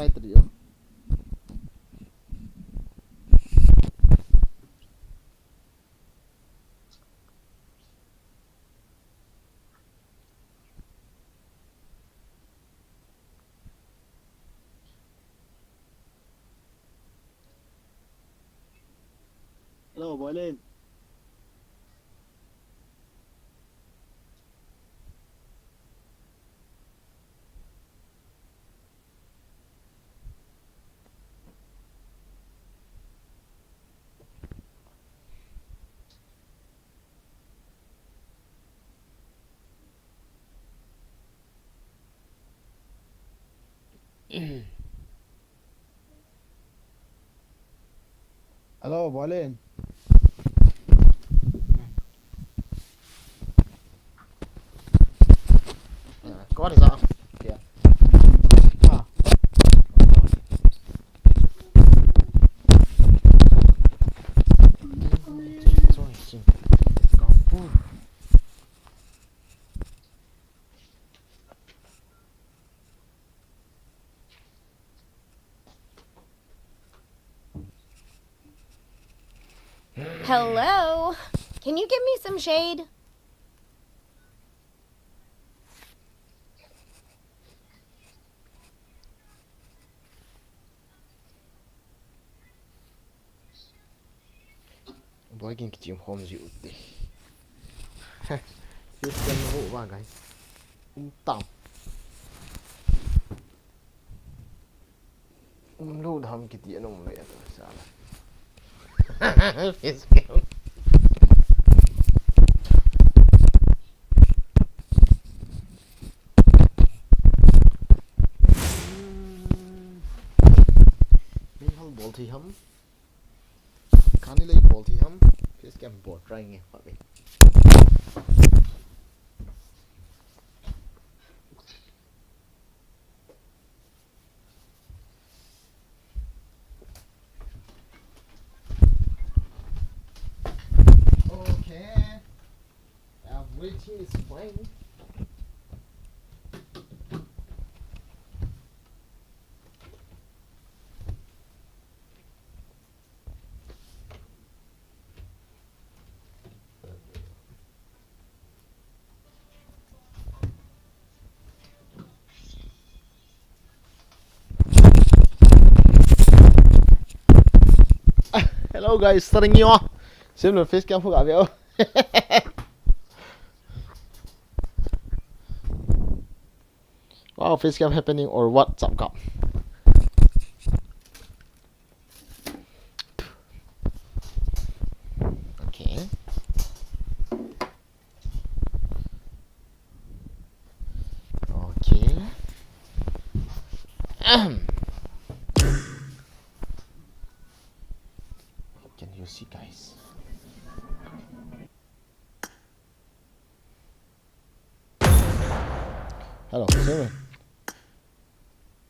lai trio. Hello, boy lên. Hello, boy lên. Có thì sao? Kìa. À. Rồi, chim. Có pu. Hello? Can you give me some shade? Boy cái chim home dịu đi. Phía chân hộ vào cái. Tạm. Lưu thầm cái tiền ông mẹ rồi sao là. Phía chân. Ball thì hấm. Khán đi lấy ball thì hấm. Phía chân ball try nghe phải vậy. Okay. Everything is fine. Hello guys, starting you off. Xem được face cam không cả vậy. Wow, face cam happening or what? Chậm cọc. Okay. Okay. Can you see guys? Hello, Simon.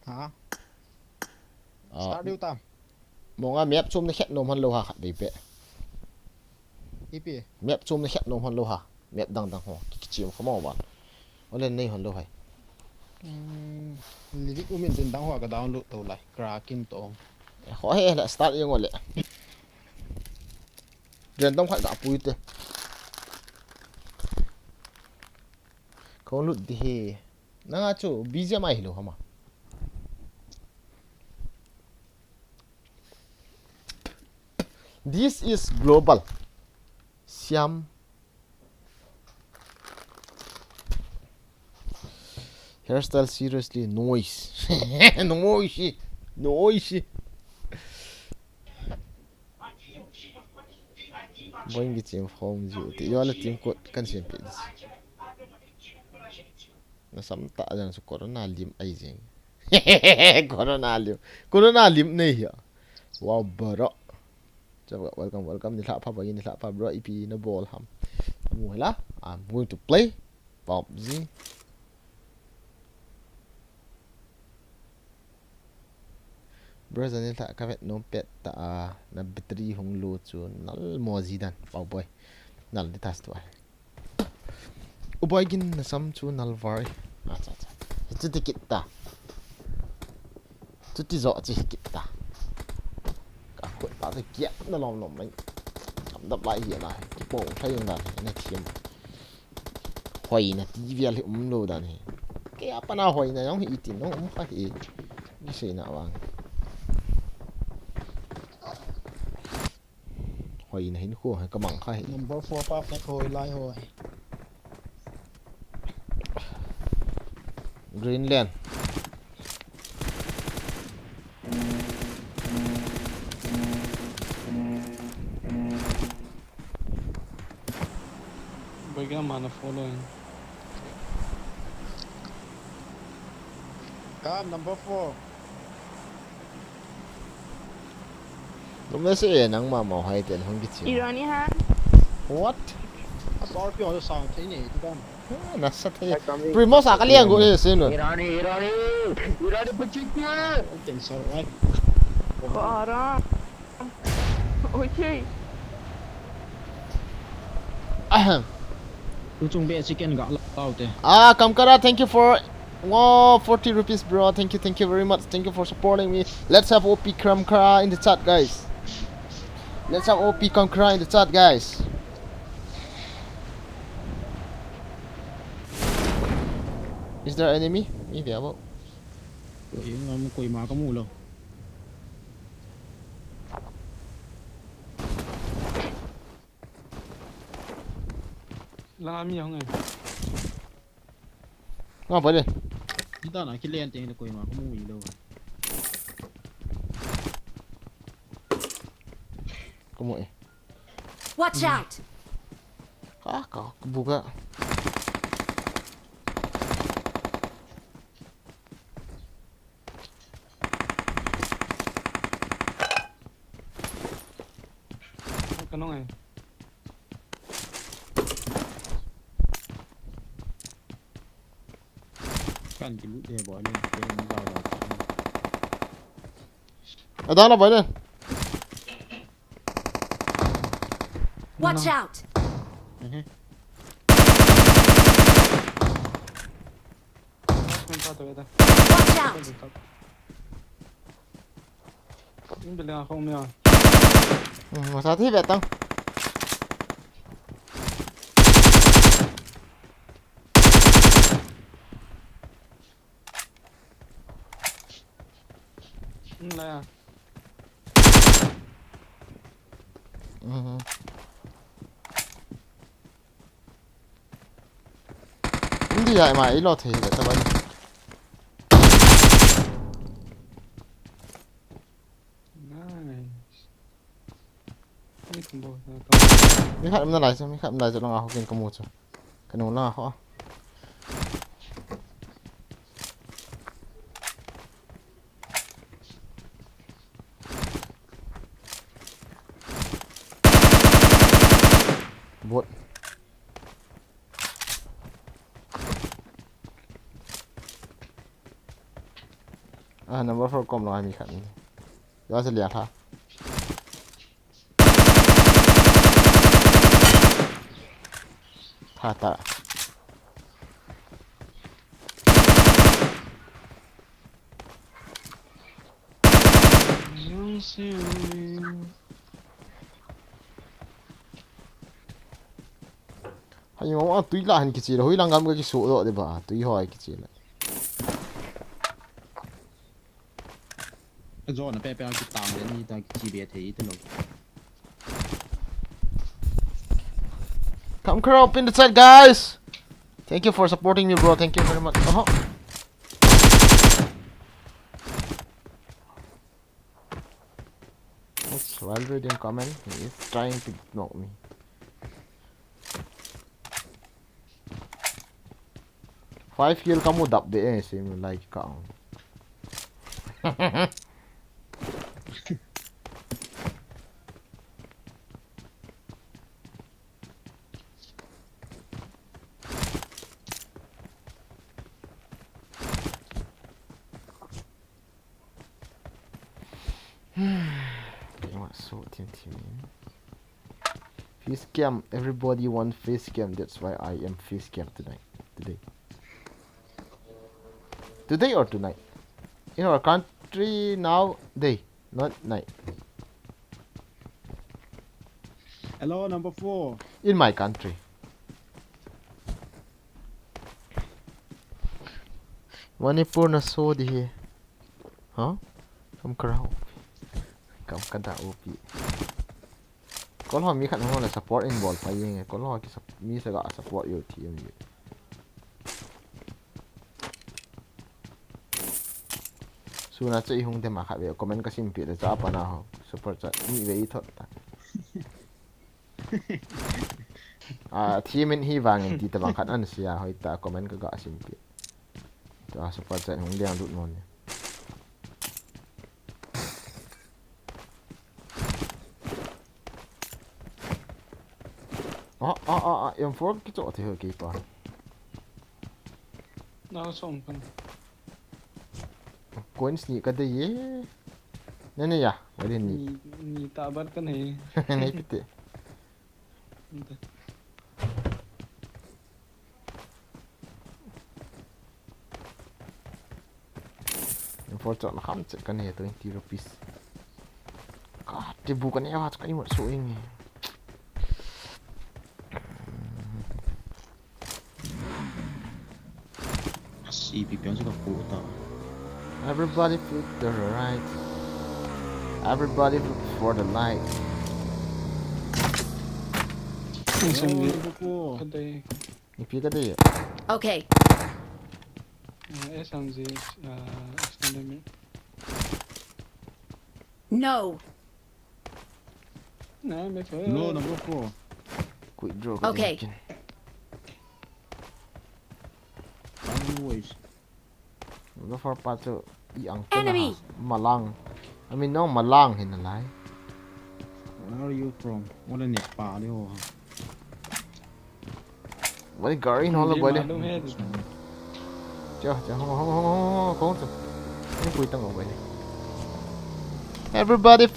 Hả? Start điêu tam. Mga map zoom na het nom han lo ha khat be. Ipi. Map zoom na het nom han lo ha. Map dang dang ho. Ki chim khamo ban. Olen nei han lo hai. Lirik umin tin dang hoa ka download to lại. Cracking to. Ho he la start yung ole. Ren dong khat ga pui te. Ko lut di he. Na nga chu busy mai lo hama. This is global. Siam. Hairstyle seriously noise. Noisy. Noisy. Boing cái team home dịu thì do là team code kan xem bị. Nó sắm tạ rằng số corona lim ai gì. Corona lim này hả? Wow bro. Welcome ni thapa bagi ni thapa bro EP na ball ham. Mula I'm going to play PUBG. Bro zani ta ka vet no pet ta na battery hong lo chu nal mozi dan pau boy. Nal di tas tu. O boy gin na sam chu nal var. Chu ticket ta. chút tí rõ chỉ kịp ta cả quậy ta thì kiện nó lòng mình đập lại hiện lại cái bộ thấy không đàn này thiêm hoài nè tí việc thì lô đàn này cái apa nào hoài này nó thì tiền nó cũng phải cái gì nào bằng hoài này nó khô hay có bằng khai number 4 pop cái hồi lại hồi Greenland Bigyan mana following. Cam number 4 lúc đó sẽ nắng mà màu hay tiền không biết gì Irani ha? what Scorpio nó sang thế nhỉ tụi con nasa thế primo sa kalian gue sih lo Irani pencipta. tiền sợ right Haram. Okay. tôi chung bé chicken gạo tao thế Kamkara, thank you for 40 rupees, bro. Thank you very much. Thank you for supporting me. Let's have OP Kamkara in the chat, guys. Let's have OP Kamkara in the chat, guys. Is there enemy? Maybe about. quỳ mà có mù đâu Lang ami không ngay. Ngapa dia? chúng ta nói cái lên tiền là quỳ mà có mù gì đâu Kamu eh. Watch out! Kau kebuka. Ano ngay. cần cái lũ để bỏ lên cái nó vào đầu Ada lah boleh. Watch out! Kontado ito. Watch out! Yung bilang ako umiyak. Masati betang. Ano ya? Hindi ya mà ý lo thì để tao bắn. Nice. Ini kumbo. Mấy khát nó lại cho mấy khát lại cho nó học kinh công một cho. Cái nó là họ. Bot. Number 4 com nó ai mi khát. Đó sẽ liệt ha. Thata. Yung siri. Hay mà túi lại cái gì đó, hối lăng ngắm cái số đó để bà túi hỏi cái gì lại. cái gió nó bé bé cái tàu đến đi ta chỉ biết thấy thế nào Come curl up in the chat, guys. Thank you for supporting me, bro. Thank you very much. It's well read in comment. He is trying to knock me. Five kill kamu dap deh same like kau. So face cam, everybody want face cam. That's why I am face cam today or tonight. In our country now day, not night. Hello, number 4. In my country. Manipur na so di he. Huh? Kam karao. Kam kada opi. Có lo mi khăn hoa là support involve phải nghe. Có lo cái mi sẽ gọi support yêu team gì. Suna chơi hung thêm mà khác về comment cái sim để cho apa nào support cho mi về thật. Team in hi vàng thì tao bằng khăn ăn xia hỏi ta comment cái gọi sim pit. Cho support cho hung đen đụt ngon. Em phốt cái chỗ thì hơi kỳ quá. Nào xong con. Cuốn sneak cái đấy. Nè nè ya, vậy đi nè. Ni ta bắt cái này. Này cái gì? Em phốt chọn là khám cái này 20 rupees. God, thì bukan ya cái một số ini. Si pipian suka kuota. Everybody put the right. Everybody look for the light. Xong Hello, đi. number 4. Cái đây. Ni pi cái đấy. Okay. SMG extended me. No. Nè mấy phải. No, number 4. Quick draw. Okay. Boys. Nó for pa cho yang Enemy. Malang. I mean no Malang hin lai. Where are you from? What a Nepal yo. Vậy gari nó là vậy đấy. Đúng hết. Chưa, không. Nó quỳ tăng ở vậy. Everybody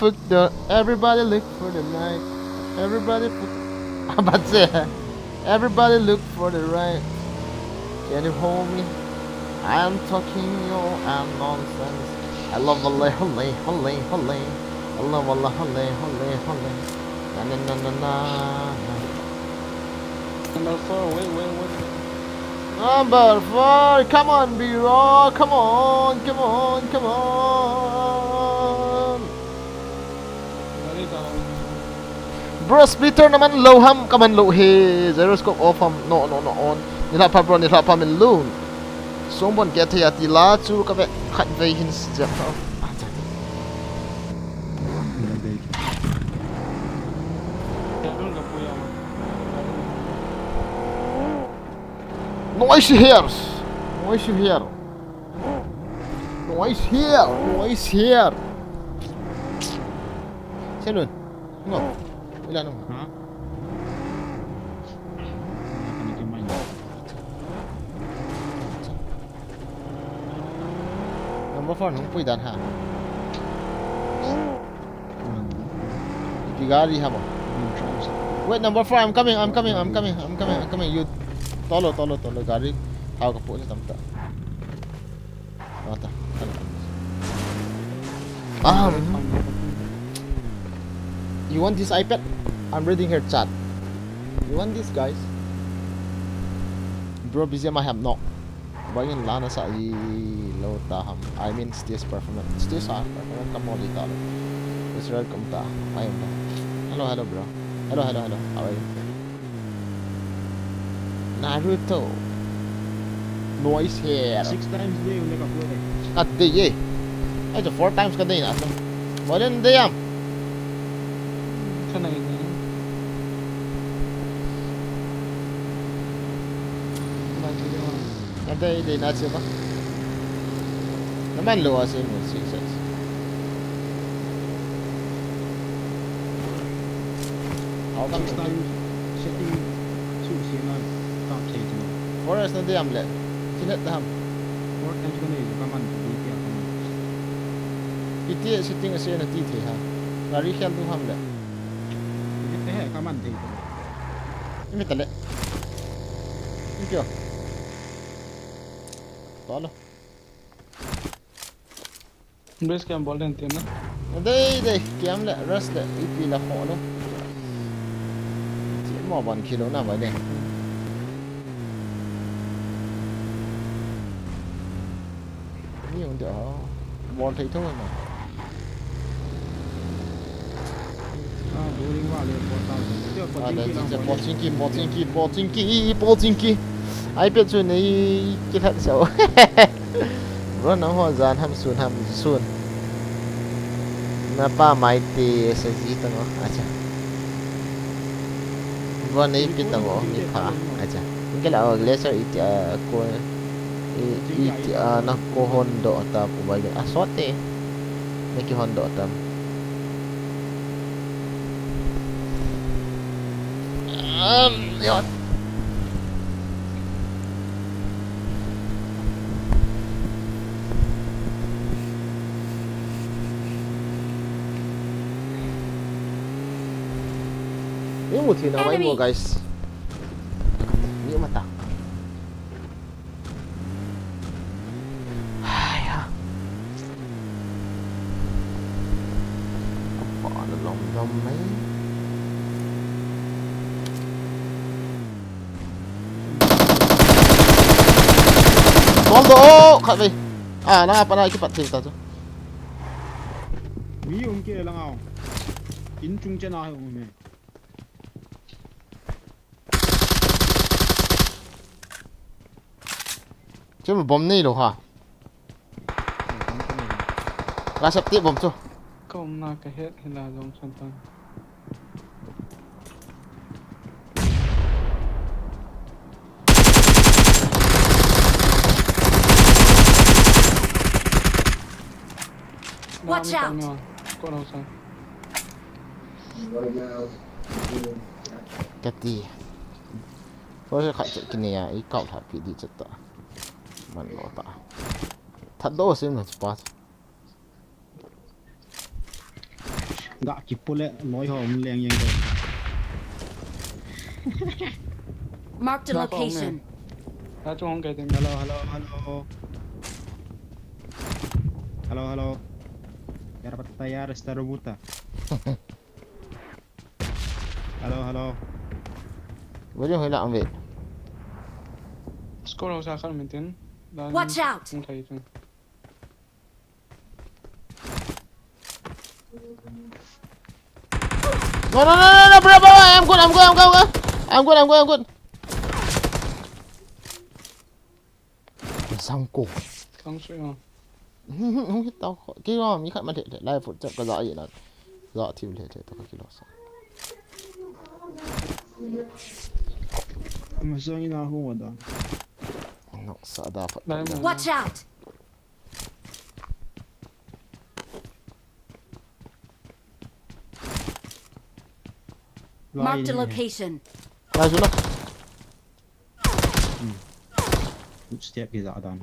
look for the light. Everybody put Everybody look for the right. Can you hold me? I'm talking I'm nonsense. I love holle. I love holle. Na. Number 4, wait. Number 4, come on, B-Roll, come on. Very down. Bro, splitter naman low ham, come on low he, gyroscope off ham, no on. Nila pa min loon. Someone get here at the la chu ka ve khat ve hin step. Don't go for you. Noise here. Xem luôn. Ngồi. Đây là nó. Hả? Cái này cái mày. Number 4 không pui dan ha. Tigari ha mo. Wait, number 4, I'm coming. You tolo gari. Tao ka po sa tamta. Mata. You want this iPad? I'm reading her chat. You want this, guys? Bro, busy ma ham no. Bagin lana sa I low taham. I mean, stage performance. Stage performance ka mo dito. Israel kumta. Ayun ba? Hello, bro. Hello. How are you? Naruto. Noise here. 6 times day ulit ka po eh. At day eh. Ay, 4 times ka din. Alam. Modern day am. Cái này nè. Day na siya ba? Naman luwa siya mo. 6. How come 6 times setting susi na top stage na. Forest na day am le. Sinat na ham. 4 times ka na yun. Kaman. Hindi ka kaman. Iti sitting siya na titi ha. Gari khel du ham le. Hindi ka he kaman tayo. Imi tale. Imi kyo. Tolo. base camp ball den tin na đây kiếm lại rush lại ít vì là họ đâu chỉ mò bọn kilo nào vậy này nhiều đỡ bọn thấy thôi mà bố đi qua liền bỏ tao chưa có đây chính chỉ kỳ bỏ chính kỳ ai biết chuyện này cái thật xấu rồi nó hoa giàn ham xuân na pa mai ti sa zita ngo acha rồi này biết tao ngo ni pha acha cái là glacier ít ko ít nó ko hondo ta po ba ya asote mấy cái hondo ta yun yung muti na may mo guys hindi mata ay apa ano lang may Waldo khát về na pa na cái bạn ta chứ mi ông kia là ngao in trung chân nào ông mẹ chứ mà bom này đâu hả là sắp tiếp bom chưa kom na ka het hila jong san tan Watch out. Ko đâu san cái gì tôi sẽ khai chạy cái này ý cậu thả bị đi chết ta mình lo ta thật đâu xem là spot gạ kịp po lẹ nói họ mình leng yang Marked a location. ta chung cái tên hello ya dapat tayar esta robuta hello với những hơi lặng vậy score đâu sa khăn mình tin Watch out. không thấy chung no bro I'm good xong cổ không suy à không biết tao cái đó mình khát mà để lại phụ trợ có rõ gì là rõ thì để tao có cái đó sao mà sao như nào không đó nó sợ đa phật Đây mà. Watch out. Marked a location. lại xuống đó step cái dạo đó rồi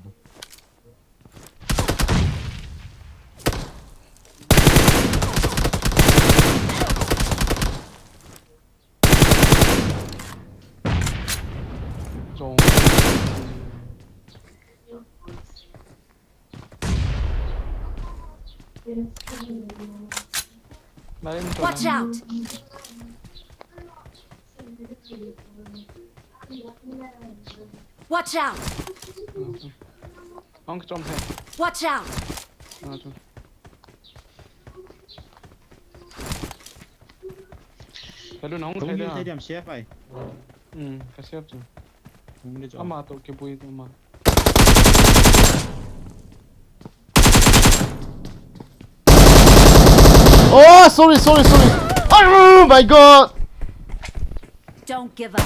Đây em cho Watch out. Watch out. không cái trong thế Watch out. chung thấy luôn không không thấy như đấy thấy à điểm chef vậy cái xếp chứ không để cho mà tụi cái bùi tụi mà oh sorry oh my god Don't give up.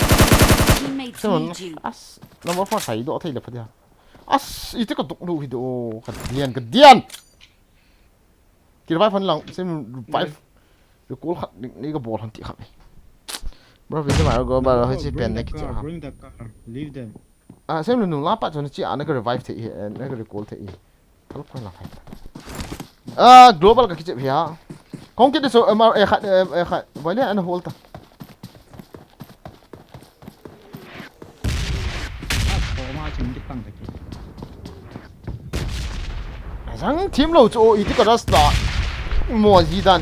Teammates xem mà need you. nó mới phát thấy độ thấy là phải ý tức là tụng đủ thì độ cái điên cái vai phần lòng xem vai cái cố khẳng định cái bộ thằng chị khẳng bro vì thế mà nó bà hơi chỉ bền này cái chỗ bring the car leave them xem là nung lắp cho nó chỉ nó cái revive thì nó cái cố thì nó lúc là phải global cái chuyện phía không cái số mà khát vậy đấy anh hold ta có mà chừng cái tăng thế thằng team lâu chỗ ít cái đó start mua gì đàn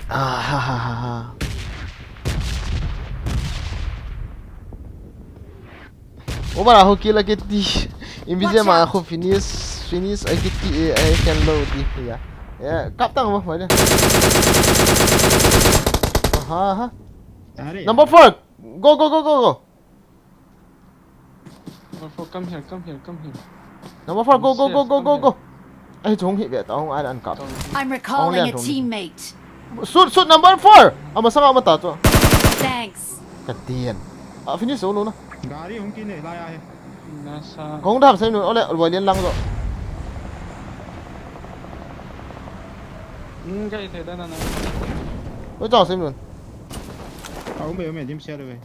ha ha ha ha ô bà nào kia là cái gì invisible mà không finish ai cái gì ai can load đi yeah cắt tăng mà phải đi ha number 4 go go go go go Come here, come here, come here. number 4 go go go go go go ai chúng hiện về tao không ai ăn cặp I'm recalling a teammate. shoot number 4 à mà sao mà tao cho Thanks. cái tiền à finish số luôn á Gari không kia này lai ai. Nasa. không đạp xem nữa lại vừa liên lăng rồi Cái thế đó là tôi cho xem luôn Ông mẹ điểm xe rồi.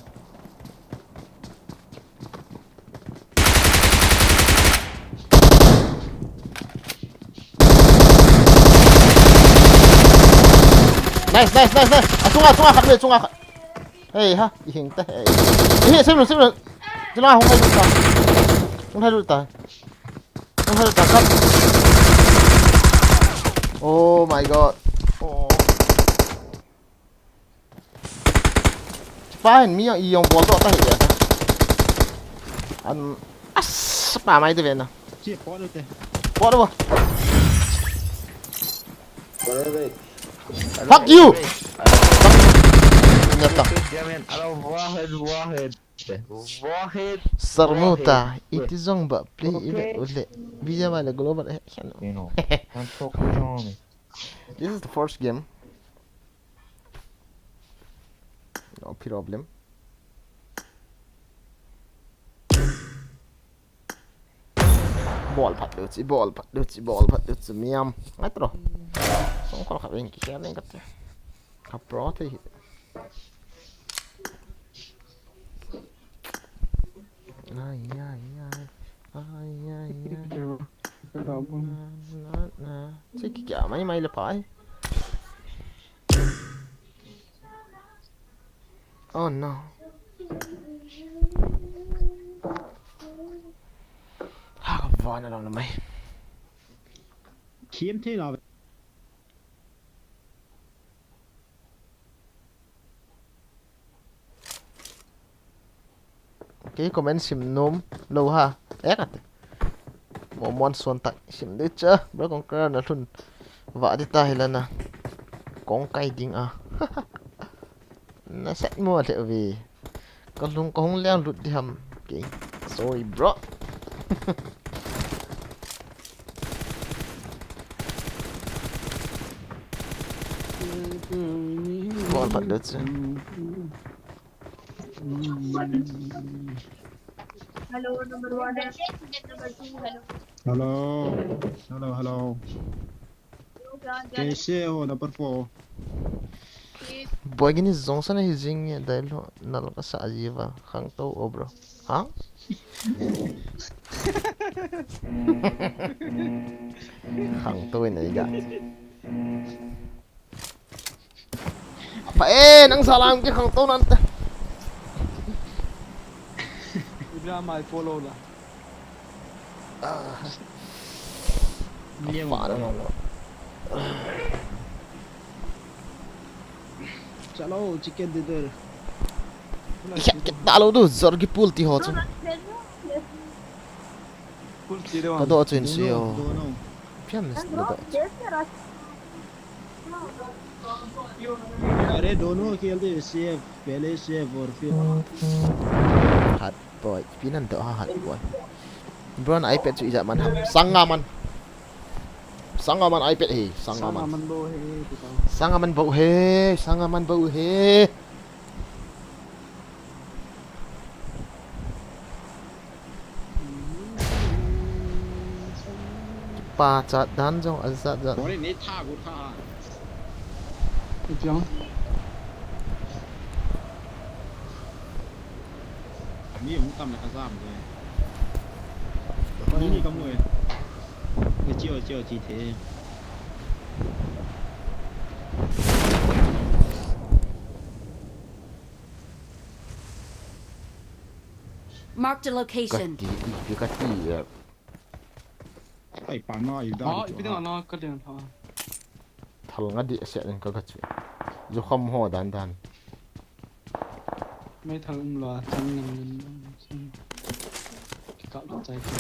nice à chung à hey ha hiện tại hey xem luôn chúng ta không thay đổi ta cắt oh my god phá hình mi dùng bó rõ ta hiện anh bà mày từ về nào Chia bỏ được thế. bỏ đâu fuck you nyata sarmuta itizong ba play event ule video wala global this is the first game no problem ball phát được chứ miam ngắt rồi không có khả năng kia nên cái khắp pro thì chứ cái cả mấy là phải oh no vòi nào là mày Kiếm thế nào? cái comment sim nôm lâu ha ép à một món xuân tặng sim đấy chứ bữa con cơ nó thun vợ đi tay lên nè con cây tiếng à nó sẽ mua liệu vì con luôn có không leo lụt đi hầm cái sorry bro ball phát được chứ Hello, number 1 and number 2, hello. Hello. कैसे हो number 4? boy gini zong sana hizing dahil nalaka sa ajiva khang to o bro ha khang to này ga apa nang salam ke khang to nante Ibra mai follow la. apa đó चलो chicken they they cái talo tu zor ki pool ti ho chu Full zero. ka do chen si o दोनों pian is do अरे दोनों खेलते save पहले save और फिर hot boy pinan do ha hot boy bron ipad chu ija man sangaman ipad he sangaman Man bo he kita. sangaman bau he pa chat dan jong azat jat बोले नहीं था वो था Ito. नहीं हूँ तब मैं खसाम गए नहीं कम हुए ये चियो जी थे Marked a location. kati Ay, paano ay Oh, ibigay ano ka din. thal nga di ase ren ka gachu zo kham ho dan May thal lo chang ngin. Ka lo chai ka.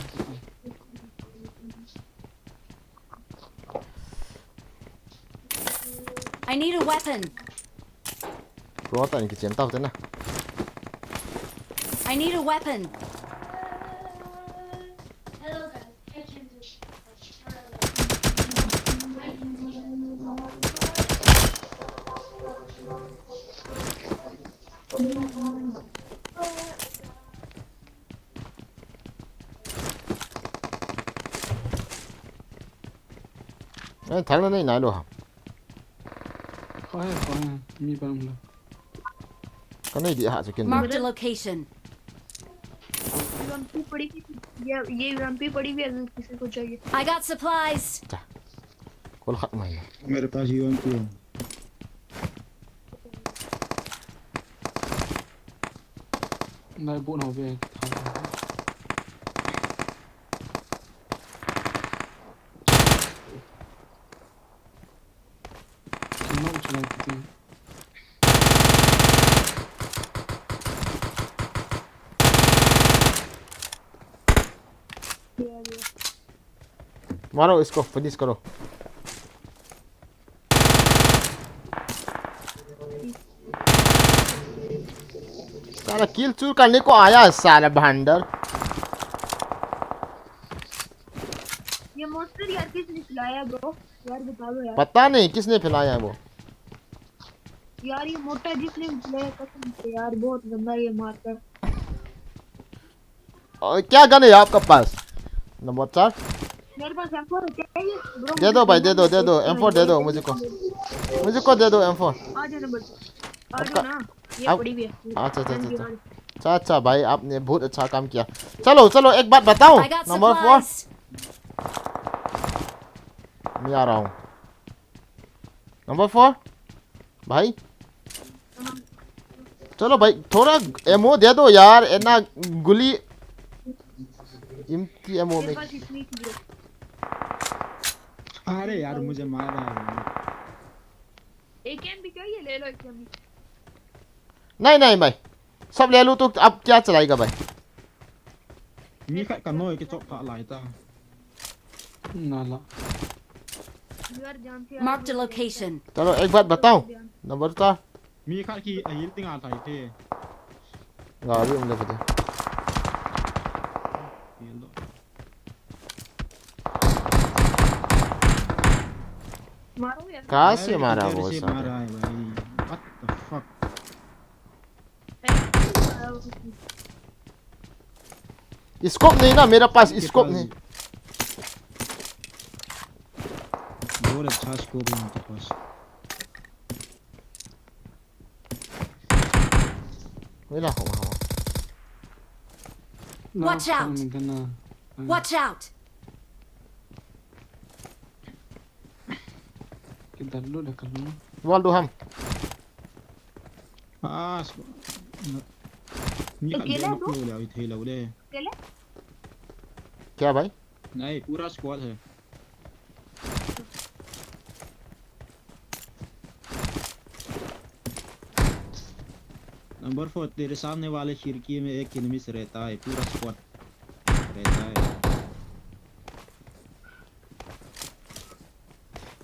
I need a weapon. ro ta ni ki chem tao te na I need a weapon. thal na nei nai lo ha Khoi mi bam lo. ka nei di ha chu ken Marked a location. UMP पड़ी ये UMP पड़ी हुई है अगर किसी को चाहिए I got supplies. kol khat mai मेरे पास UMP है Nai bu no ve. Nó chulai ti. मारो इसको फिनिश करो साला किल चूर करने को आया है साला भांडर ये मोस्टर यार किसने खिलाया ब्रो यार बता दो यार पता नहीं किसने फैलाया है वो यार ये मोटा जिसने खिलाया कसम से यार बहुत गंदा ये मारता है और क्या गन है आपका पास नंबर 4 मेरे पास M4 चाहिए ब्रो दे दो भाई दे दो M4 दे दो मुझे को दे दो M4 आ जाओ नंबर आ जाओ ना ये पड़ी हुई है अच्छा अच्छा भाई आपने बहुत अच्छा काम किया चलो एक बात बताऊं I got नंबर 4 supplies. मैं आ रहा हूँ नंबर 4 भाई चलो भाई थोड़ा एमओ दे दो यार इतना गुली इनकी एमओ में मेरे पास इतनी थी ब्रो अरे यार मुझे मार रहा है एक एम भी चाहिए ले लो एक एम नहीं भाई सब ले लो तो अब क्या चलाएगा भाई มีใครกันน้อยก็จบพระหลายตา Nala. यार जान से Marked a location. चलो एक बात बताऊं नंबर 4 มีใครที่ไอ้ยิงติงอาไทยเท่ गाड़ी में लेके दे मारो यार कहाँ से मारा वो से साला मारा है भाई what the fuck स्कोप नहीं ना मेरे पास स्कोप नहीं बहुत अच्छा स्कोप है उनके पास मेरा हवा Watch out. Watch out. Kita dulu dah kalau. वाल दो हम มีใครเล่นลูกแล้วไอ้เทเราได้ अकेले क्या भाई नहीं पूरा स्क्वाड है नंबर 4 तेरे सामने वाले खिड़की में एक एनिमी रहता है पूरा स्क्वाड रहता है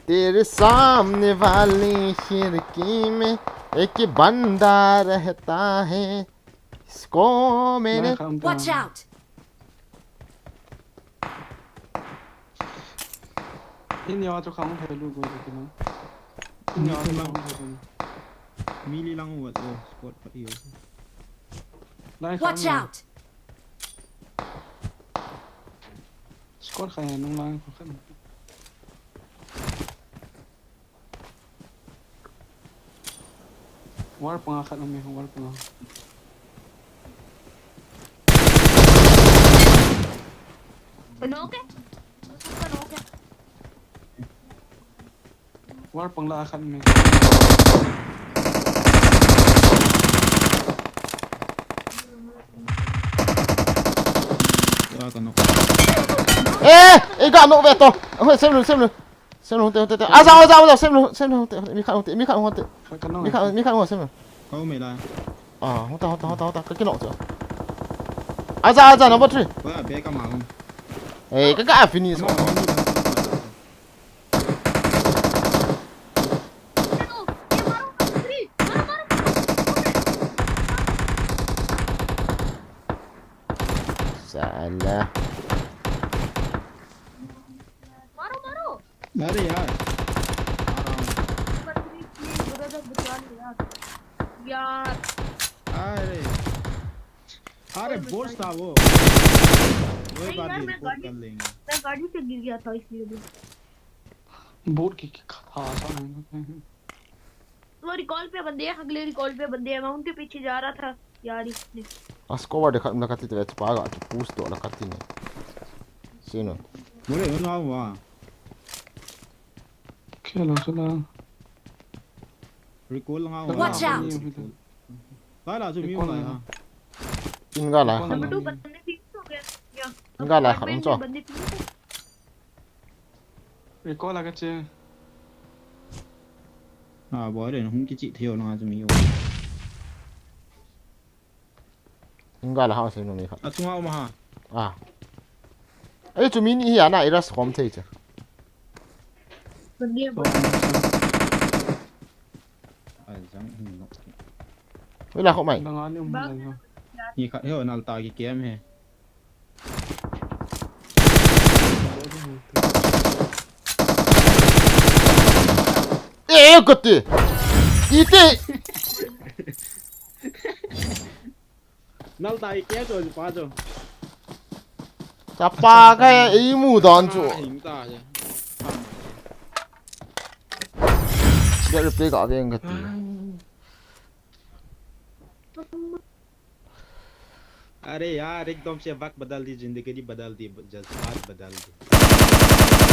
तेरे सामने वाली खिड़की में एक बंदा रहता है इसको मैंने Watch out. Ini awak tu kamu hello gue tu kan. Ini awak tu kamu hello. มีลีลังวัดโอ้สปอร์ตพอดี Lain Watch kamu. out. Squad kaya nung lang ko kan. War pangakit namin, war pangakit. नोक है उसका नोक है War panglakad namin. पूरा का knock ê gà nộ về to xem luôn à sao xem luôn mi khăn không tự mi khăn không xem luôn Kau mày là. à không ta cái nọ chưa à ra nó bắt đi Wah, bé cái màu không? ê cái gà finish Nó không đi. salah मारो अरे यार यार अरे अरे board था वो वही बात यार, ही मैं रिपोर्ट कर लेंगे मैं गाड़ी से गिर गया था इसलिए भी बोर्ड की था आसान है वो रिकॉल पे बंदे हैं अगले रिकॉल पे बंदे हैं मैं उनके पीछे जा रहा था यार इसने Ascover de na katita vet paga ki pusto la katina. Sino? बोले वो ना हुआ चला रिकॉल लगा हुआ Watch out. ला जो म्यू ला हां Inga la. नंबर 2 बंदे फिनिश हो गए या Inga la kharum cho. बंदे फिनिश रिकॉल आगे चे हां बोले हम की ची थियो ना जो mu Inga la ha sino mi kha. आ सुहा वहां Ah. Ai chu min hi ana iras khom thei cha. बंदे आ जंग नो Wala ko mai. लगा ले मुझे ये खा हो नालता की गेम है Eh gotte. Ite. नालता की क्या जो पा जो Ta pa ga ai mu don chu. हिंग ता है Ya replay ga ve ngati. अरे यार एकदम से वक्त बदल दी जिंदगी बदल दी जज्बात बदल दी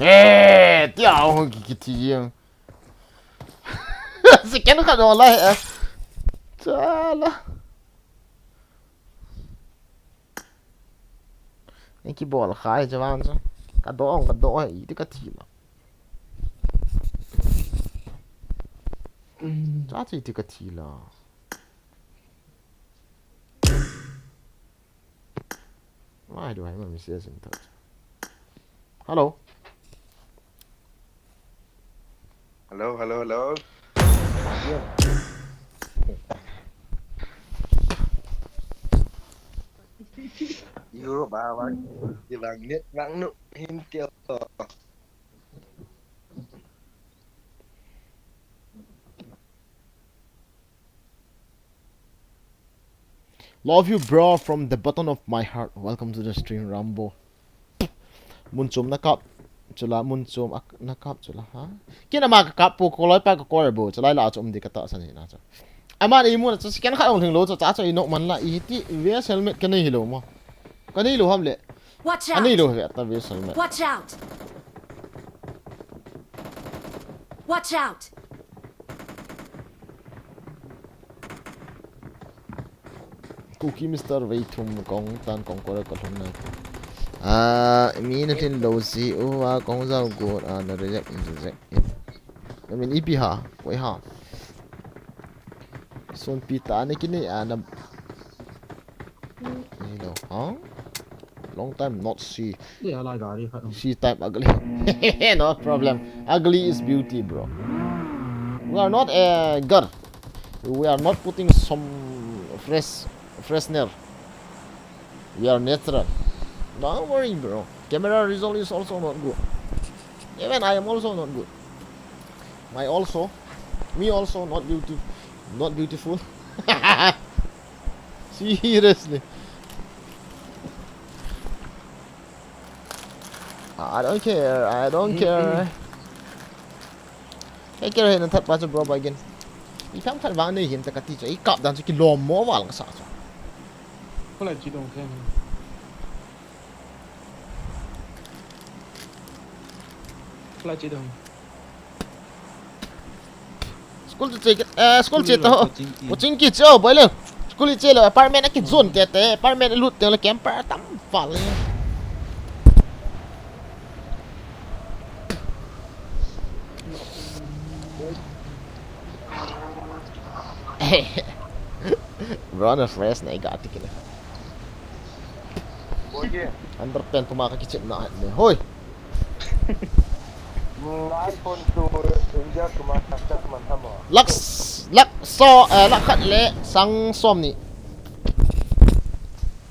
Eh, tiao ki ti. Se ken kha do la. Chala. Anh kia bỏ là khai cho bạn chứ cả đó ý thì cả thì mà giá trị thì cả thì là why do I have a message in touch hello Europe bawang di langit vang nụ hin tiêu love you bro from the bottom of my heart welcome to the stream Rambo munchum nakap chula munchum nakap chula ha kina ma kap po ko loi pa ko kor bo chulai la chum di ka ta san na cha ama ni mu cha sikan kha ong thing lo cha cha ino man la i ti ve helmet ka nei lo mo ka nei lo ham le Watch ani out! lo ve ta ve helmet Watch out! Watch out! cookie Mr. Veitum kong tan kong ko ko thum na mi na tin lo si o wa kong zau go na reject I mean ipi ha koi ha son pita ne kini na you know huh long time not see ये अलग गाड़ी खत्म see time ugly no problem ugly is beauty bro we are not a girl we are not putting some freshener we are natural don't worry bro camera result is also not good even I am also not good me also not beautiful seriously I don't care cái này nó thật bao giờ bro bài again ý phán thật vang này hiện tại cái tí ý cọp đang cho cái lồm mó vào là sao có lại chỉ đồng thêm Flash dong. School chơi school chơi to coaching kit chơi bơi lên school chơi là apartment cái zone tệ apartment lụt tiền là camper tắm phá lên Runner fresh này gạt thì kìa underpen tumakakitsit na ne hoy iPhone to India tumatak man hamo lak so lak khat le sang som ni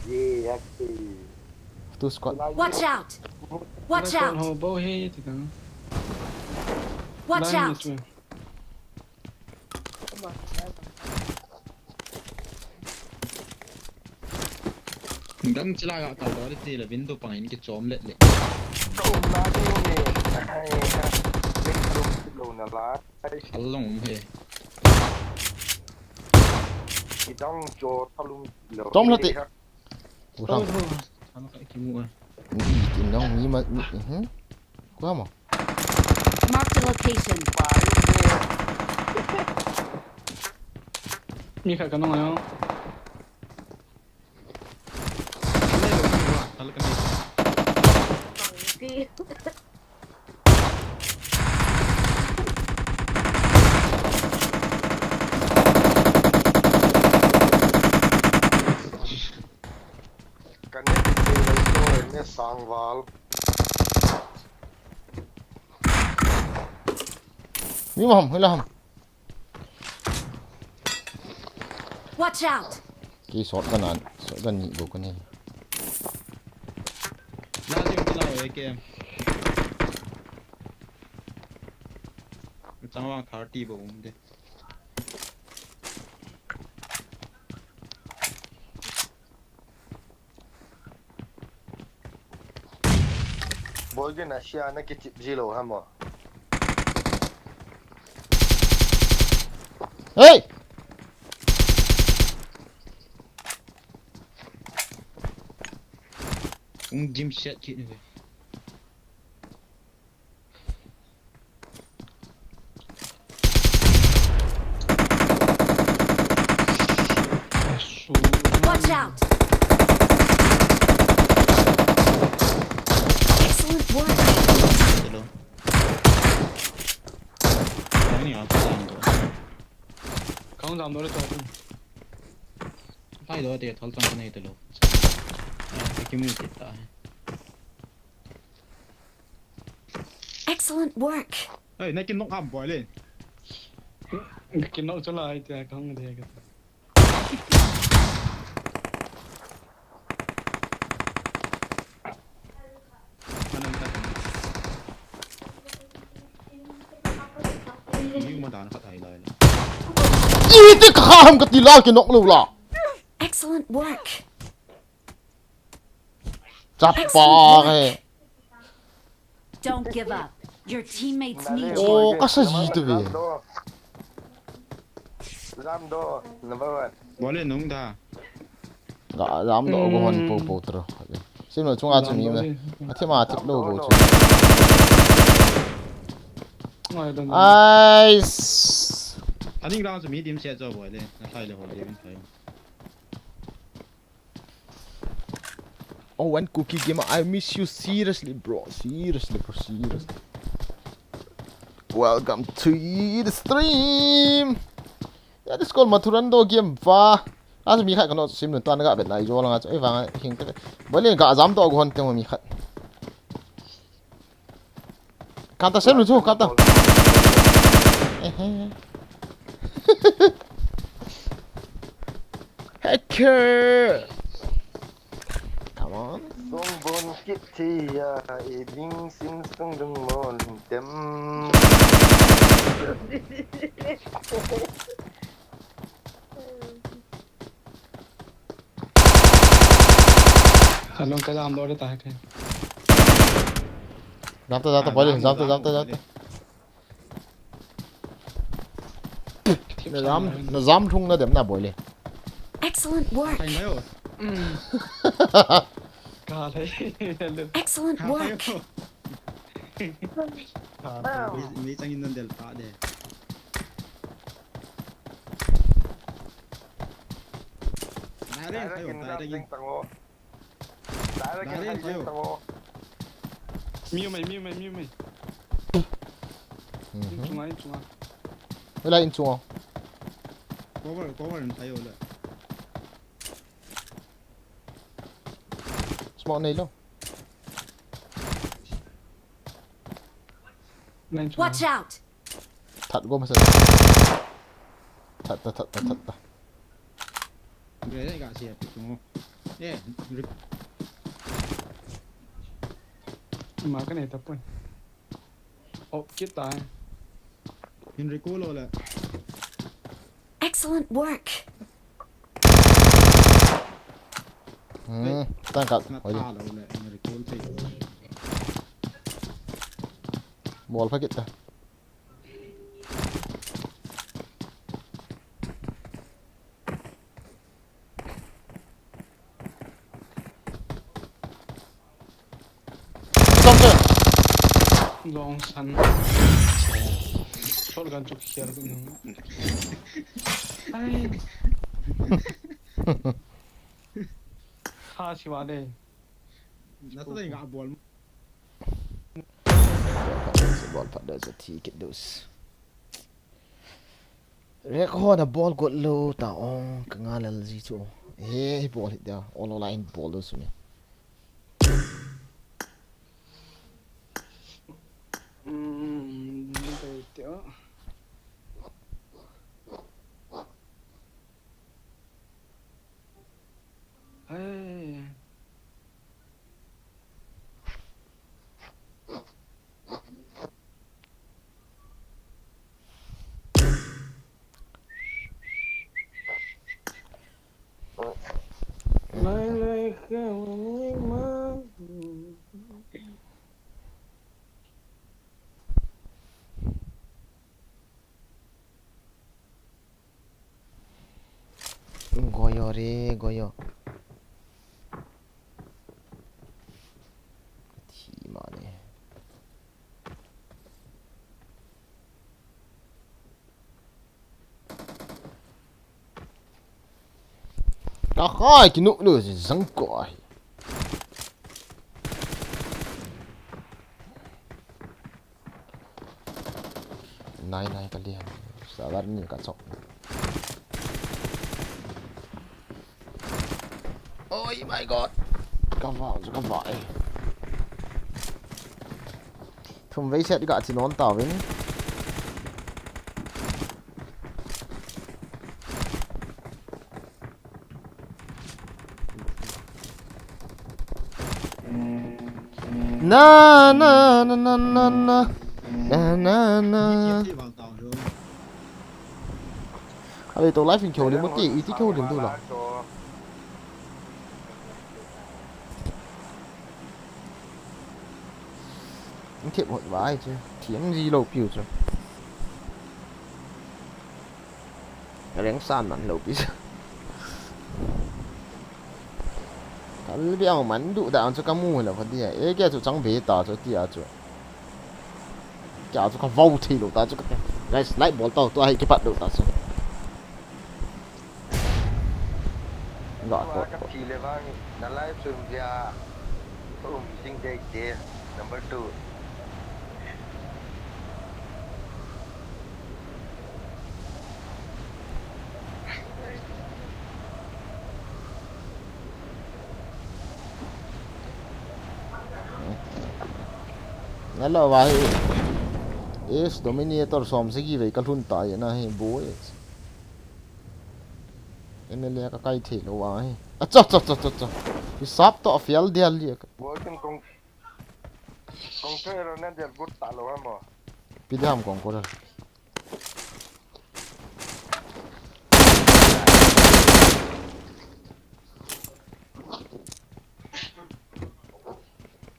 ye yakti tu squad Watch out! Watch out! Ho bo he thì thằng. Watch out! Đâm chỉ là tàu đó thì là viên đồ bằng những cái chóm lệ lệ. na ni ai ha lo na la Ăn lông hề. ki dong jo thalum lo Trong là tị. Thôi. Ăn cái kim mua. ni tin dong ni ma quá mà Mark the location. Mi khai cái nó không? Ăn cái này. kan ne ti lo so ne sangwal ni mà hầm hay là hầm Watch out! cái sọt cái nhị bộ cái này Ra thì mình lao cái game. Chẳng qua khá tí bộ đi. boy ge na sia na ki chip zilo hamo hey Gym set kit này. Watch out! Excellent work! Hello. Cái này không làm được. Không làm đâu để cho. Phải đó thì thằng cái này từ lâu. Cái kim mua kit ta. Excellent work! Ê, này kim nóc ẩm bỏi lên. Cái nó cho lại thì không thể cái. Nhưng mà đàn phát thầy lại. y tí khá hầm cái tí lao cái nóc lưu là Excellent work! chắp bò cái Don't give up. Your teammates need you. ô cái sao gì tụi vậy Ramdo number 1 Bỏ lên nóng ta. gã dám độ của hòn bầu bầu tơ xem là chúng ta chỉ mình này thế mà thích đâu bầu chứ Ngoài đồng. ai Anh định làm gì mi điểm set cho bỏ lên. Nó thay là hồi điểm thay. oh one cookie gamer I miss you seriously bro seriously welcome to the stream ya this call mathurando game va as mi khat kano sim nun tan ga bet nai jo langa ai wang hing te bolin ga jam to gon te mi khat kata sem lu chu kata hacker come on song bon kit thi ya e ding sin song dung mon dem Salon cái làm đâu để tài cái. jam to bolin jam to nó dám thung nó điểm nào bolin Excellent work! Thành mấy rồi. Cả đấy. Excellent Thành mấy work! rồi. mấy trang in del ta đây Direct in something tango. Direct in something tango. Miu mày. In chunga. Với lại in chuông cover anh tayo là smoke này luôn Lên chunga. Watch out! thật gom mà thật cái này cả xe bị đúng không yeah Mà cái này tập quên. Chết tài. Enrico lo là Excellent work. tăng cận nó hồi đi tha đâu là Enrico thấy ball phải kita Long sun. Shotgun çok kişiler bunu. Ay. Khashi wale. nó tôi thấy ngã ball ball pada jadi kidus rek ho na ball got low ta ong kangalal ji chu ball hit dia all line ball do sumi Bekliyor. Hey. goyo re goyo thì mà này đó coi cái nụ nữa răng còi này cái liền sao bắt như cả chọc ôi my god các vào cho các vải không vấy sẽ đi cả chỉ nón tàu với na na na na na na na na na đi vào tàu rồi à bây tôi lái phim chiều đến mất gì ý thích không đến tôi là thiệp hội vãi chứ thiếm gì lầu piu chứ cái đánh san mặn lầu piu cái béo mặn đủ đạo cho các mua là phần đi ấy cái chỗ trắng bể tao cho đi à chỗ chào cho các vô thì lầu ta cho các guys lại bỏ tàu tôi hay cái bạn đủ ta xuống gọi Wah, cột kaki lewang. Na live stream dia. Sing day number 2. nghe là vậy is dominator som sẽ ghi về cái thun tài na hay bố em lấy cái cây thì nó vậy à chọ cái sáp to fiel dia liệt Working kong kaya na dia good talo mo. pidam con cô rồi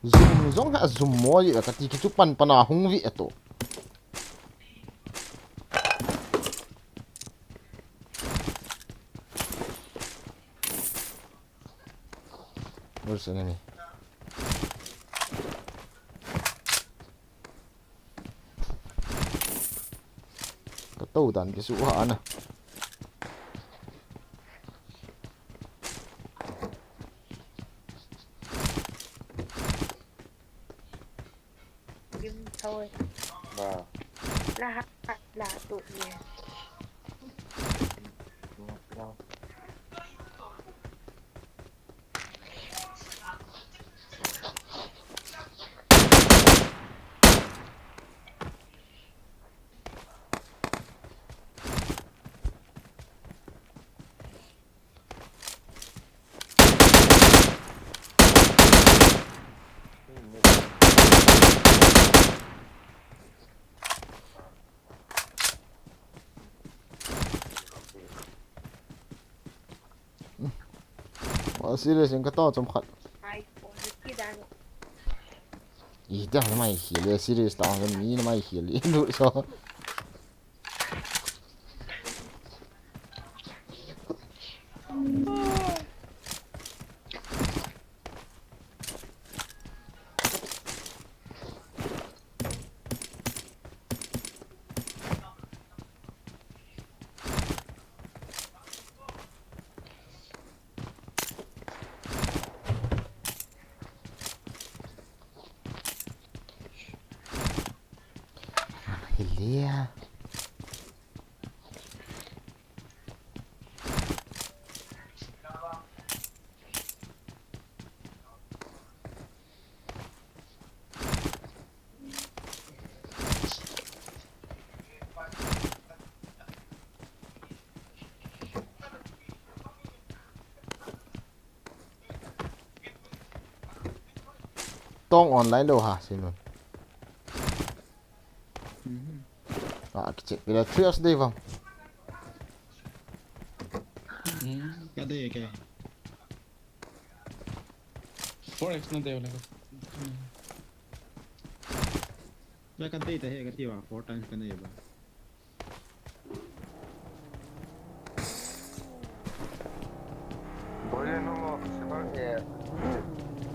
zoom giống hạ zoom mua gì cả thì cái chút pan pana hung vị to Where's the enemy? tàu đàn cái số hả nè nhưng thôi Vâng. là tụi nhà serious yang kata macam khat ai có cái đàn dah mai hile serious tau kan ni mai hile lu so hile tong online đâu hả xin luôn cek bila trios deh bang Cadê que é? Forex não deu, né? Já cantei tá aí, cantei 4 times cái này ba. Boleh nombor sebabnya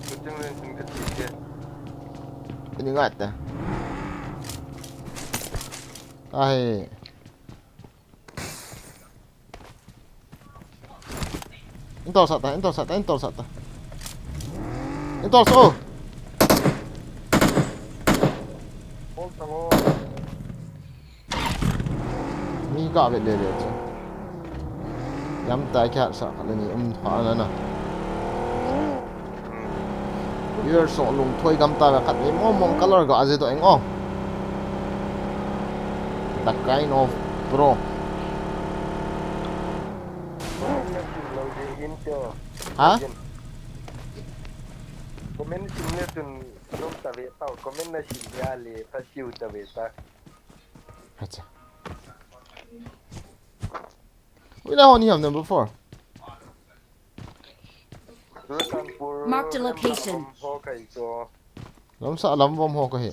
kucing yang kecil. ini nggak ada ai Entol sata Entol so Oh, sama. ni ka be le chứ yam tai kha sa ka ni thwa na na yer so lung thoi gam ta ka ni mom color ga aje to eng o that kind of bro hả Komen sini tu belum tahu tahu. Komen nasi dia le, pasal tahu tak. acha we la honi ham number 4 Marked a location. lam sa lam vom ho ka he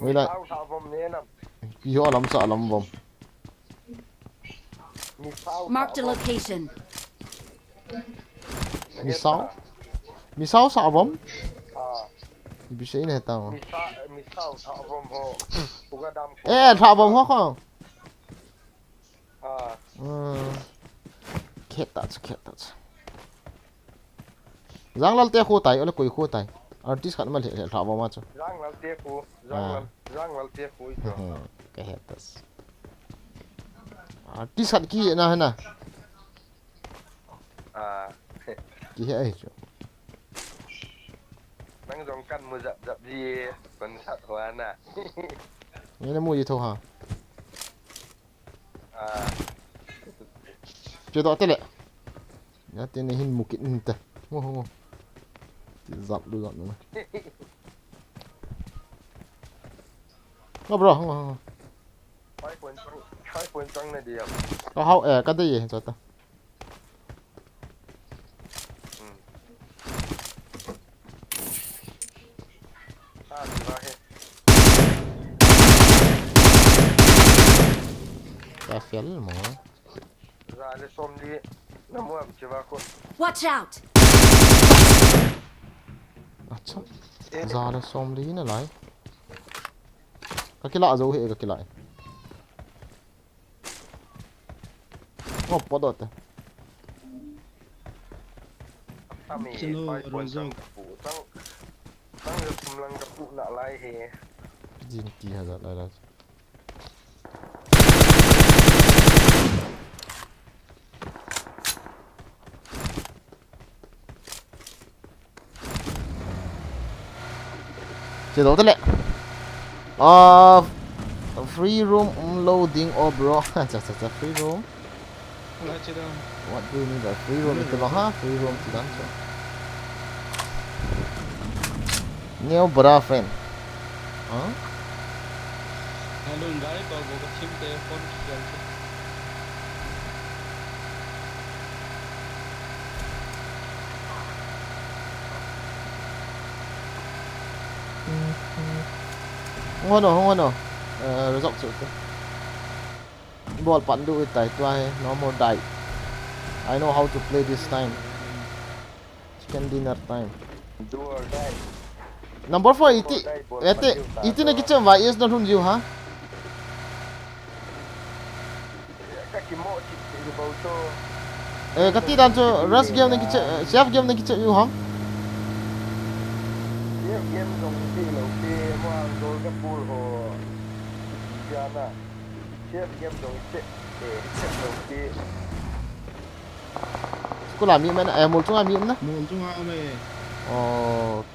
we la yo lam sa lam vom Marked a location. mi sao sa vom bi sei ne ta Misal tak vom ho. Bukan dam. sa vom ho không khét ta giang lal te khu tai ole koi khu tai artist khan ma le tha vom ma chu Rang lal tiap ku itu. cái hết tas artist khan ki na na ki he chu Nang dong kan mu zap gì kon sat hoan ah. ni na mu yi tho ha chưa đó thế lệ nhá tên này hình một kiện hình tật ngô dặm đôi dặm nữa ngô bro ngô Hai pun trong này đi à. có hậu cái gì vậy ta ta phèn mà Ra le som đi. Namu am chiva ko. Watch out! अच्छा ज़्यादा सोमली ना लाए kaki la zo he kaki la oh podot kami Sino, pai pon Rozog? sang kapu sang kumlang kapu nak lai he jin ti hazat la chế độ thế lệ free room loading oh bro just free room Wala siya daw. what do you mean by free room ito lang ha free room ti dan so new bra friend huh Hello, gari to. Go ka sim telephone. không ano result sự cơ ball bắn đuôi tại toai no more die I know how to play this time chicken dinner time do or die number 4 iti na kitchen vai is not hun you ha kaki mo chip di bau so kati dan cho rush game na kitchen chef game na kitchen you ha game dong ti lo ti mo ang go kapul ho jana chef game dong ti chef dong ti cô làm miệng này một trong hai miệng đó Mo chung ha me. ok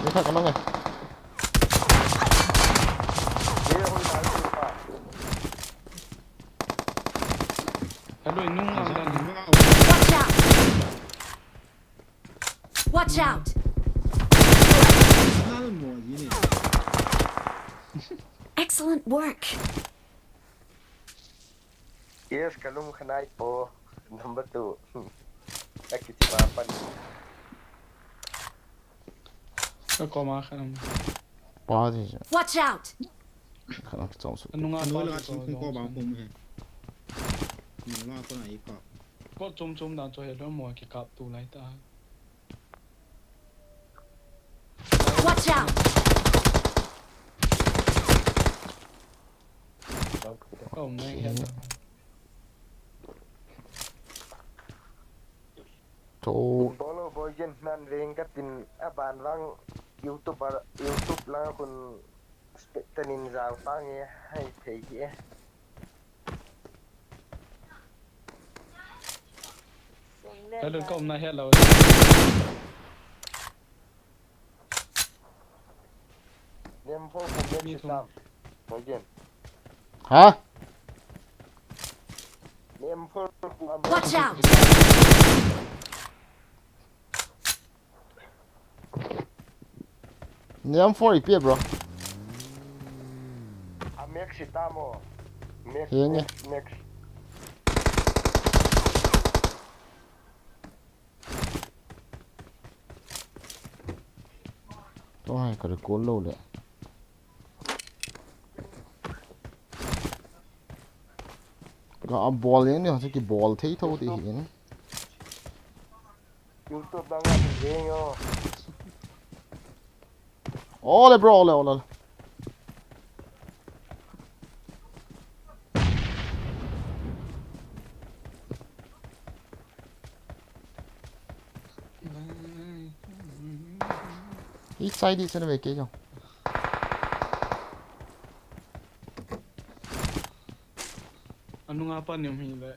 นี่ค่ะกันน้องไง dia hoi mal ti pa Hello, inung ang dan. Watch out! Watch out! Na mo yini. Excellent work. yes kalum khanai po number 2 kaki sipapan Ako mga ka naman. ป้าที่จะ Watch out! ขนาดสองสุด Ano nga Ano pa la ito? chung ko ba ko me. Ni ma ko na iko. Ko chum na to hello mo kikap tulay ta. Watch out! Oh, may hello. โถ bolo boyen nan reng katin aban wang YouTube lang kun tanin zang pang ye hai thei ye Hello, ko na hello. nem pho kum Mi nem thum. sam boyen ฮะ nem pho kum Watch out! Name 4 อีกเปียบ bro amek sitamo mek Hienge. mek ต้องให้เขาได้โกนโลเลยก็เอาบอลเลี้ยงเนี่ยสักกี่บอลที่เท่าที่เห็น YouTube lang ang reng yo โอ้เลย bro เลยโอ้เลย Each side is in a vacation. Ano nga pa niyong hila?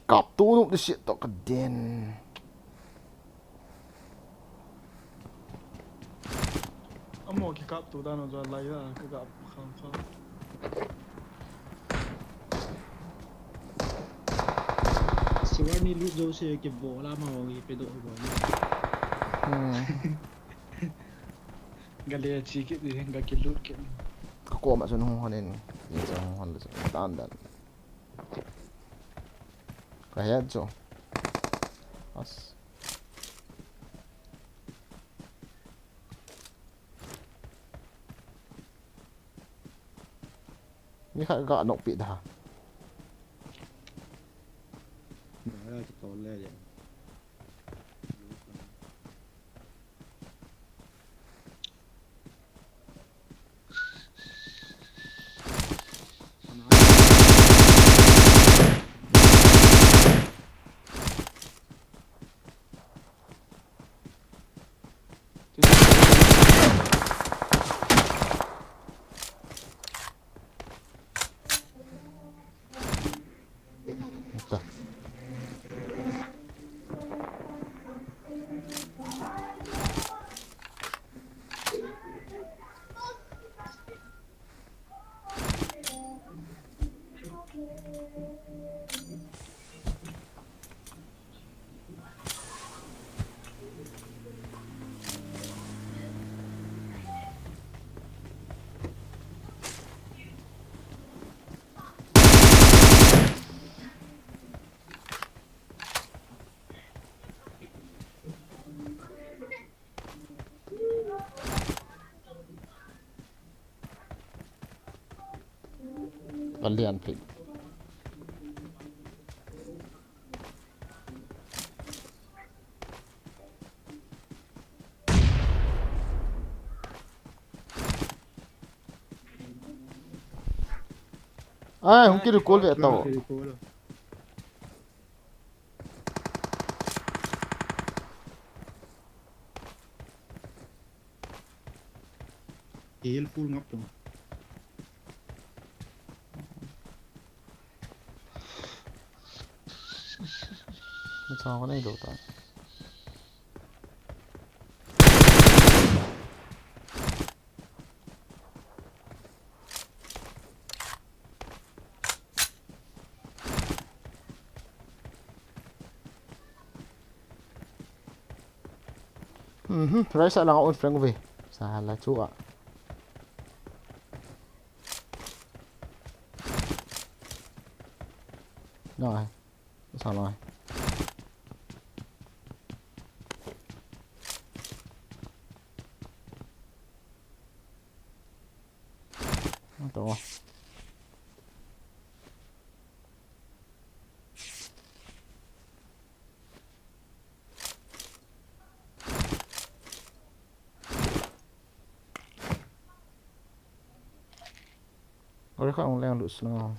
Cặp tú nụ shit to ka den. Amo kikap to dano dyan laya kagap kang ka. Si war ni lu zo se ke bo la ma ho pe do bo. Galia chikit di hingga kilut ke. Ko ma sun ho hanin. Ni sa ho han le tan dan. Ka head jo. As. นี่ข้าก็นกปิดฮะ Nah, kita toleh aja. Bentar. Kalian pick. Mungkin recall dia tahu. Heal full ngap tuh. Macam mana itu tak? Rasa lang ako friend ko be. Salah chua. Rồi. Sao rồi? Tunggu. Ôi không leo được snow.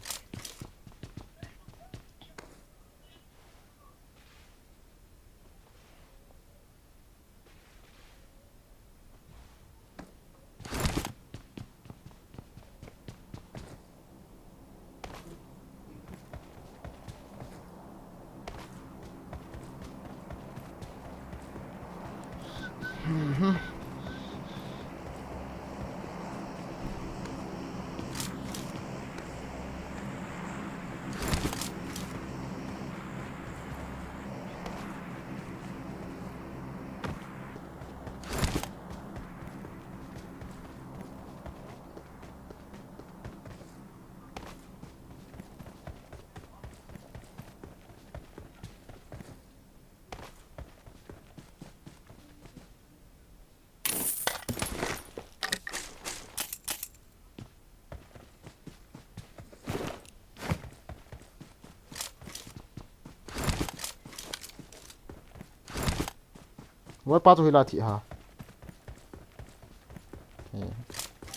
Why patu hilati ha?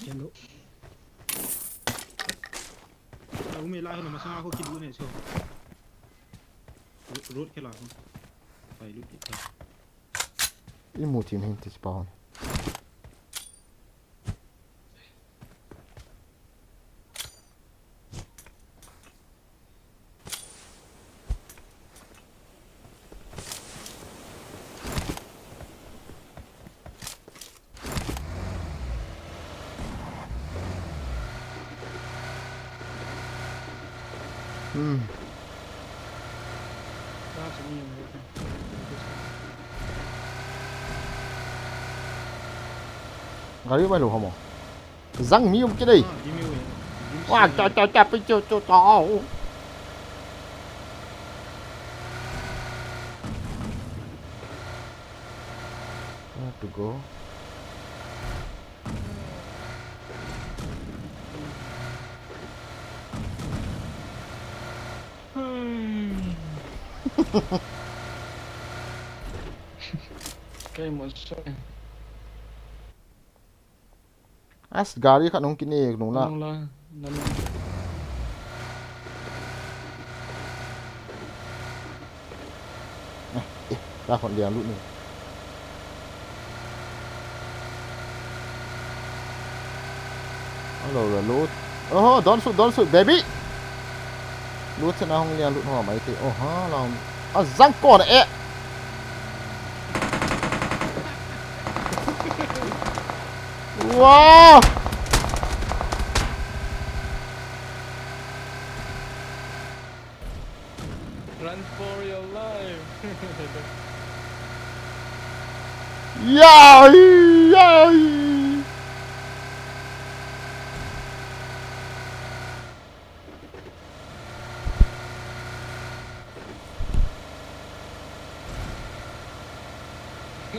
Hello. Aku melah nama sang aku kidu ni so. Road ke lah. Pai lu kita. Imu team hinti spawn. Gari ba lo hamo? Răng mi cái đây. Wow, chà bây giờ cho tao. Have to go. Cái một số As gari ka nung kini nung la. nông la nông Ra còn đèn lụn này. Hello là lút. Oh, don't shoot baby. Lút sẽ không đèn lụn hoa mấy thì. Oh ha làm. À răng con này. Wow. run for your life. Yeah, yeah.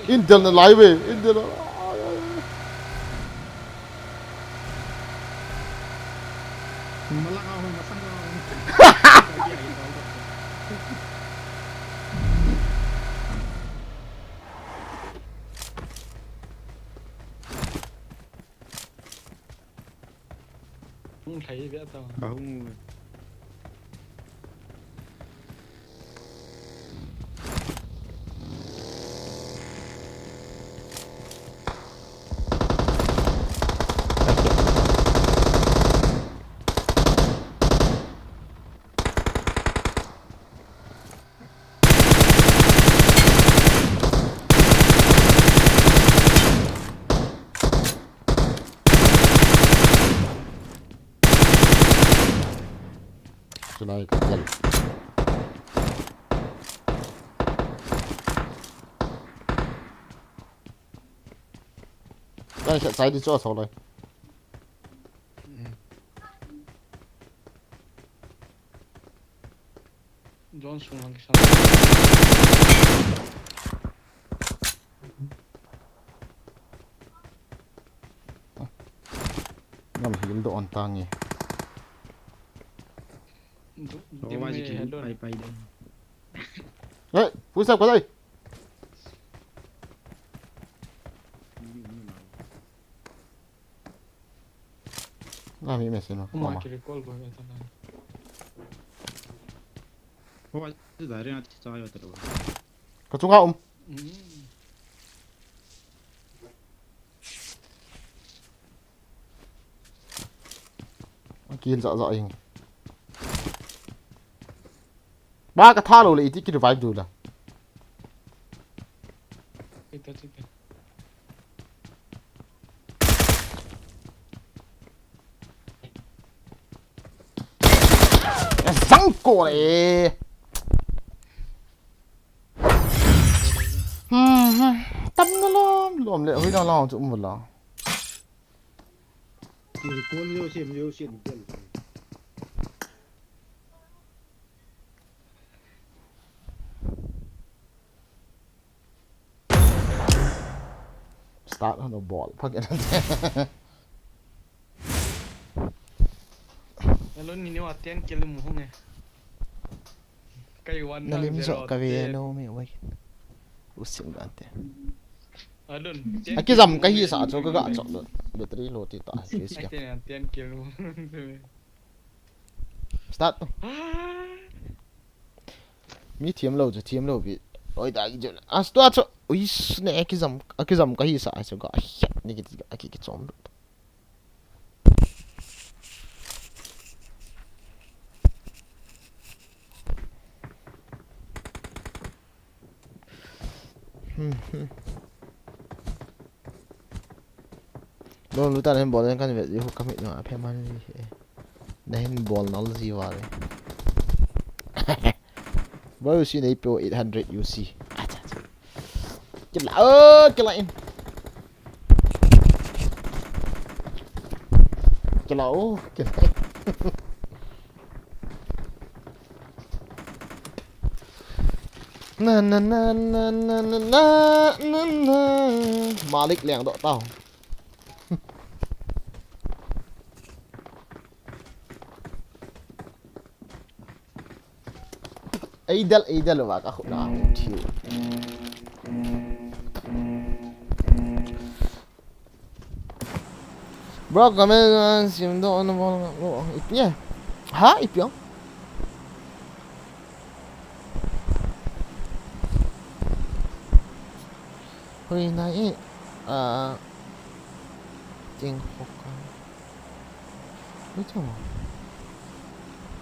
Intel là lại về, Intel là. Malang ako masang ako. Không thấy vẽ tao. Bahung. Cái này cẩn thận. Đây sẽ cháy đi cho sau này. John xuống hàng sang. Ngầm hiến độ an tang nhỉ. So why is it pai din. Đấy, cúi sao qua đây. Làm gì mày xem nó. Không ai kêu call của người ta. Oh, itu dari nanti saya terus. Có trúng không? Kiên dọa dọa hình. Ba cái tha rồi lại tí cái revive được là. Kita. Răng cổ này. Tâm nó lom lẹ hơi nào lòng chỗ một lòng. Thì con yêu xem tiền. Start on the ball. Fuck it. Hello ni niwa ten kilo mo hong eh. Kay one na Nalim zero. so ka về no mẹ quay. Usim bạn thế. Alun. Cái dầm cái gì sao cho cái gã chọn được. Battery lột thì tại cái gì. Ay ten kilo. Start. Mi thiêm lâu bị. Ôi đại cái à start cho. Ui nè cái dầm cái gì sao cho gã. Này cái chọn được. Lo lu ta hen ball kan vet hu kamit no aphe man na hen ball nol zi wa le bao si nei pro 800 UC acha cái lạ cái lại cái lỗ cái lại na na na na na na na Malik lẹng độ tao. Idel wa ka khut na thiu bro kami sim do ano mo ipnya ha ipyo Hồi nãy tiếng học Ôi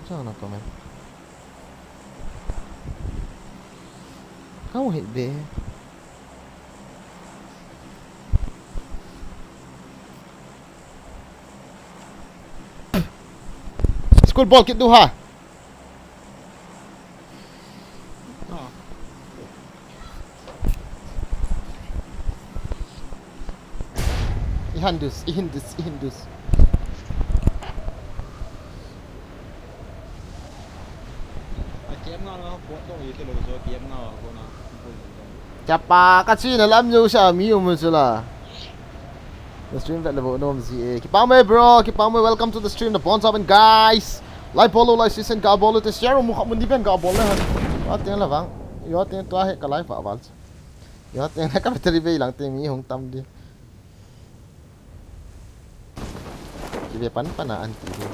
trời nào comment Kamu hit be School ball kit duha Ihandus kiếm ngon không? Bộ đội thì lối rồi kiếm ngon cô nào. Chapa kasi na lam nyo siya miyo mo sila The stream that level no MZA Kipame bro Kipame welcome to the stream The bonds up and guys Like bolo like season ka bolo te share mo kha mundi ben ka bolo ha Yo teng la bang Yo teng tua he ka live fa wal Yo teng na ka battery be lang te mi hong tam di Ki be pan na anti di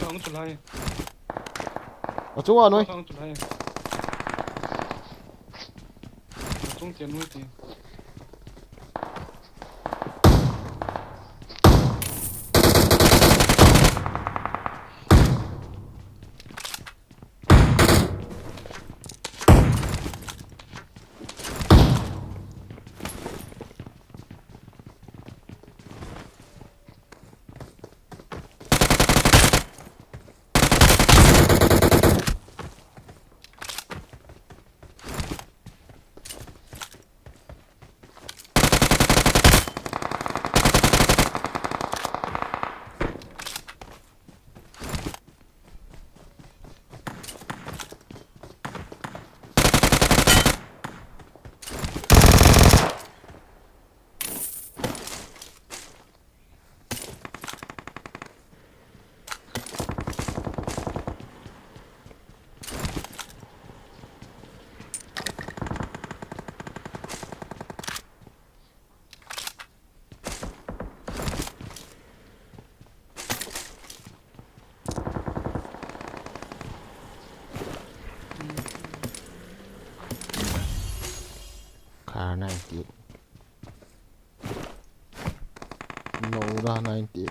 Không chụp lại. Ở chỗ nói Không chụp lại. Trong tiền nuôi tiền. Car 90 No ra 90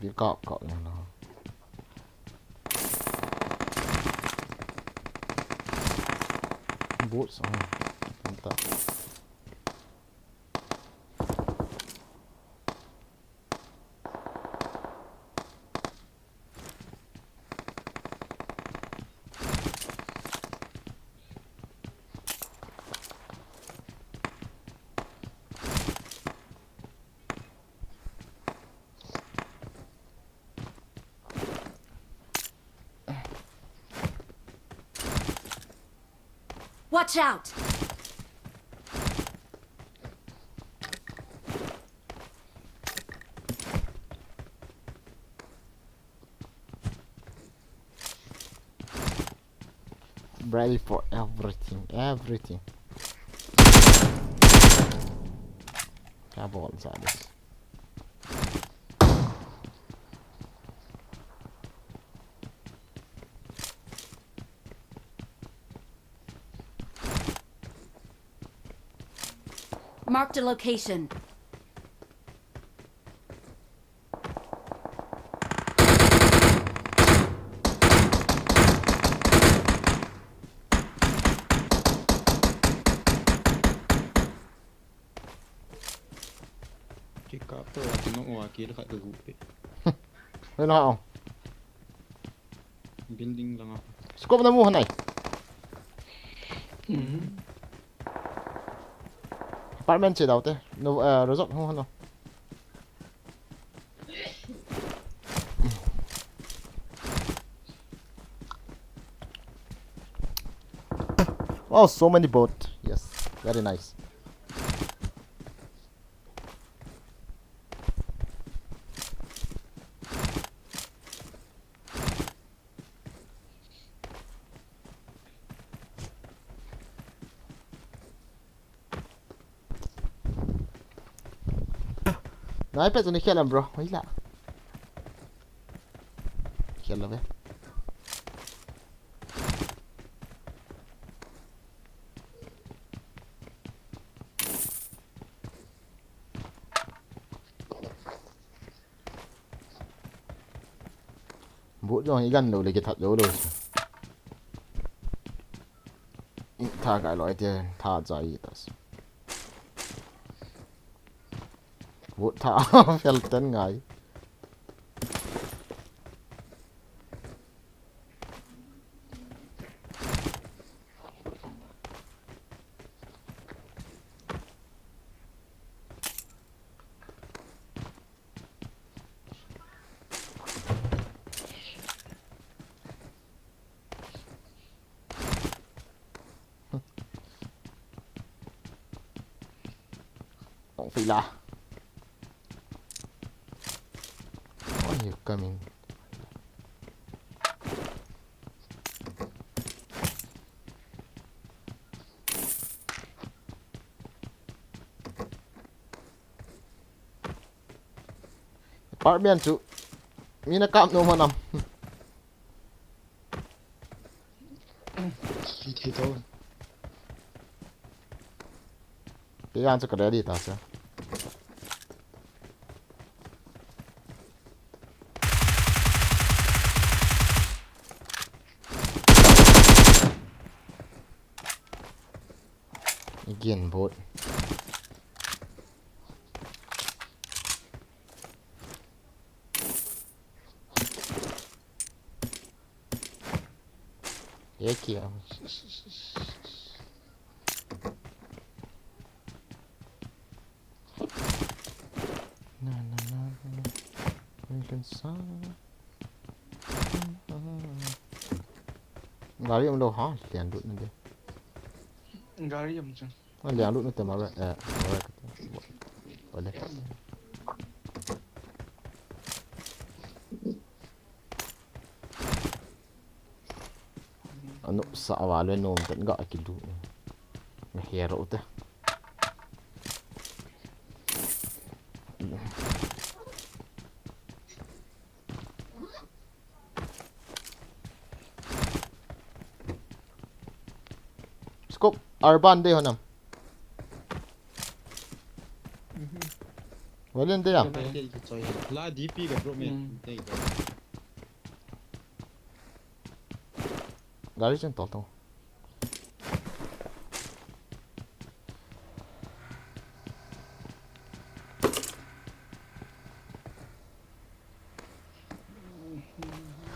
Biết cọ nha nó Bút xong rồi Watch out! Ready for everything Cable inside this Marked a location. Cái cáp tôi thì nó ngoài kia nó phải từ gục đấy. Thế nào không? Building lang ako. Scope na mo này Apartment chỉ đầu thế nó rộng không đâu Oh, so many boats. Yes, very nice. Nói phải tôi làm bro mấy lạ khiển là về bố cho những gần đầu để cái thật dấu rồi tha cái loại thì tha dài đó bố tha felten ngay không phải là why are you coming apartment chú mi na cam no manam thì thôi cái ăn cho cái đấy đi ta sẽ again bot yeah kìa na na na na mình cần sao gari ông đâu hả liền đụng lên đi गाड़ी हम चल liền đụng nó từ mà vậy ở đây nó sợ vào lên nôm tận gọi cái đụng hè rộ thế scope urban đây hả nằm với lên đây à la DP ga bro men đây gari chân tỏ tao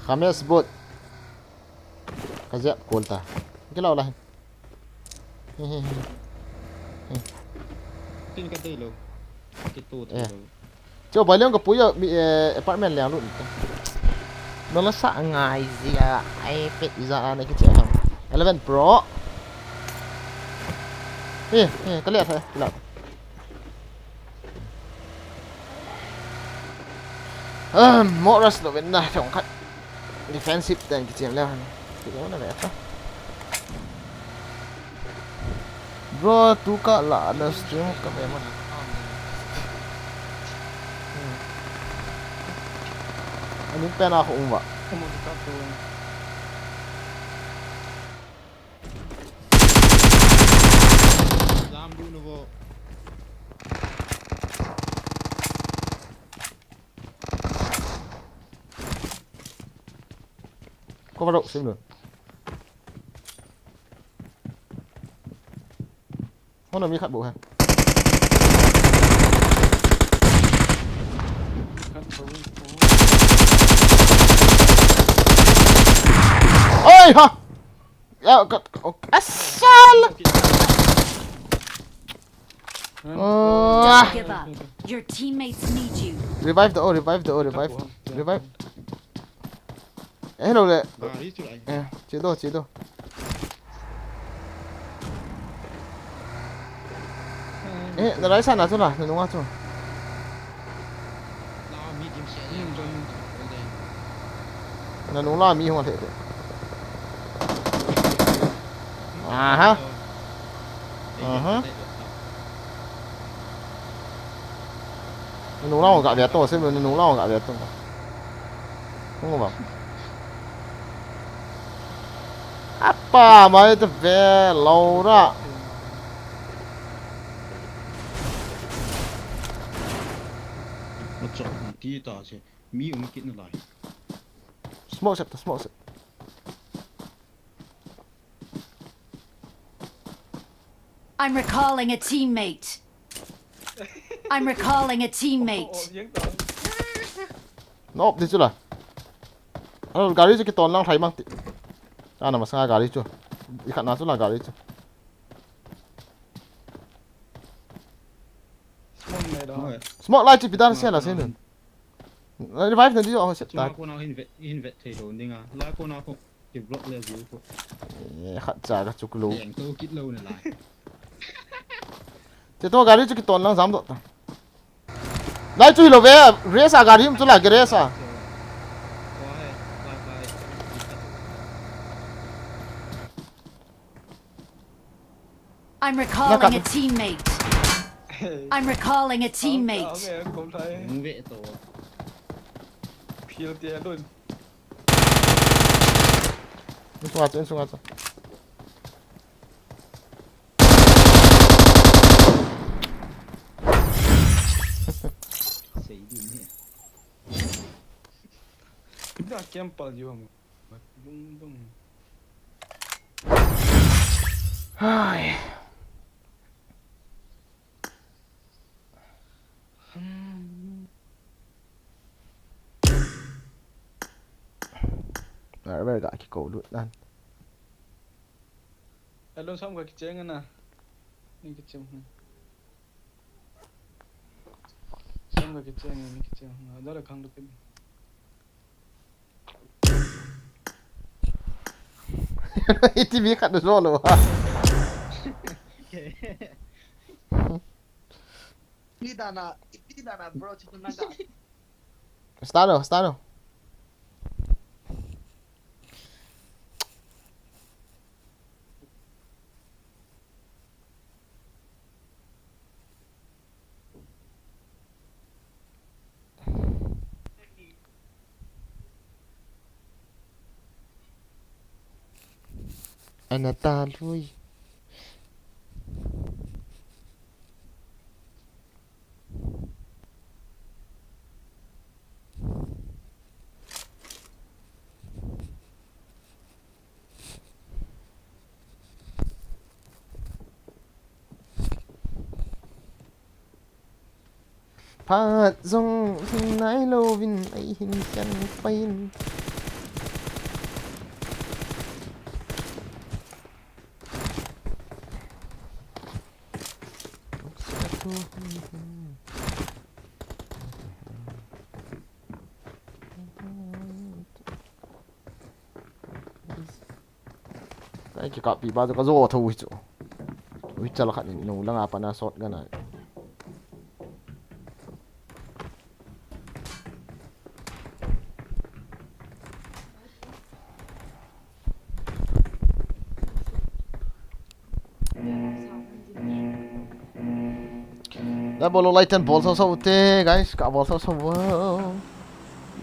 Khames bot kajak kolta cái nào là tin cái đây luôn cái tụt cho bởi lương của búi giờ bị apartment lèo luôn nó là sợ ngài gì à ai biết ra này cái chuyện hả 11 Pro cái liệt thôi lợn Morris là bên này trong khách defensive tên cái chuyện leo thì đó là đẹp đó bro tu cả là nó stream cái về mà anh những pen nào không vậy como de tatu Dám đu nó vô có vào động xem được hôm nào mi khát bộ hả ôi hả asal Don't give up. Your teammates need you. revive revive hello đấy đi chứ lại chế độ nó lấy sẵn là thôi nào đúng không thôi lao mi điểm xe nhưng cho nó đúng là mi không thể à ha nung lao gạ đẹp to xem rồi nung lao gạ đẹp to không bảo apa mà itu về lâu đó Một chỗ tí tỏ chứ mi kỹ nó lại. smoke set I'm recalling a teammate. I'm recalling a teammate. nó ốp đi chứ là gari chứ cái toàn lang thấy mang tị à nằm sang gari chứ đi khát nào chứ là gari chứ Smoke này đó. smoke lại chứ bị đan xe là xe nữa revive nữa đi rồi sẽ Chúng ta tái cô nào hin vẹt thấy rồi nhưng lại cô nào cũng chụp block lên dưới cô. khát trả các chục lú Đèn câu kít lâu này lại. thế tôi gari chứ cái toàn lang dám độ lại chui lô về race à gari chứ là cái race à I'm recalling a teammate. I'm recalling a teammate. Okay, cũng thấy Không vệ tổ. phiêu tiền luôn. xuống 왔어 Xảy đi nè. Kita kempal juga mu. Bung bung. ai Rồi bây giờ cái cổ lụi đan Alon sam ka kiceng na. Ni kiceng. Sam ka kiceng ni kiceng. Ada la khang dukin. TV khát được rồi luôn Tidak na bro, cuma naga. start rồi anh là ta lui phá dòng hình nái lâu vinh ấy hình chân pain cái copy bao giờ có rô thôi chứ ui chả là khăn nụ là ngapa na sort cái này đã bolo light and ball sao te guys cả ball sao wow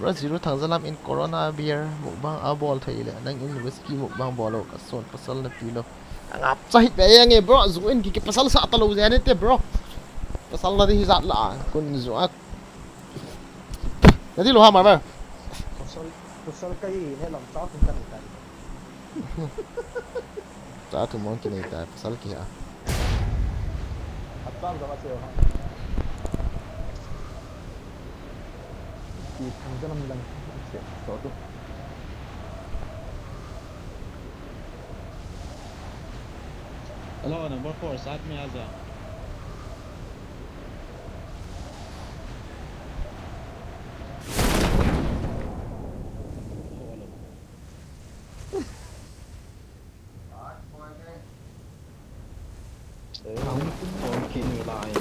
Brazil thằng dân làm in corona beer một bang a ball thấy là đang in whisky một bang ball cả son pasal na pilo ang ap sahit ba yang eh bro zuin ki pasal sa talo zan te bro pasal na di zat la kun zuak jadi lo ha ma ba Kusal kayo ini lang sa akin kanita. ta tu mon ki ta pasal ki ha At bang sama siyo ha. Hanggang lang siya. Toto. Hello, number 4, साथ में आ जा. Okay, new line.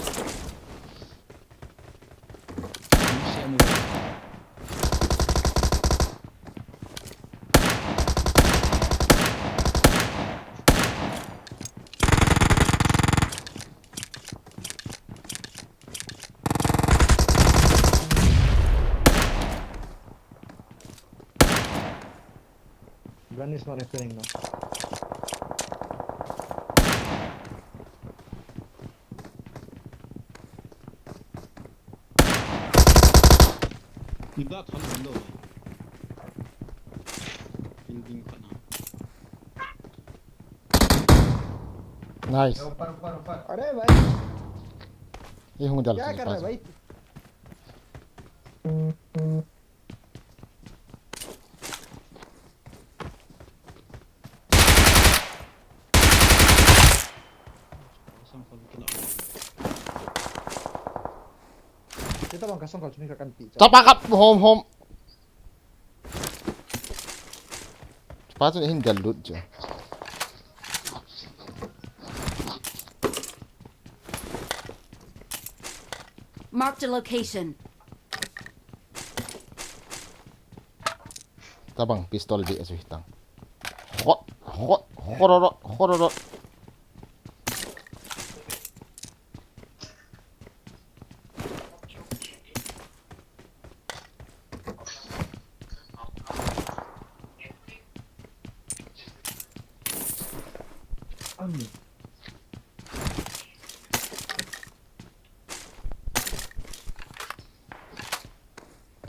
Gun is not repairing now. Iba kan lo. Building ka na. Nice. अरे भाई ये हूँ दल क्या कर रहा है भाई? Sample kila. Kita bang kasong kalau cuma akan pizza. จับปากครับโฮมป้าจะเห็นดลุดจ้ะ Marked a location. ตาบังพิสตอลดีสุดตังโคตร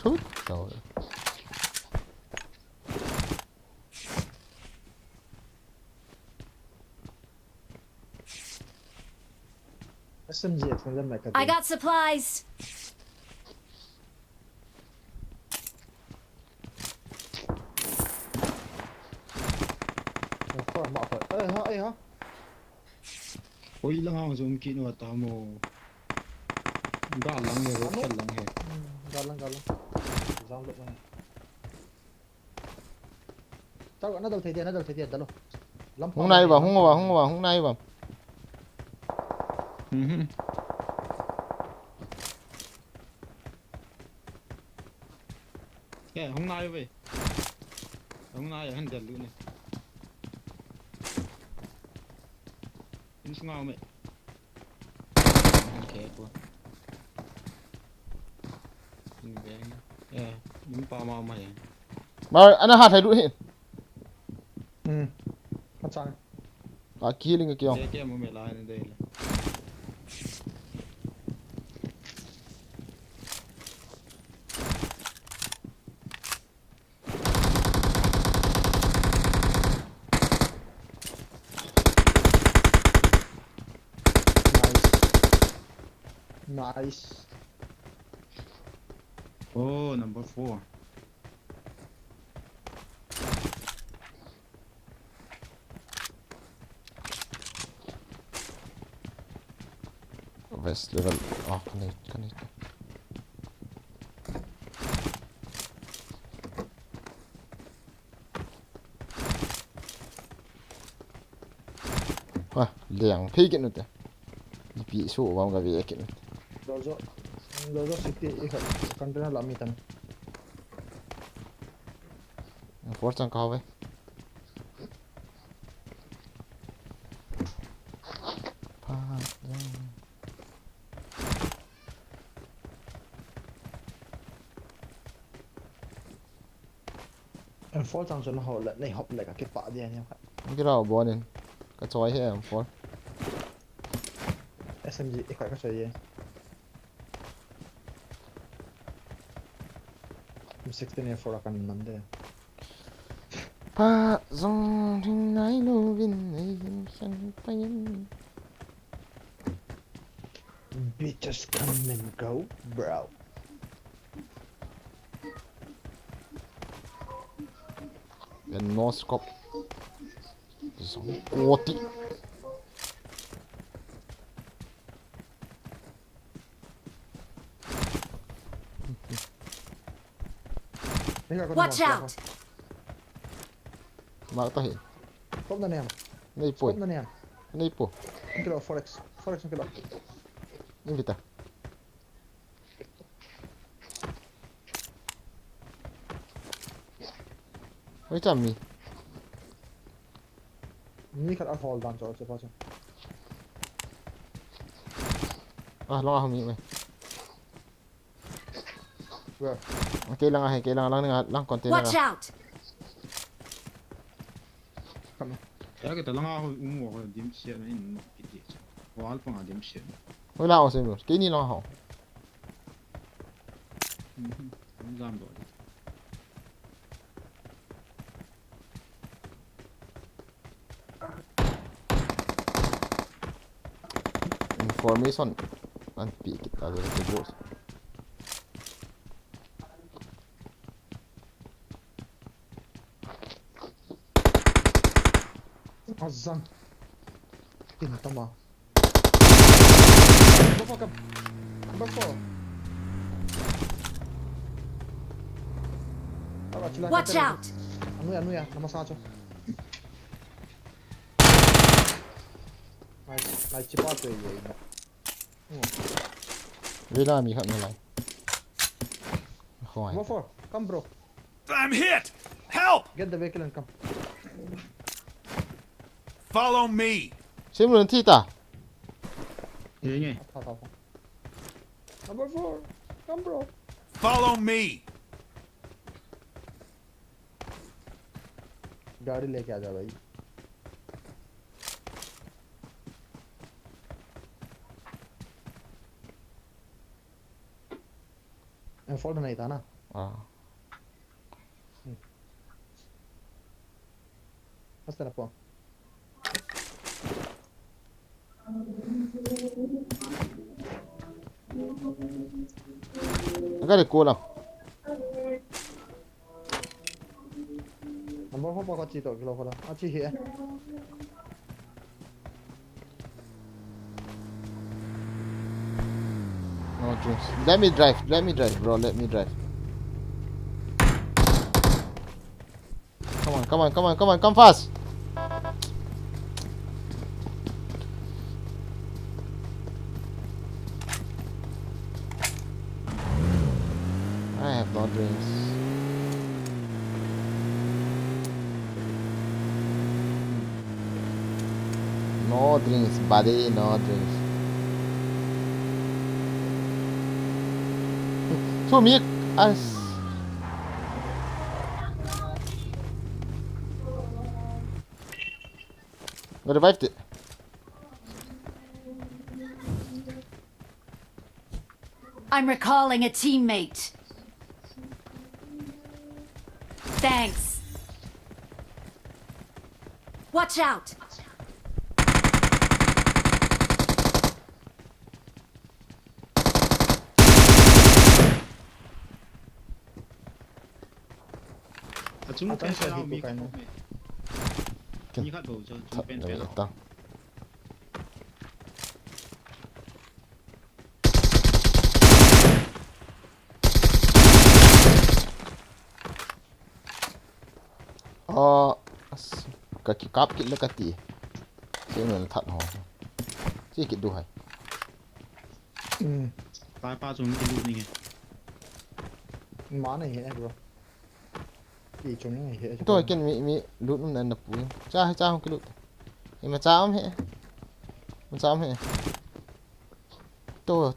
ทุกตัว SMG extender mereka. I got supplies. Maaf. Ha. Oi lang ako zoom kino at mo. Galang he, rocket lang he. Galang. Download lang. Tahu na daw tayo dalo. ห้องในบ่ห้องในบ่ Yeah, hong nai vậy. Hong nai ở hắn đần luôn này. Ini semua mày. Oke, gua. Ini bang. Ya, ini pa mau mày. มาอันนั้นหาถ่ายรูปเห็น Kacang. กี้ลิงกับเกี่ยว Dia mau mày lại đây. Nice. Oh, number 4. West level. Kan inte. Wah, liang pigen ute. Ipi so vad ska vi eken. Lozo city ikat container lamitan. Fortsan kahve. En Fortsan så håller nej hopp lägga kippa det igen. Cái đó bonin. Cái choi he am for. SMG ikat ka saya. 16 for akan nande. พระทรงถึงไหนโลวินให้เห็นฉันไปยัง Bitches come and go, bro. เป็นโนสกอป2 โกติ Watch out! มาต่อเห็น Kom dan ner. นี่ป่วย Kom dan ner. นี่ป่วย Inte då Forex. Forex inte då. นี่พิตาไม่จำมี Ni kan all hold on så alltså på så. ลองเอามีไหม Where? โอเคลังอะไรลังนึงลังคอนเทนเนอ Watch ร์ out! Come here. Ya kita lang ako umuha ko dim siya na in kiti. Wal pa nga dim siya. Wala ako sa inyo. Kini lang ako. Ang zambo. Information. Nanti kita ada terus. Azam. Tinta ma. Bapak kam. Bapak. Watch out! Anu ya, nama saja. Nice cepat ya ini. Vila mi khat ngai. Khoi. Bapak, come bro. I'm hit! Help! Get the vehicle and come. Follow me! Sim lun thi ta. Ini. Apa. Number 4. Come bro. Follow me! गाड़ी लेके आ जा भाई. Fault नहीं था ना. बस तेरा पो. Agak ko lang. Number 4 pa kacito kilo kola. Achi here. No drinks. Let me drive, bro. Let me drive. Come fast. I have no drinks. No drinks, buddy. No drinks. So me as revived it. I'm recalling a teammate. Thanks. Watch out! Chúng Akan pen siya sao dito mi kayo mo. mi khat bo cho chúng pen Đấy, pen. tăng. Kaki kap kit lekati. Saya nak that ho. Saya kit duhai. Pa pa chúng cái lu này. Má này hiện bro. Đi chung này hiện. Tôi ken mi lut num nan napu. Cha không cái lut. Em mà cha am he. Mà cha am he. To.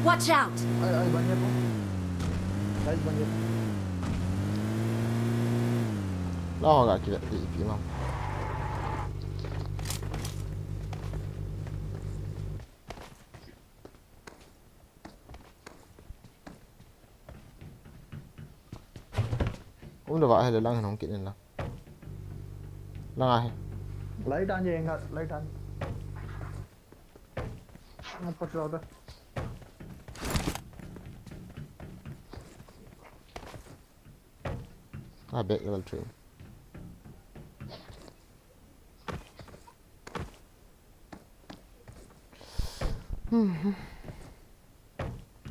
Watch out! Ay banyak bro. Guys banyak. Lo gak kira di pi mam. Udah pak hay là lang không kỹ nên là lang ai Light aan जाएगा light aan. Apa coba? I bet level 3.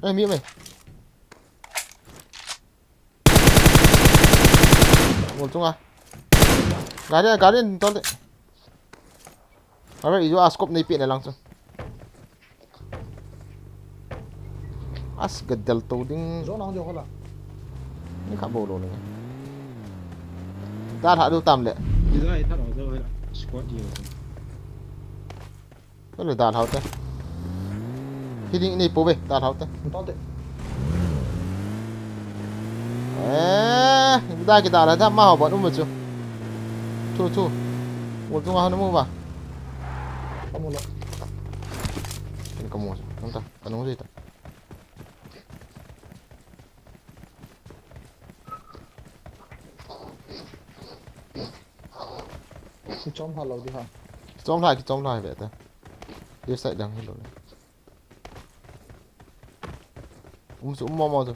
Ê miếng mày. Một chung à. Gái đi to đấy. Alright, itu scope ni pin langsung. As gadal to ding Zo nang jo khola. ni kha bo lo ni ta tha du tam le Đi ra thằng đó rồi squad nhiều rồi. ko le ta thau te hi ding ni po be ta thau te To te. da ki da la ta ma ho ba nu mu chu chu wo chu ha nu mu ba Kamu lo. ni ko mo không ta anu gì ta Si chom ha lo di ha. trong lại vậy ta đi sai đằng hết rồi xuống mo rồi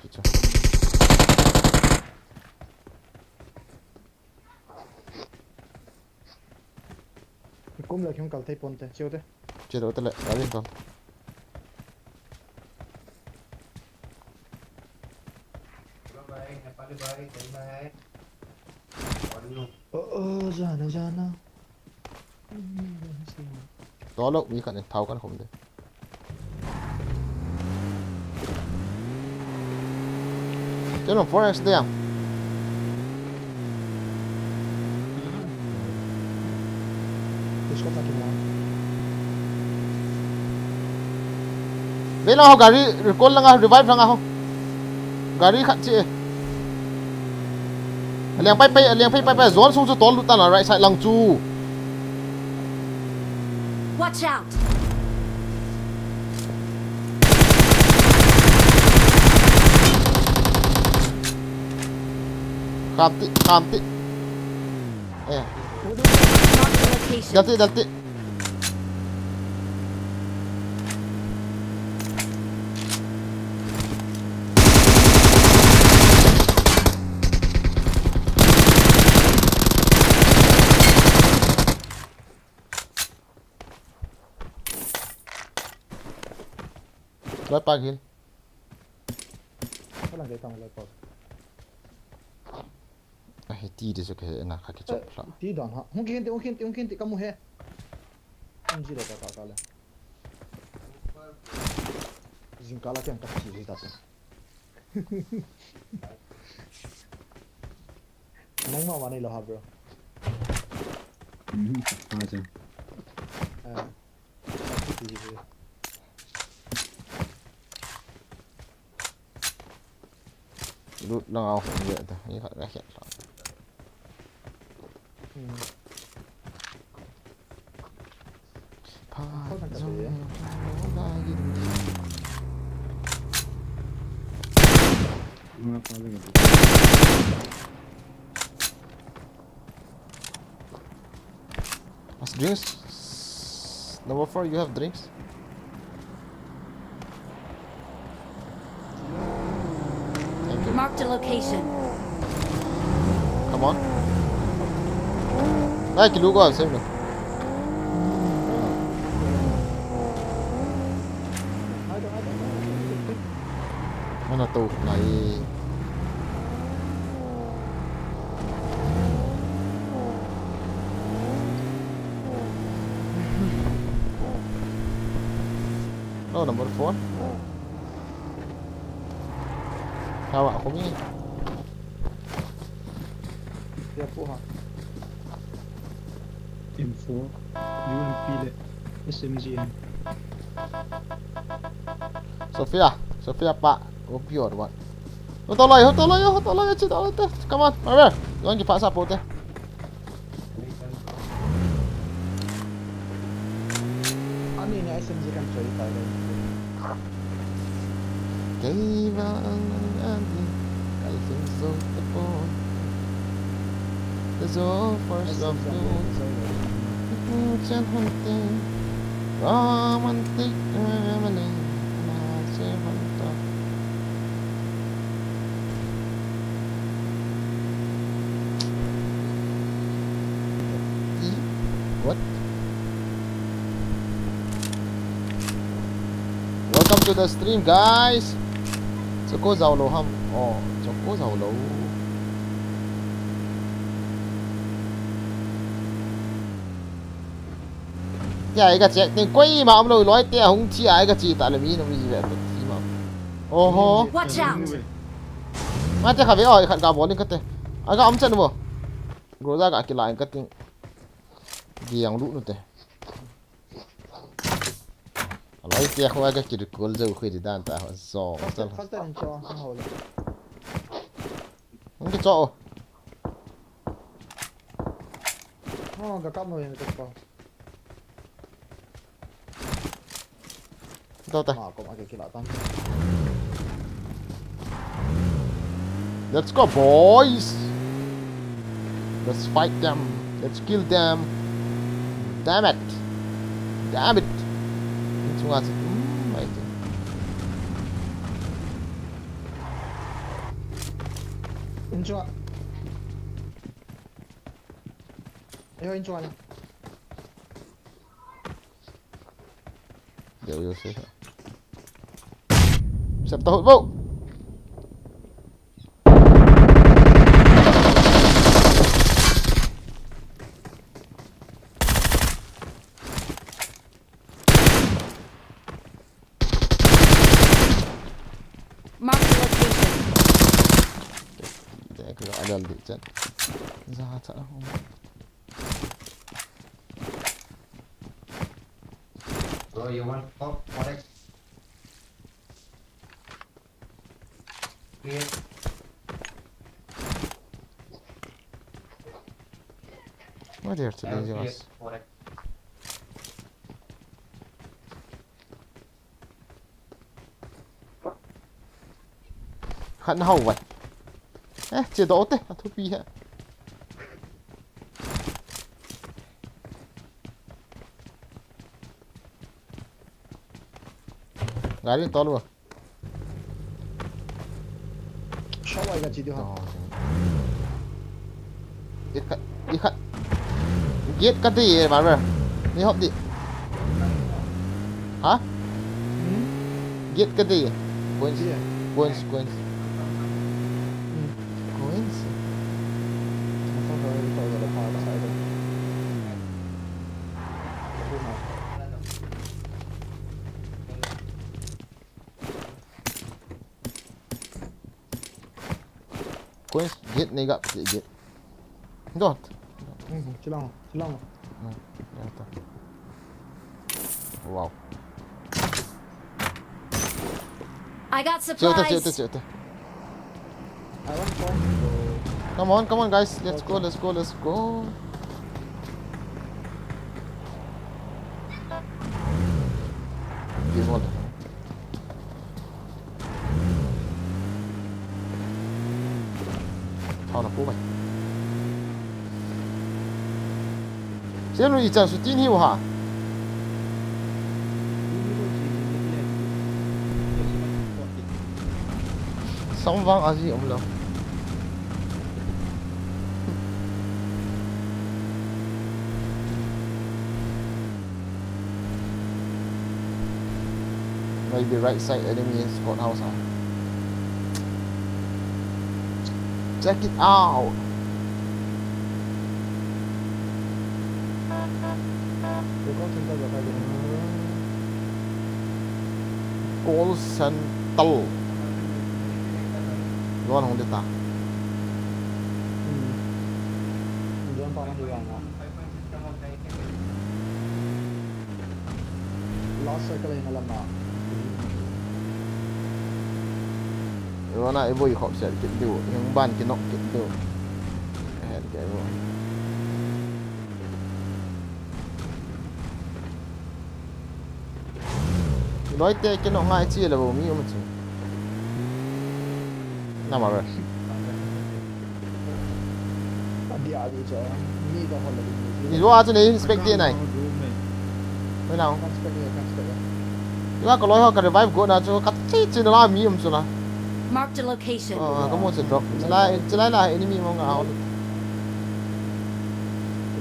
진짜 Kum la kyung kal thai pon te. Chiu te. chưa đâu ta lại đã lên con Jana jana. đó lúc ý cần tháo con không được chứ nó forest đấy à Isko ta ki mo. vậy là họ gari con là ngà revive rằng không gari khát chị liang pai zone xuống cho tốn lụt ta là right side lăng chu Watch out! kham ti Mark the location. dalti right back hill Ka lang tang lo po. ai ti đi cái na khaki chop la Ti don ha. Hung kin ti kamu he. Ang zero ka ka la. Jin kala kyang ka chi ta se. Nang ma wa nei lo ha bro. 맞아. lụt lang ao vậy ta như vậy ra hiện As drinks number 4 you have drinks Marked a location. come on đây cái lũ gọi xem được mana tụ này oh number 4 sao ạ không biết Dia po ha. M4, UMP le, SMG. Sophia pak opior buat tolong ya cita teh come on mari jangan kita paksa teh Ani ni SMG kan cerita kan. Kaiva ang kalsing so tapon the first of Chan hunting romantic rambling what? Welcome to the stream guys. Cho cô giàu lầu hầm. Cho cô giàu lầu. ai cái chết nên quay mà ông lôi lối tia hung chi ai cái chi tại là mi nó mi về thì mà ô hô Watch out! mà thế khá ơi khát cả bố lên cái thế ai cái ông chân đâu rồi ra cả cái lại cái tiếng giang lũ nữa thế lối tia không ai cái chỉ được cố dâu khi thì đàn ta họ giò chân phát tên cho không hồi không cái chỗ cái cắp rồi cái con đâu ta mà cũng ai cái lạ tăng let's go boys let's fight them let's kill them damn it chúng ta mày 인중아 에어 인중아 đều vô xếp sập tàu vô Mark the location. để cái gọi lần bị trận ra sợ không Bro, you want pop forex? Create. what are today Create forex. hận hầu vậy chế độ thế thu pi hả gái lên to luôn 샤워이가 지대화 đi khát giết cái gì mà rồi đi học đi hả giết cái gì coins 지혜 coins coins coins giết này gặp gì giết rồi 지랑아 wow I got chill supplies. ta I want come on guys let's go Game on. Thao nó cố mày xem rồi chẳng sự tin hiểu hả xong vang à gì ông đâu maybe right side enemy squad house huh? Check it out call center luôn không được ta lost circle in alam na rồi này vui họ sẽ kiện đủ những ban cái nọ kiện đủ hẹn cái rồi nói tê cái nọ ngay chia là bộ mi mà chứ nằm ở rồi đi à đi cho mi đó hồi là thì qua cho này spec tiền này thế nào chúng có lối họ cần revive của nó cho cắt chết nó là mi mà chứ là Marked a location. có một sự drop chỉ lại là enemy mong ngào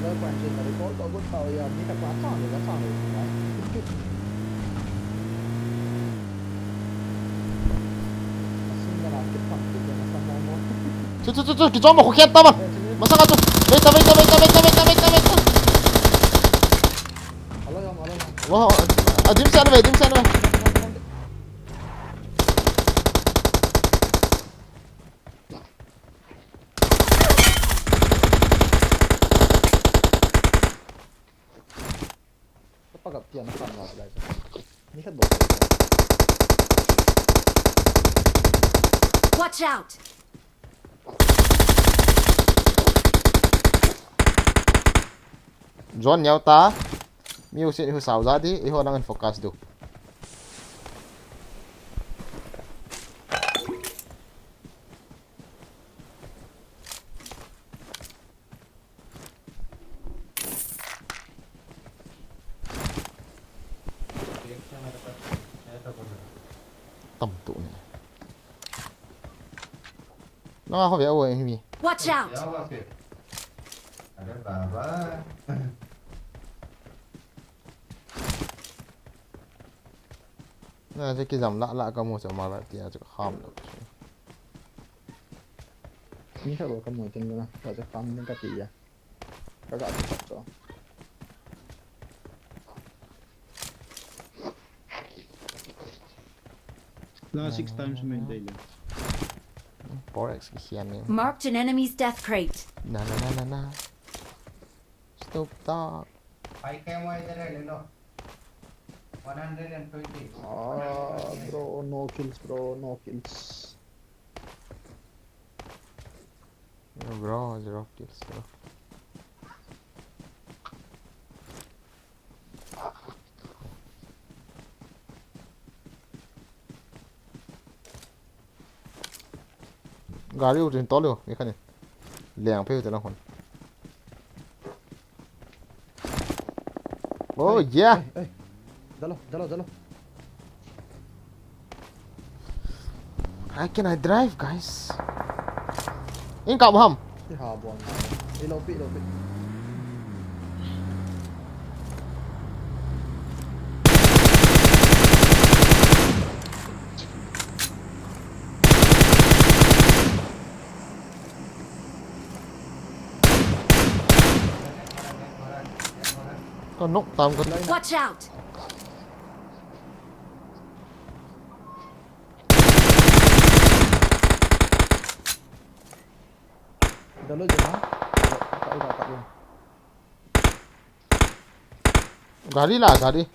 nó quan trọng là có bước tàu đi cả quá tròn thì nó tròn rồi 저 기존 먹고 깼다만 마사가 좀 웨이터 알아 형 알아 Dim sana về, dim sana về. Apa gặp tiền nó phản vào lại rồi. Ní khát bỏ. Watch out! John nhau ta. Miu xin hu sao ra đi, iho nang focus do. Tầm tụ này. Nó không phải ôi mi. Watch out! Ada baba. Nè cái dòng lạ lạ có một chỗ mà lại thìจะkhom được. Ní khát bỏ cầm mồi chân nữa. Rồi sẽ phăng lên kaki à. Các bạn sẽ tập cho. Last 6 times may daily. Forex cái khiên này. Marked an enemy's death crate. Na na na na na. Stop talk. Pai kemoi tadi lelo. 120. Bro, no kills bro, no kills. Bro, zero kills bro. Gari udah to lo, ni kan ni. Liang pe tu lah kon. Oh yeah. Ê, dalo, dalo, dalo. How can I drive, guys? In cậu hầm. Cái hà buồn. Đi lâu bị. Con nút tầm con. Watch out! Dalo je ha. Tak luôn. Gari lah, gari.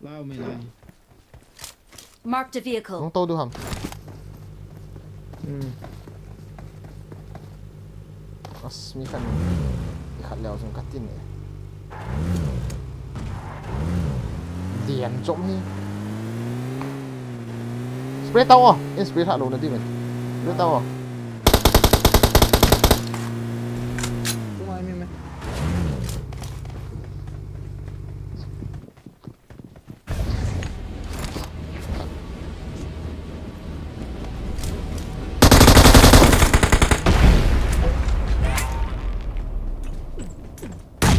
Lao may lahi. Marked a vehicle. Không tô được hầm. As mi kan ikat leo sung katin ni. Lian trộm đi. Spray tao à? In spray hạ lỗ nó đi mình. Spray tao à? Chúng ai mày.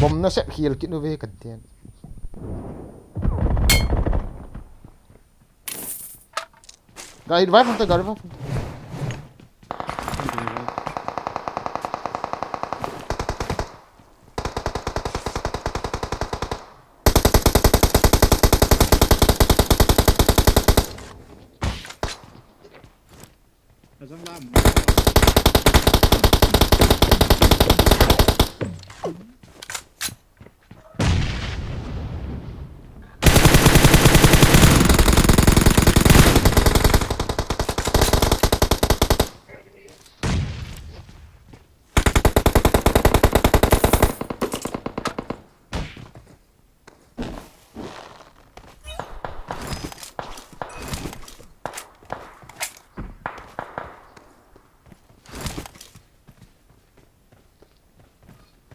Bom nó sẽ heal kit nó về cần tiền. Gari revive không tới, gari revive không tới. Asang lam.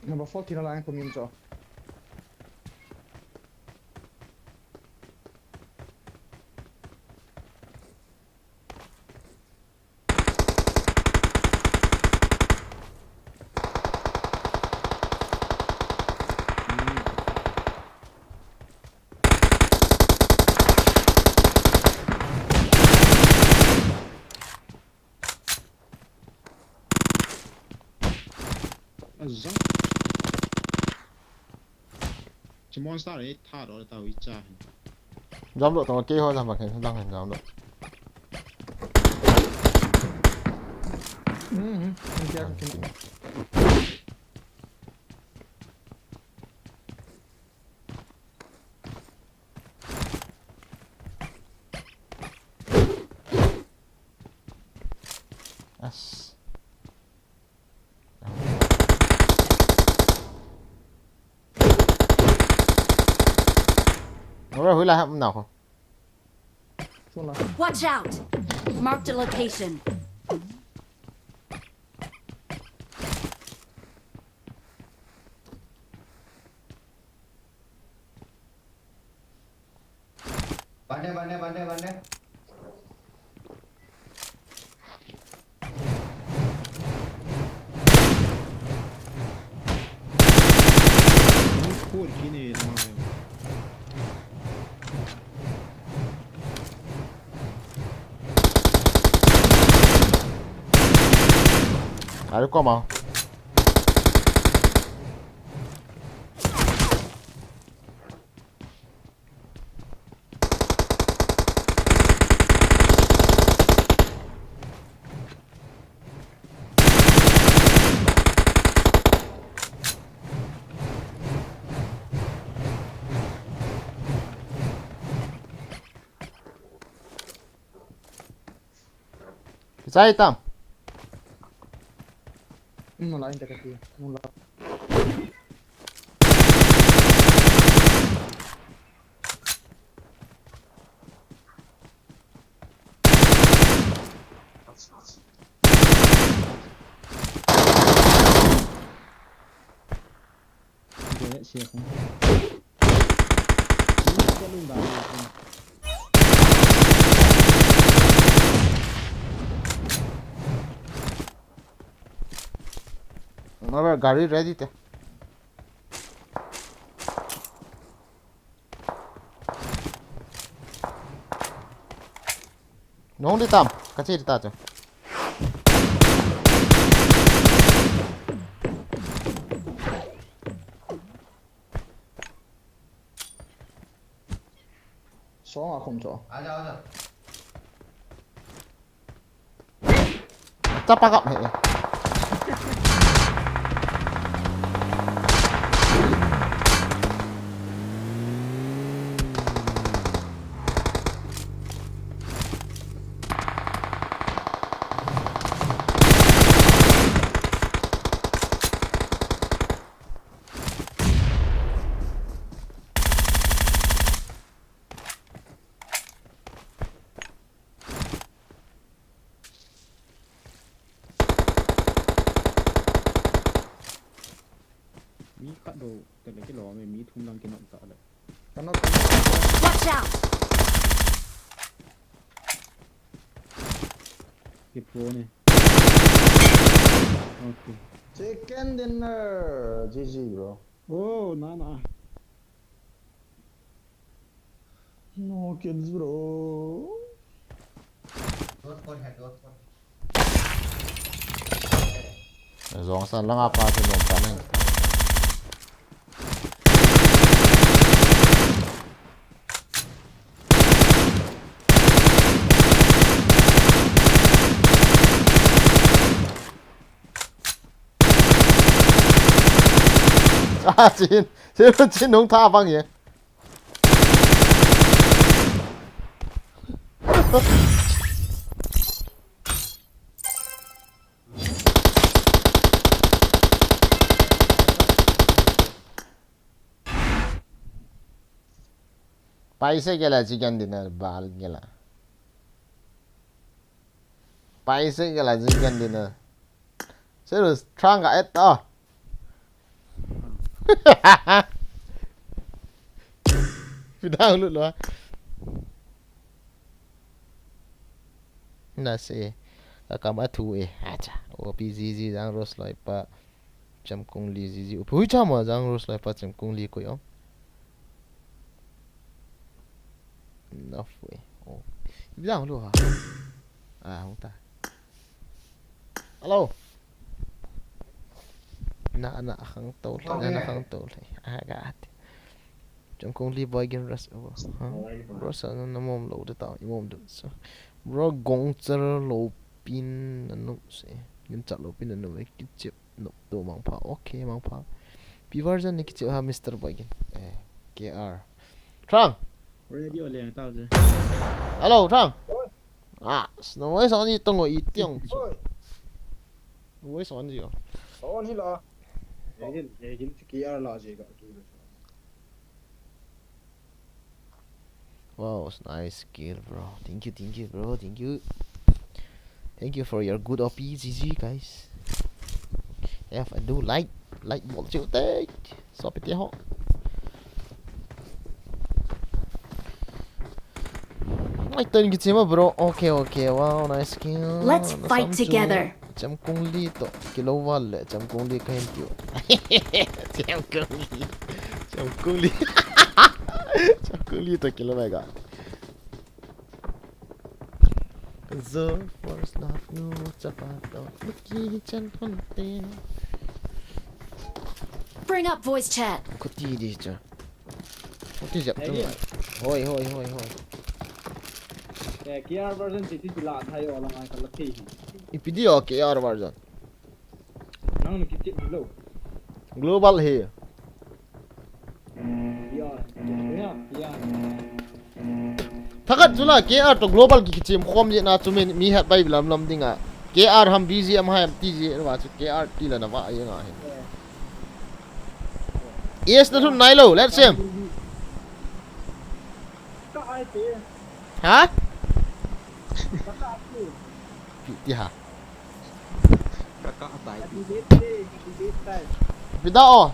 Number 40 na lang comienzo. azang chỉ monster ấy thả đó là tao ít cha dám độ tao kia thôi ra mà cái đang hành dám độ Không kia không kia. As. Nó ra hối lại hạm nào không? Xuống nào. Watch out! Marked a location. Bandai. cor que nem não Đấy có mà. Sai tam. Não lá ainda aqui. Não lá. Dễ xìa không có luôn bảo Nó गाड़ी ready te. Nong đi tam, kachi đi ta cho. Xóa mà không cho. Ada. Chắc bắt gặp hệ. Mỹ cắt đồ cái này cái lò này Mỹ thun đang cái nọng tạo đấy Nó Watch out! cái pro này ok chicken dinner. GG bro. oh na No kills bro. Dot. Zong san lang apa thì zong san này. À chín nông tha vang gì? पैसे गेला chicken dinner बाल गेला पैसे गेला chicken dinner serius try nggak itu sudah lu loh nasi kakak tu aja OPZZ zang ros lai pa jam kung li zizi upui chama zang ros lai pa jam kung li ko yo nó phải ồ biết luôn hả à không ta alo na khang tol na khang tol aga trong công ty boy game rush rush nó mồm lâu được tao mồm được so bro gong char lo pin nó sẽ nhưng chặt lo pin nó mấy cái chip nó đồ mang phá ok mang phá pi version này cái chip ha Mr. Boy game KR Trang radio liền tao chứ hello Trang à nó mới sao đi tông ngồi tiếng mới sao gì à on hi la 얘긴 KR la gì cả wow it's nice skill bro thank you bro thank you for your good op GG guys if I do like một triệu tệ so với tiếng họ like tên cái gì mà bro okay wow nice skill Let's fight together. chấm công ly to kilowatt lệ chấm công ly cái kiểu chấm công ly to kilowatt giờ first love nu cepat pergi jangan penting Bring up voice chat. kuti đi chứ kuti dập chung hoi KR version chỉ là thay ở lại cái lắc video KR version nang nó kicik dulu global here ya thakat jula KR to global ki chim khom je na chumen mi hat bai lam dinga KR ham BGM ha MTG wa chu KR ti la na wa ye nga he yes na thun nai lo let's see hả ti ha kakak tai video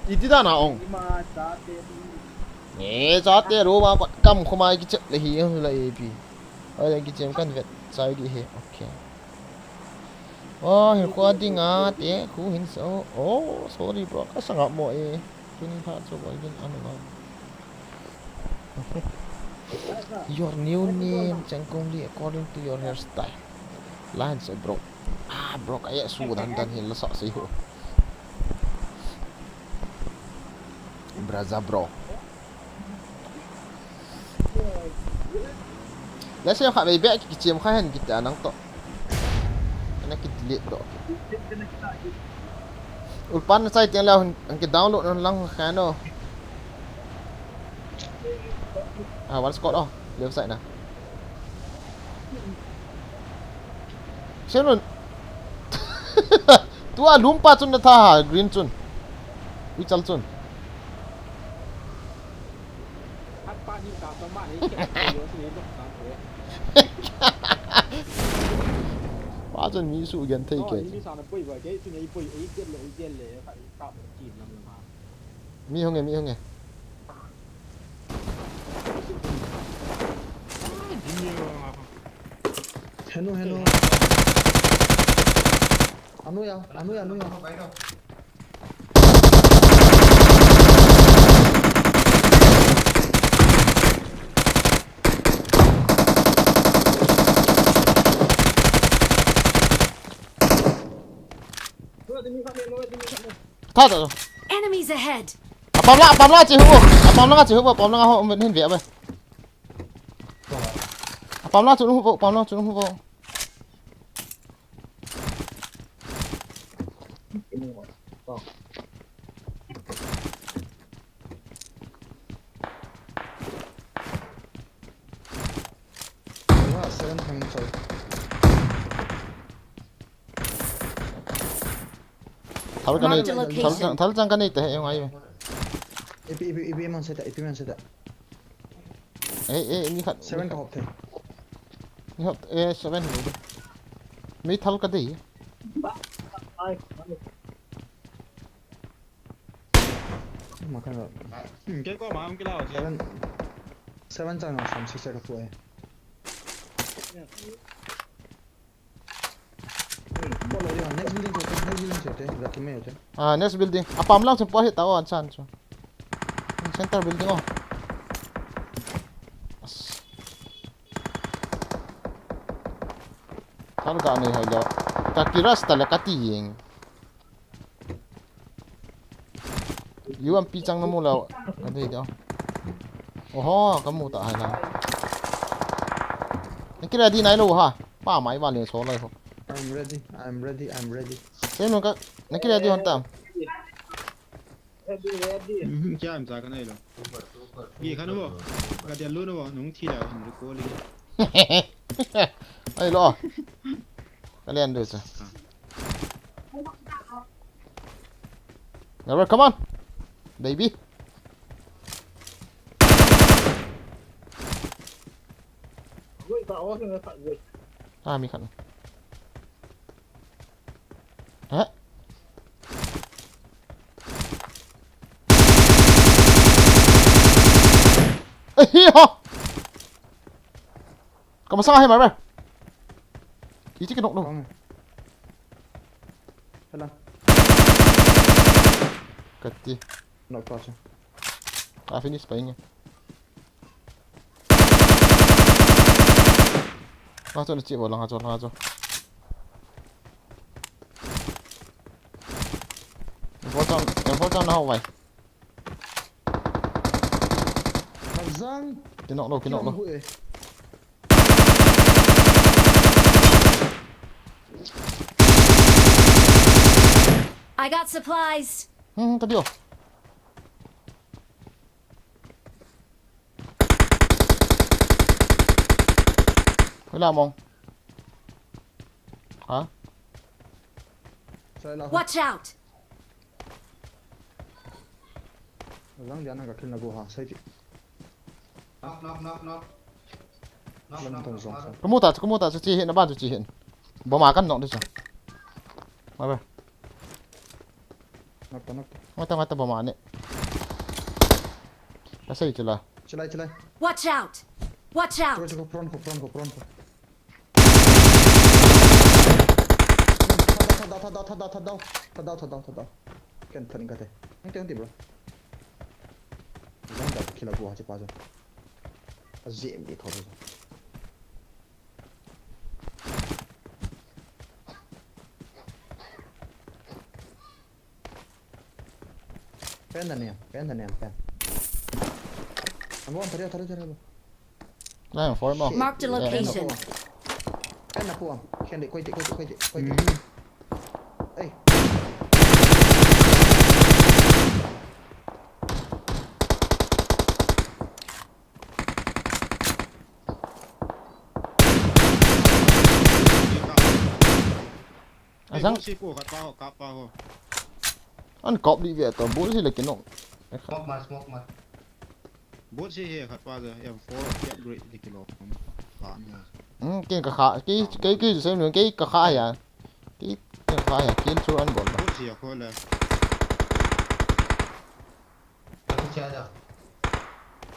Iti ta na ong. Nè cha te ro ma pat kam khomai ki chep le hi la ap. Ai ki chem kan vet sai ki he. Okay. Oh, here ko ding a te khu hin so. Oh, sorry bro. Ka sanga mo e. Tuning pa so ba din ano na. Your new name Changkongli according to your hairstyle. Lance bro. Ah bro kayak su dan hin la sa sai ho. Braza bro. Let's say kha baby ki chem kha han kita nang to. Ana ki delete to. Ulpan sai tiang la ang ki download non lang kha no. À one squad oh, liều sậy nè. Xem luôn. Tua lumpa chun na tha green chun. Ui chal chun. Ba chun mi su gen thei ke. Mi hong nghe. Hello anu ya Bay đâu? Tha rồi. Enemies ahead. Apam la chỉ hụt. Apam la ho mình hin vẽ vậy. Apam la chúng hụt. Wah, 7 times sorry. Thal chang cái này te he ngai. EP man set. Ê ni khat 7 ka hop the. Ni hop 7 rồi. Mi thal cái gì? Makan rồi. cái có mà ông cái nào chứ 7 chang na sam 6 ka tu ai. Follow you next building chote. Raki me chote. À next building. Apam la chum po he tao an chan chu. Center building oh. Kan ka ni hai lo. Kaki ras ta la kati yeng. Yu am pi chang na mu lo. Ka dei do. Oho, kamu ta hai la. Ni kira di nai lo ha. Pa mai ba le so lai ho. I'm ready. I'm ready. I'm ready. Sen no ka. Ni kira di hon tam. क्या हम जाकर नहीं लो ये खाना वो अगर दिल्ली ना वो नूंग थी ला हम लोग को लेंगे Ai lo. Ka len do sa. Never come on. Baby. Mi khăn. Hả? Ê hi ho. Có mà sao hay mà mày? Ý chứ cái động đâu. Con này. Hết lần. Cật đi. Nó có chứ. Finish pa inyo. Ngaco na chibo lang ngaco. Important na ho vậy. Nó răng. Kinok lo. Hụi. I got supplies. Tadi oh. Wala mong. Hả? Sai là. Watch out. Nó răng điện nó cả kinh là vô hả? Sai chị. Knock. Lâm thông rộng sao? Có mô tả cho chi hiện nó ban cho chi hiện. Bỏ mà cắn nọng đi sao? Mà bè. Mata bỏ mà nè. Đã xây chưa là. Chạy lại. Watch out. Watch out. Chỗ pronto. Thật đau. Cái thần cái thế. Không tìm bro. Răng đã khi là vô hả chứ bao giờ. Dễ đi thôi. Pen. Anh thari. Này mà phối mong. Marked a location. Pen là phù. Khen để quay chị. Ê. Răng. Chị cô cắt bao Anh cọp đi về tao bố gì là cái nọng. Smoke mà. बहुत से है खत पास है M4 upgrade di kilo bạn Cái cả khá cái xem nữa cái cả khá à. Cái khá à, cái số anh bỏ. बहुत से có là Aku siapa?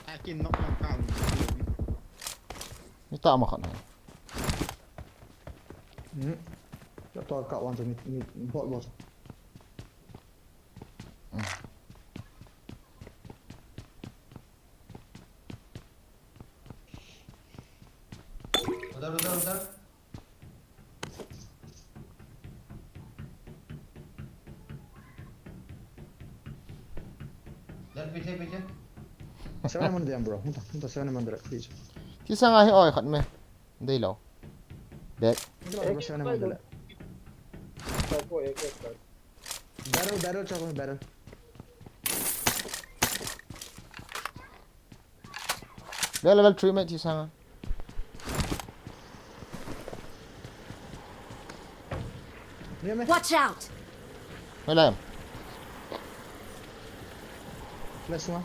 akin knock cao Cái tạo mà khẩn này. Cho tôi cậu ăn rồi mình vội. Udah. Dan picture. Seven man there bro. Hunta seven man there please. Thì sang ai oi khẩn mày. Đây lâu. Đẹp. Bro seven man there. Barrel cho con barrel. Level 3 mày thì sang. Watch out. Mày làm. Flash xuống.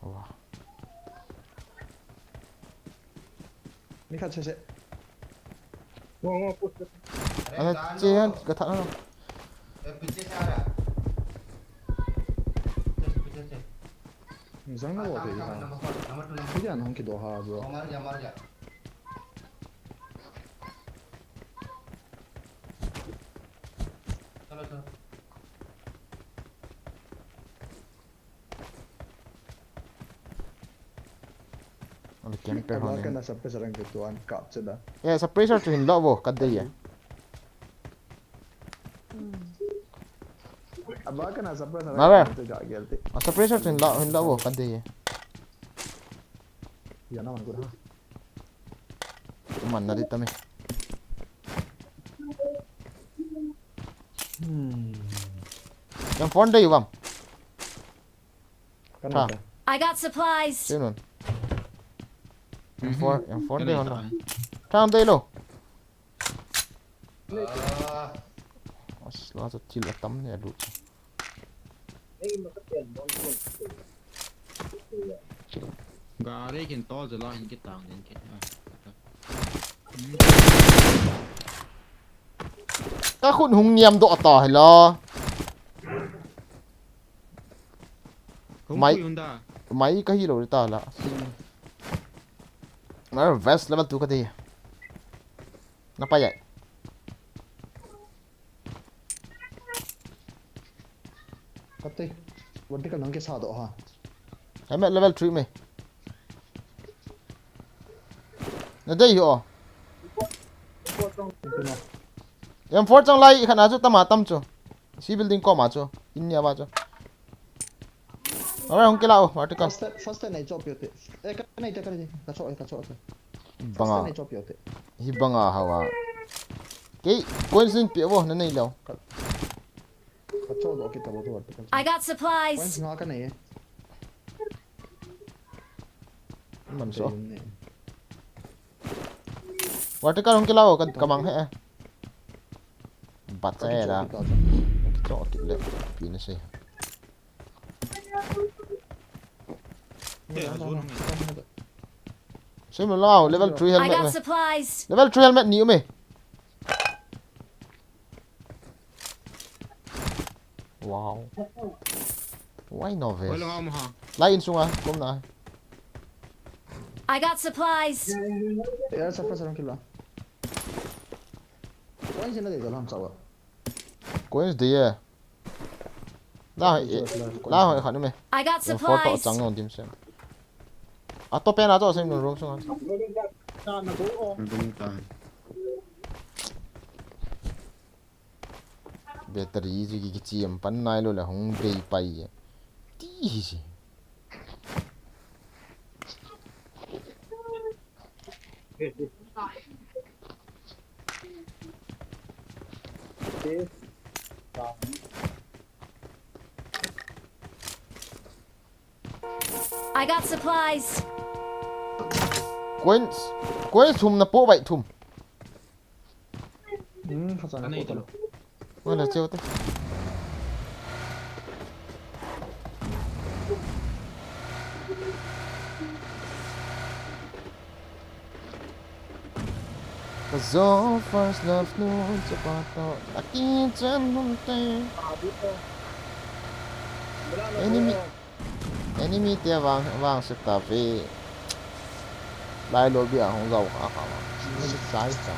Wow. Mình khát sẽ. Anh chơi cái thằng nó. Picture siapa? Picture. Răng nó bỏ thì hả? Nomor 2. Cái gì anh không kịp đồ hả bro? Marja. Chalo. camper Aba hon kana sa pressure ang kituan kap seda. ya sa pressure to hin lo bo kad de ya Aba kana sa pressure Ma ba? ang kituan gelti. sa pressure to hin lo bo kad de ya Ya naman ko ha. man na dit tami yang phone de yum Kana ta. I got supplies. Sino? Yang phone de hon tang de lo as la sa til atam ne du Gà đấy hiện to rồi lo hiện cái tàng đến cái ta khun hung niam do to hay lo không Mày- vui hơn ta mai ka hi lo ta la na vest level 2 ka de na pa yai Kate. Vertical nang ke sa do ha. ai met level 3 me na dei ho Ipina. em for chang lai khana chu tama tam chu si building ko ma chu in ya ba chu ora hong kelao vertical First na chop yote. Kana ita kana ka chop ka chop. banga Na chop yote. hi banga hawa ke coincident pe wo na nei lo Ka chop do kita bo vertical. I got Points supplies. nga kana eh. man so Ne. vertical hong kelao ka kamang he bat sa ra cho ki le pi na se Xem mà lao level 3 I helmet got me. supplies. Level 3 helmet new me. Wow. Why no Ôi vest? là ngon mà hả Lai in sunga kom na. I got supplies. Ya sa pressure ang kila. Points na de dalam sawa. Coins de ya. La hỏi khẩn me. I got Yung photo supplies. trắng ngon dim xem. À to pen à to xem room sunga. đúng ta Battery ji ki chi am pan nai lo la hong bei pai ya. Ti ji. I got supplies. Coins thum na po bai thum. Hasan cái này ko thì to. Wala cheo te. Cause all first love knows about the kids and hunting. Enemy tia vang sức ta về lại lối biển không giàu khá khá mà nó bị sai sao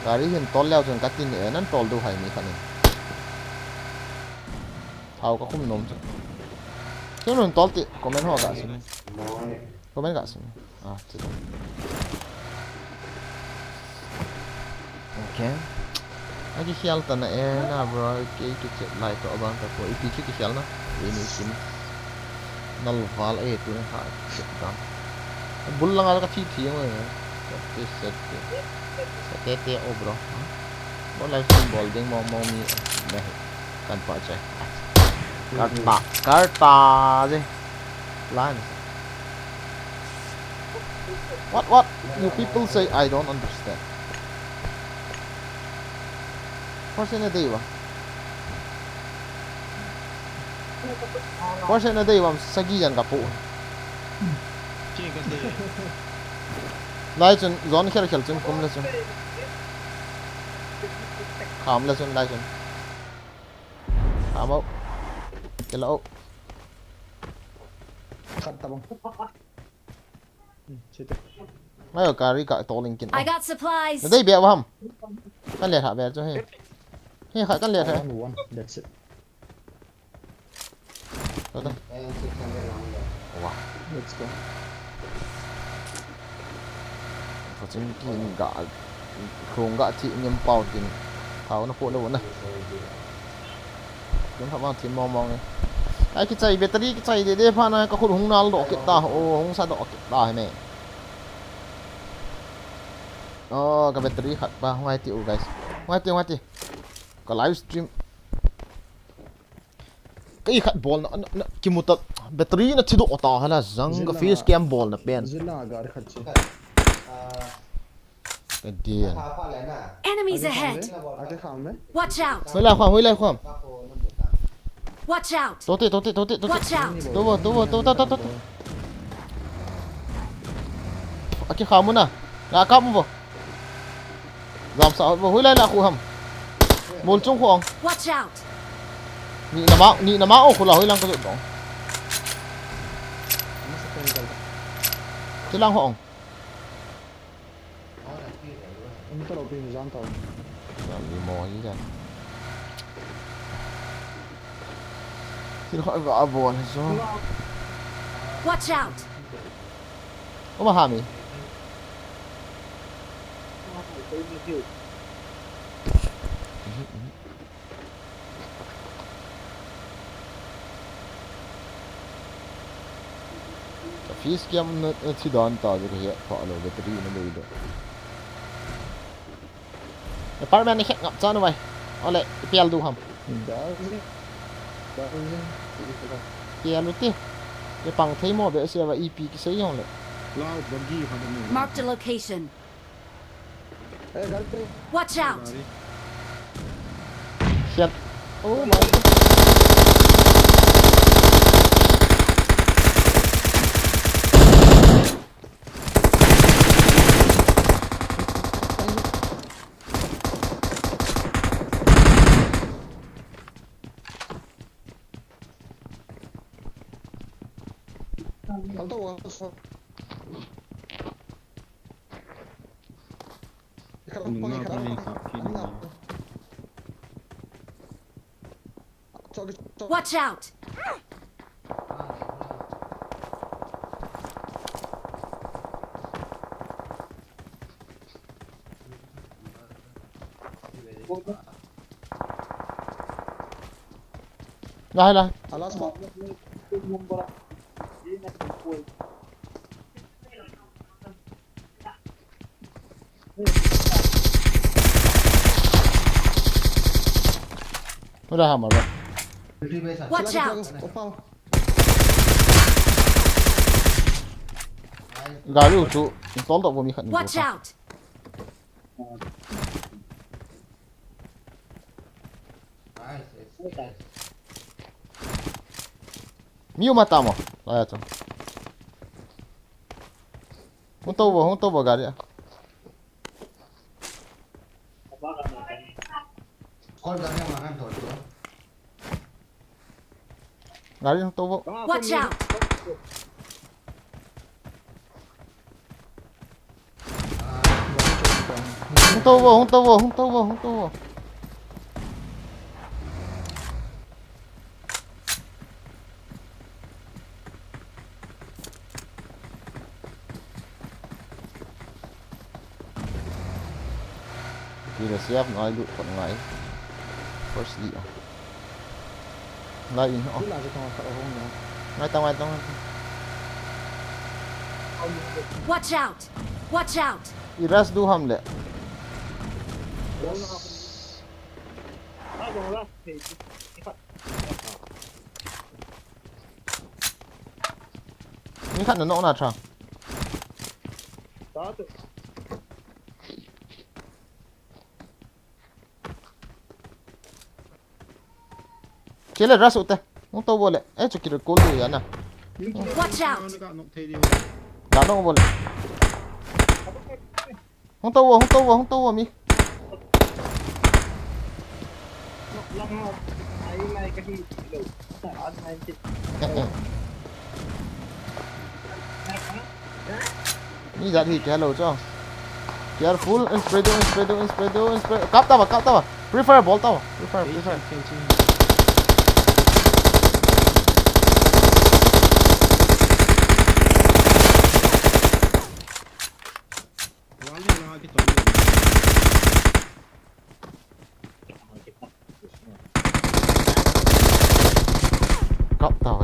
gari hin tol leo chun katin e nan tol du hai mi khani thau ka khum nom chu chen nun tol ti comment ho ka sin comment ka sin ah chi okay Aki khial ta na e na bro ke ki chet lai to abang ta ko ipi chi ki khial na we ni sim nal val e tu ha chet dam bul lang ka thi thi mo e set te o bro bo lai sim bol ding mo mi ne kan pa chai karta je line what you people say I don't understand. Forse na day ba? Forse na day ba sagiyan ka po. Chơi cái gì Lai chun zone khel khel chun kum la chun. Kham la chun lai chun. Kham au. Kelo. Khat ta bang. Chete. Mai ở cari ka to linkin. I got supplies. Na day bia wa ham. Kan le tha bia cho he. He kha kan le tha. One. That's it. Đâu đây? Em sẽ xem cái lòng rồi. Wow. Let's go. Có chính kinh gã không gã thị nhâm bao tin tháo nó phụ đâu nè. Chúng ta mang thêm mong này. Ai cái chạy battery cái chạy để pha này có khung hung nào độ kita hung sa độ kita hay mẹ. Cái battery khát ba ngoài tiêu guys. Ngoài tiêu. Có livestream. Cái khát ball nó kim một battery nó chỉ độ ta hay là rằng cái face cam ball nó pen. Zilla agar khatche. Cái điên. Apa lain lah. Enemies ahead! Ake kham mein. Watch out! Hồi lại khoam. Watch out! Tốt. Watch out! Tốt. Cái khám muốn à? Là cắp không? Giảm sao? Hồi lại là khu hầm. Một trong khoảng. Watch out! Nhị là máu khu là hồi lang có dụng đó. Chứ lang hỏng. Ini kalau pin jam tahu. Làm gì mò gì vậy? Thì gọi vợ buồn hay sao? Watch out! Có mà hàm gì? Phía skiam nó chỉ đón tao rồi kìa, họ lôi battery nó lôi được. Apartment này ngập cho nó vậy. Ở lại pel du hầm. Dah. Pel luôn tiêu. Cái bằng thấy mò bé xe và EP cái sấy không lại. Cloud buggy khá là Marked a location. Eh, gal pe. Watch out! Shit. Oh my god. Al tahu apa. Watch out! Đây. Alas pak. Udah hammer rồi. Watch out! Gà lưu trụ, tóm tàu vô mi khẩn. Watch out! Miu mata mo. Lại cho. Không tàu vào gà đi. Con đang yang makan thôi. Gà đi không tàu vào. Watch out! Không tàu vào. Thì là xếp nói lụt còn ngay. First đi. Lại nó. Zilla je kamu kat orang ni. Ngay tao. Watch out! Watch out! Iras du ham lệ. Mi khẩn nó nào chăng? Chỉ là ra sụt tay. Không tao vô lệ. Ê cho kì được cố lùi nè. Watch out! Đá nó vô lệ. Không tao vô mi. Ni ra thì hello cho. Careful, spread. Cáp tao vào. Prefer ball tao. Prefer.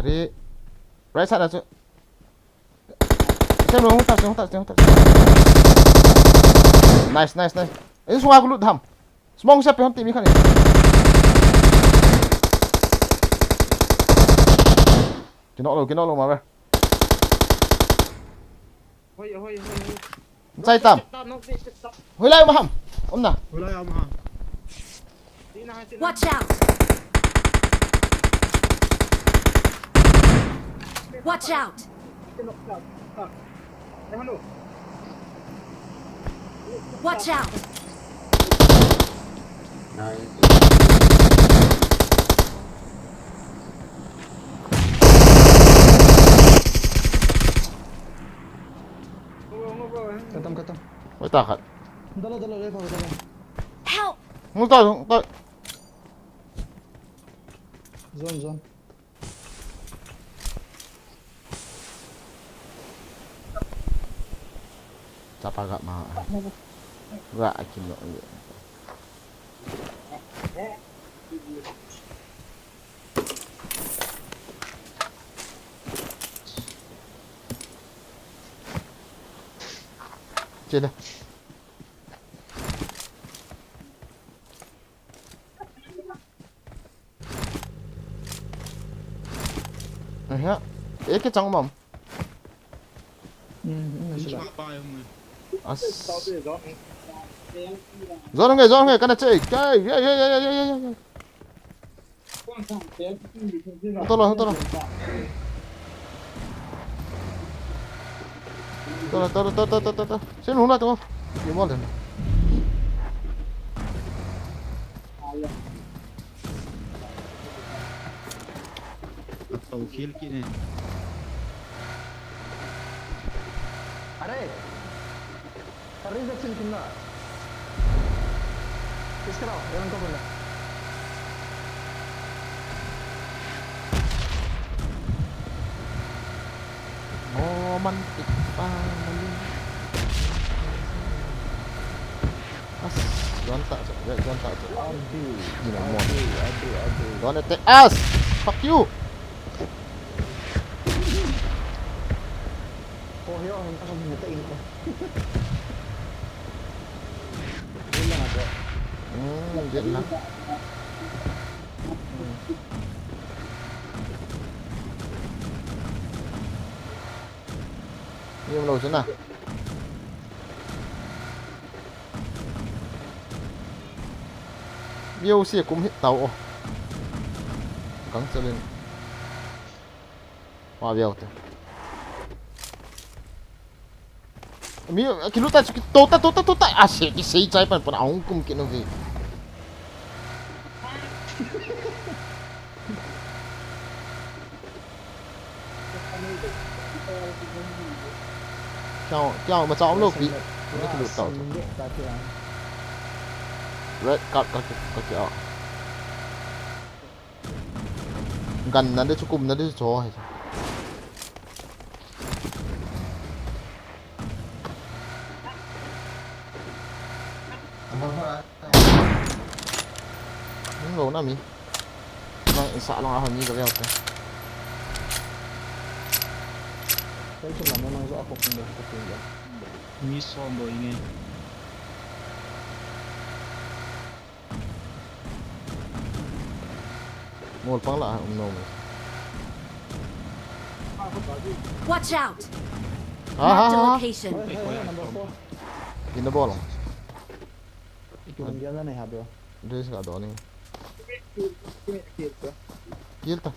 phải đi right side là chứ xem luôn không tao nice ini semua aku loot ham semua aku siap ham tim ikan ni kena lo mà về sai tam hồi lại mà ham ông nào Wala ya maha. Watch out! Watch out! Watch out! Katam. mới tao khát Dala lepa dala. Help! không tao Zone. Siapa gak mau? Gak kilo. Trên đây. Cái trong mầm. Gió người cái này chơi cái không to rồi to xin luôn đó tụi gì mất rồi Tàu kill kini. Are section kena. Sekarang jangan kau kena. Romantic family. As, jangan tak. Gila mon. Don't attack us. Fuck you. Oh yo, entah kau ngetek ini. Giết lắm. Nhiều lồi thế nào? Biêu xe cũng hit tàu. Cắn cho lên. Hoa biêu thế. Miêu cái lúc ta tota asyik cái sei trái pan ông cũng cái nó gì. Chào mà cháu lúc bị cái lụt tàu red card kaki gần nanti cukup nanti cowok aja ini nggak nami isa lang ako ni gabi ako Saya cuma memang zo aku pindah ke sini. Miso mo ingin. Mall pang lah nom. Watch out! Mark the location. Number 4. In the ball. Itu dia lah nih habis. Dia suka ada ni. Kill ta.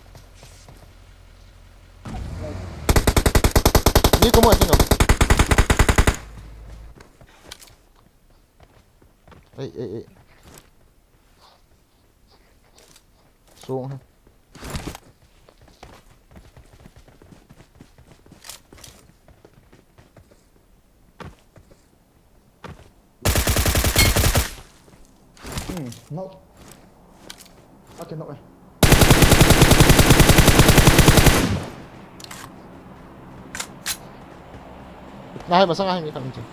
Ni kamu aja ngam. Eh. Xuống ha. No. Okay, no. Ngahay basta ngahay mi kami dyan.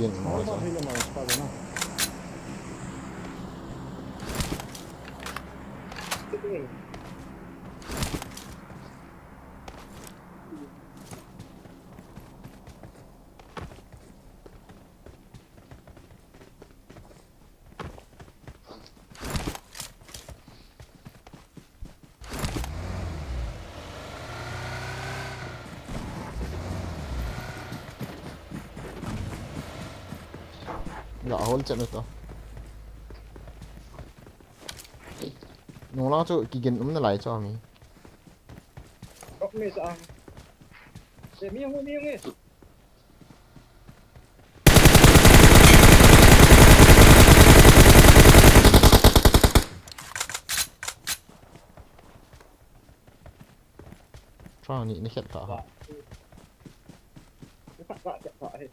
tiền nó Nó sao thấy là mà sao vậy nó? dạ hôn trận được đâu nó lo cho kỳ kiến nó lại cho mình Mẹ sao? Để miếng ấy. cho nhị nó khét thở Cái phạt vạ chạy thoại.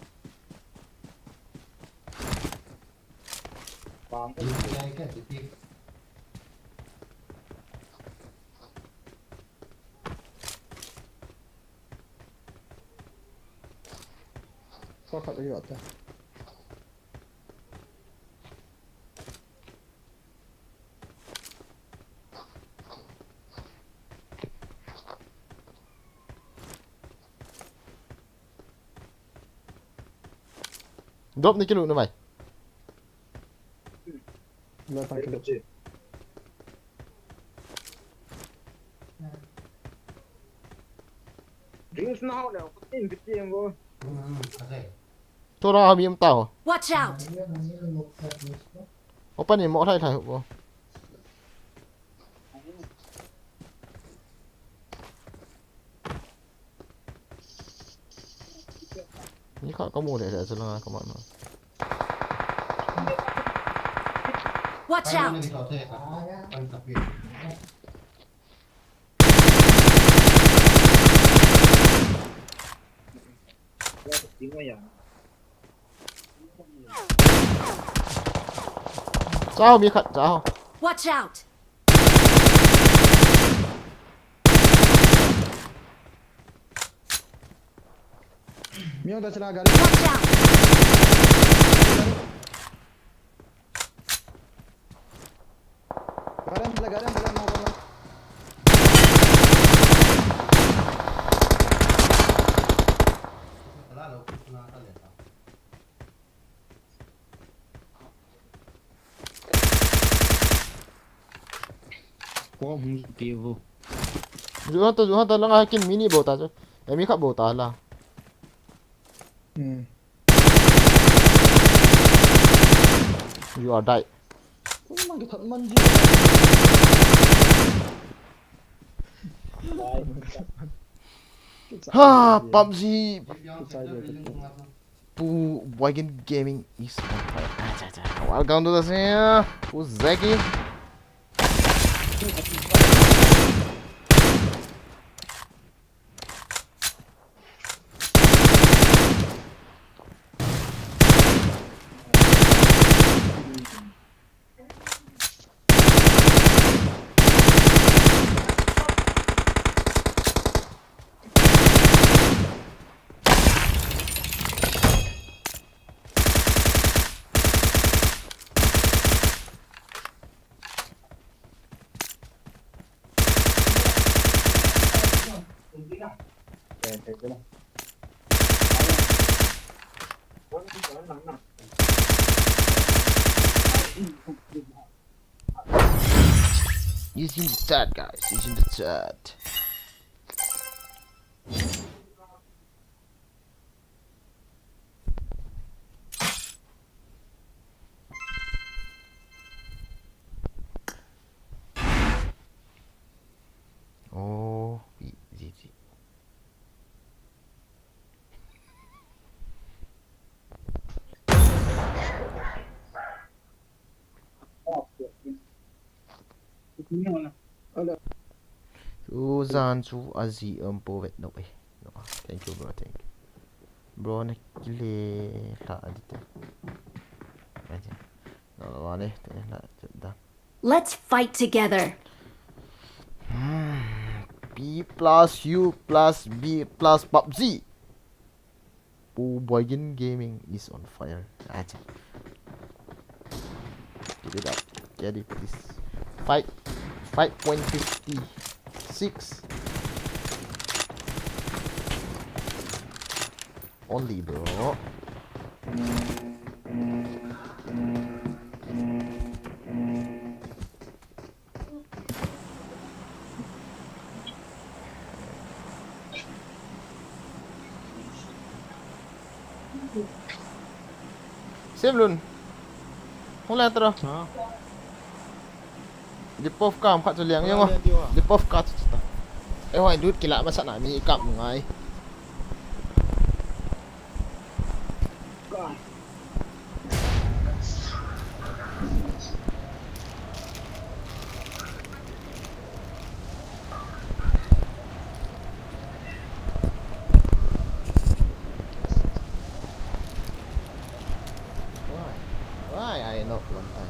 Vàng Đi đây cái gì tiếp. sao phạt được ta? drop đi cái lụi nó mày Là thằng kia. Drinks nào đâu, in cái tiền vô. thôi đó bị em tàu Watch out! open thì mỏ thay thay hộ như có mua để cho nó các bạn nói Watch out! Đi vào thế cả. Anh tập việc. sao bị khẩn sao Watch out! Miếng ta chला गाड़ी. Watch out! गाड़ी mau con. Lalu kita nak lihat. Có không kia vô. dù hắn ta là ngay cái mini bộ ta chứ em khác bộ ta là you are die Mà cái thận mân gì? ha PUBG Sai rồi. Pu Wagon Gaming is on fire. Welcome to the scene. Who's Zeki? He's in the chat, guys. He's in the chat. Oh, easy. Suzan su azi povet no way. No, thank you, bro. Thank you. Bro, na kile la adite. Aja. No, wale, tene la da. Let's fight together. B plus U plus B plus PUBG. Boyan Gaming is on fire. Aja. Get it up. Get it, please. 5.56 only, bro. Save luôn. Không lên tao đâu. Hả? Di puff kam kat tu liang yang Wala dia, ah. Di puff kat tu ta. Hoài đút kila masa nak mi kap ngai. Why I know one time.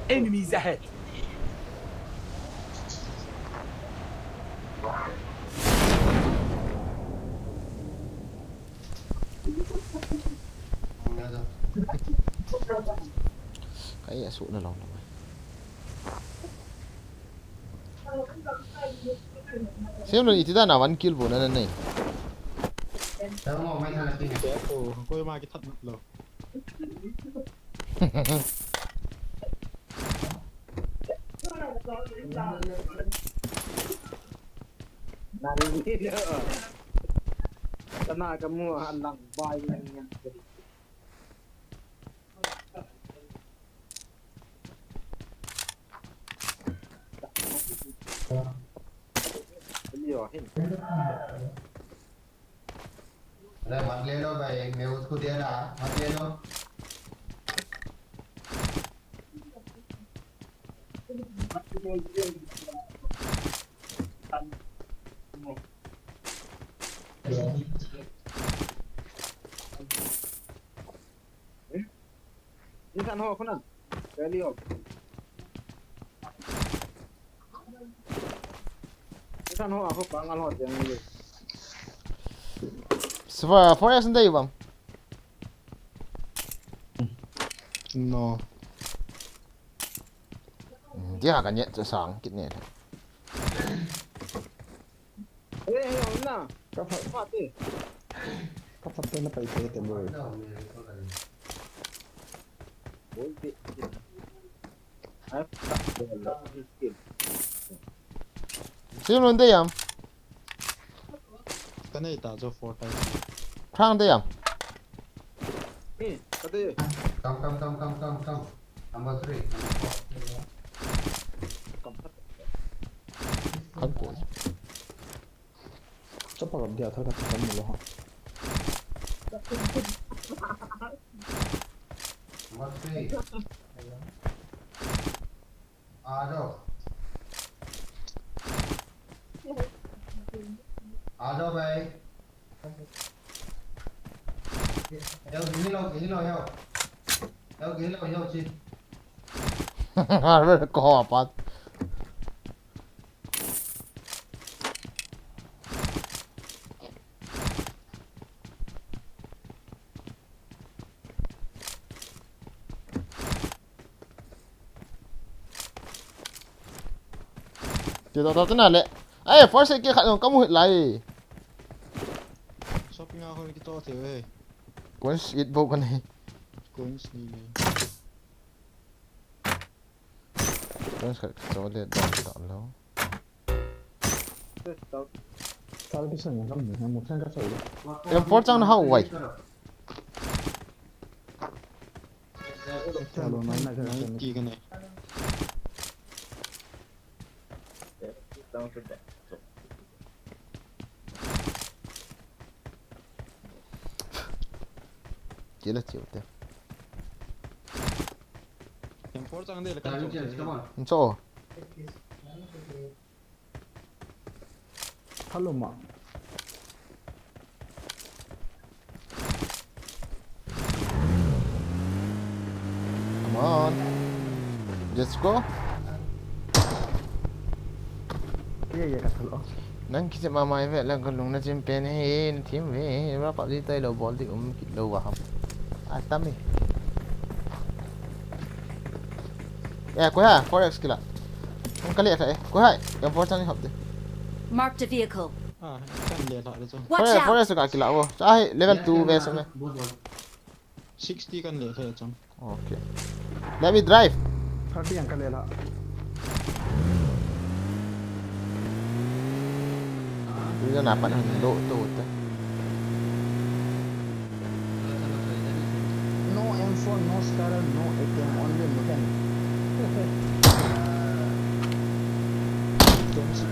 Enemies ahead. Cái sụn nó lòng rồi. Xem rồi thì ta nào ăn kill bộ này này. Tao mau main sana sini. Jatuh. Kau yang kita tak lo. Kena kamu halang bay yang अरे मत ले लो भाई मैं उसको दे रहा मत ले लो Insan ho kuna. Kali ho. Insan ho aku pangal ho yang ni. Sva, får jag sen dig va? No. Dia kan nyet sang kit ni. Yo na. Kapat eh. Kapat na pa ite mo. Boleh. Ay, tak boleh. Miskin. Xem luôn đây am. Cái này打cho 4 times. Khang đây am. Kata je. come number 3 Kan ko. Coba kalau dia tahu kata kamu loh. number 3 आ जाओ भाई gini lo heo gini lo heo sih Har ko apa? Thì tao thế nào lệ? Ê, first kia khả năng có một lại. Shopping ako ni kita tayo eh. Cuốn ít vô con này. Coins ni. Cuốn sẽ cho lên đọc lâu. Kalau bisa nggak kamu yang mau kan kasih. Em first trang nó hậu vậy. Kalau main aja kan. 90 ka na eh. Chỉ là chịu tiền. Yang 4 trang dia Come lekat. on Không cho. Kalau mak. Come on. Let's go. Iya kata lo. Nang kita mamai vet lang kalung na champion hin team ve berapa di tay lo ball di kita lo waham. Atam ni. Kau ya, forex kila. Kau kali ada kau hai, yang forex ni hab deh. Marked a vehicle. kan lihat tak ada tu. Watch out! Forex tu kaki lah, wo. Cah level 2 ve samne. 60 kan lihat saya macam. Okay. Let me drive. 30 uncle ले ला Dia nak dapat lo tu tu. no M4 no scarab no AKM only mechanic Tom 16.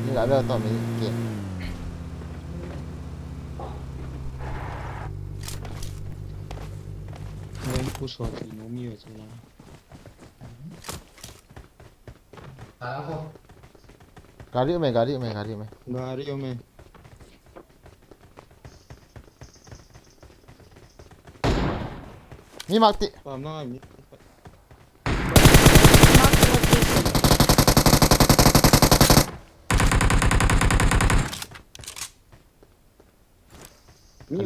Ni tak ada tau ni. Okay. Yang push waktu nomi aja lah. Apa? Gari me. Gari ome. Ni mati. Paham nak ni. Marked a location.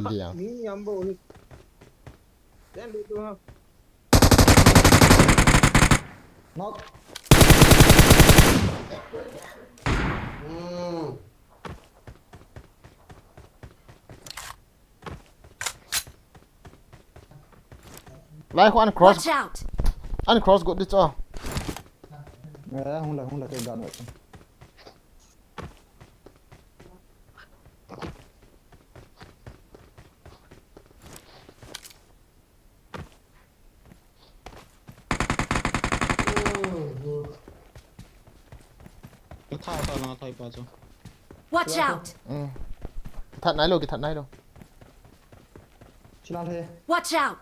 Kaliang. Ni ambo ni. Dan dulu ha. knock Lai ko uncross. Watch out! Uncross got dit oh. hung la cái gun vậy Thay tao là thay pa cho. Watch out! Thật nãy luôn, cái thật nãy luôn. chỉ làm thế Watch out!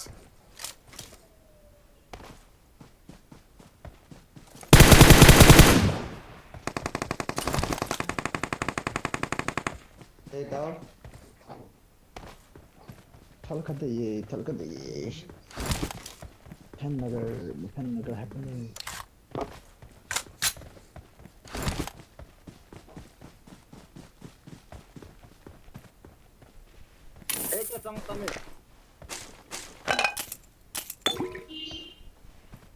đây tao thal cái gì thân nगर happening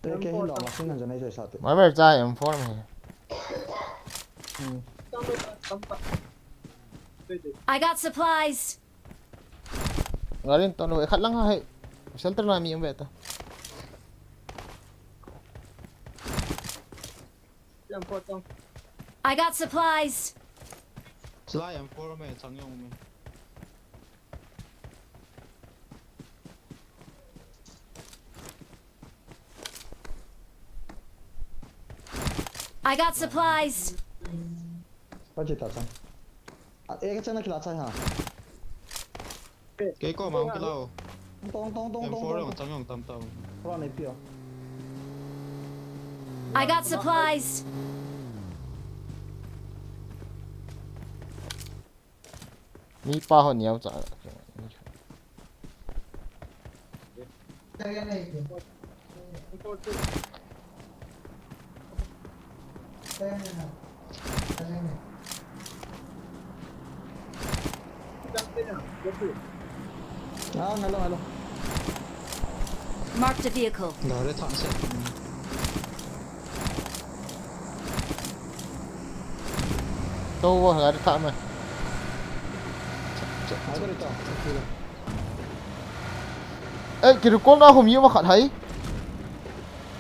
đây cái lò mà sinh ra này rồi sao thế Mới về trai em phone mày. I got supplies. Ngarin to no khat lang ha hay. Shelter na mi em beta. I got supplies. Slide M4 में 장영 में. I got supplies. Pachi ta chang ek chana khila cha ha Cái có mà không cái lao. tong M4 là 장영 tam tao. pro này pio I got supplies. Ni pa ho niao cha. Cái này hello Marked a vehicle. Đó đấy thằng sẽ. To wo ga ta ma. hai cái đó Ê, cái con đó không nhiều mà khát thấy.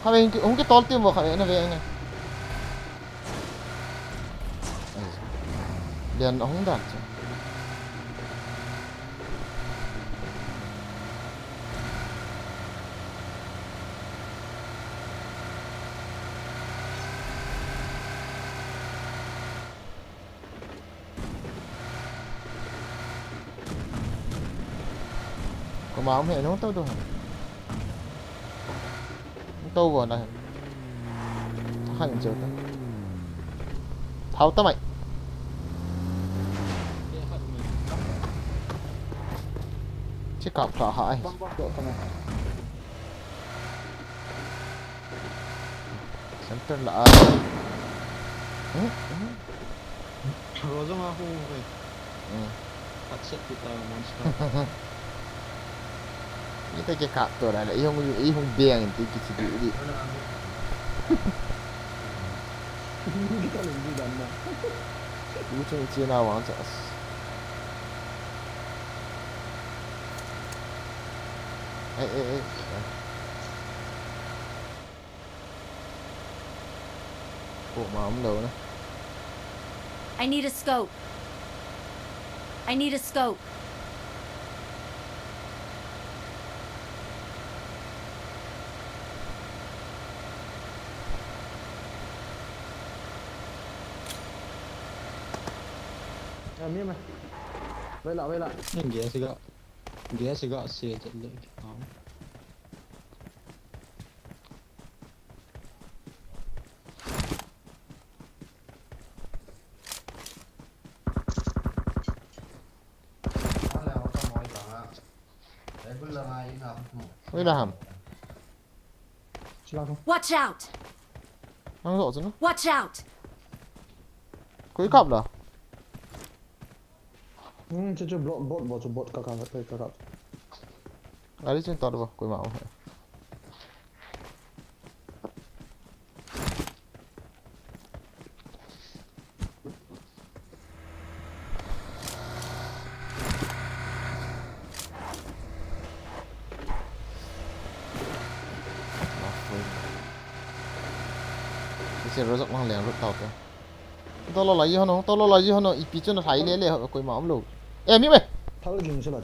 Hai bên không cái to tim vào khát nó về anh này. Liền nó không đạt. Có máu mẹ nó tao đâu hả? Tao vào này. Hành chưa tao. Tháo tao mày. chiếc cặp thọ hại Bang bang tengah. center là Rozong aku eh. Patset kita monster. kita chiếc cặpตัวnày là ý không bèn thì cái gì đi Kita lebih dana. cú chơi chia nào vào sợ ê bộ mà ống đầu nữa I need a scope. I need a scope. Mía mày. Vậy lại. Dia segak sih jadi. Nó là một trong mọi cả để bữa là mai ngập mới làm Silakan. Watch out. năng độ chứ nó Watch out. cuối cặp rồi Cucu bot kakak. à đi trên tàu được cuối máu sẽ rơi rộng hàng lẻ rút tàu kìa tao lo lấy gì hơn tao lo lấy gì hơn nó ít bị cho nó thấy lẽ lẽ cuối máu luôn em biết mày Tháo cái gừng xuống lại.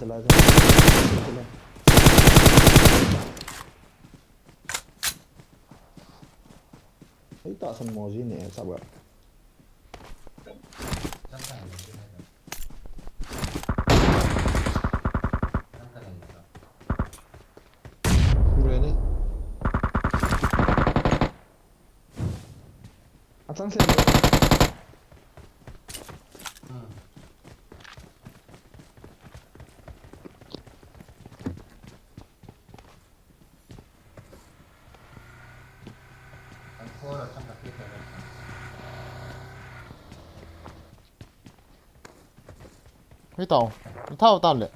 Ấy tak semua sini sabar. sẵn sàng để chơi này. Sẵn sàng để Gue ni. Atang sen. Anh cô ở trong cái này. cái tàu thao tao lệ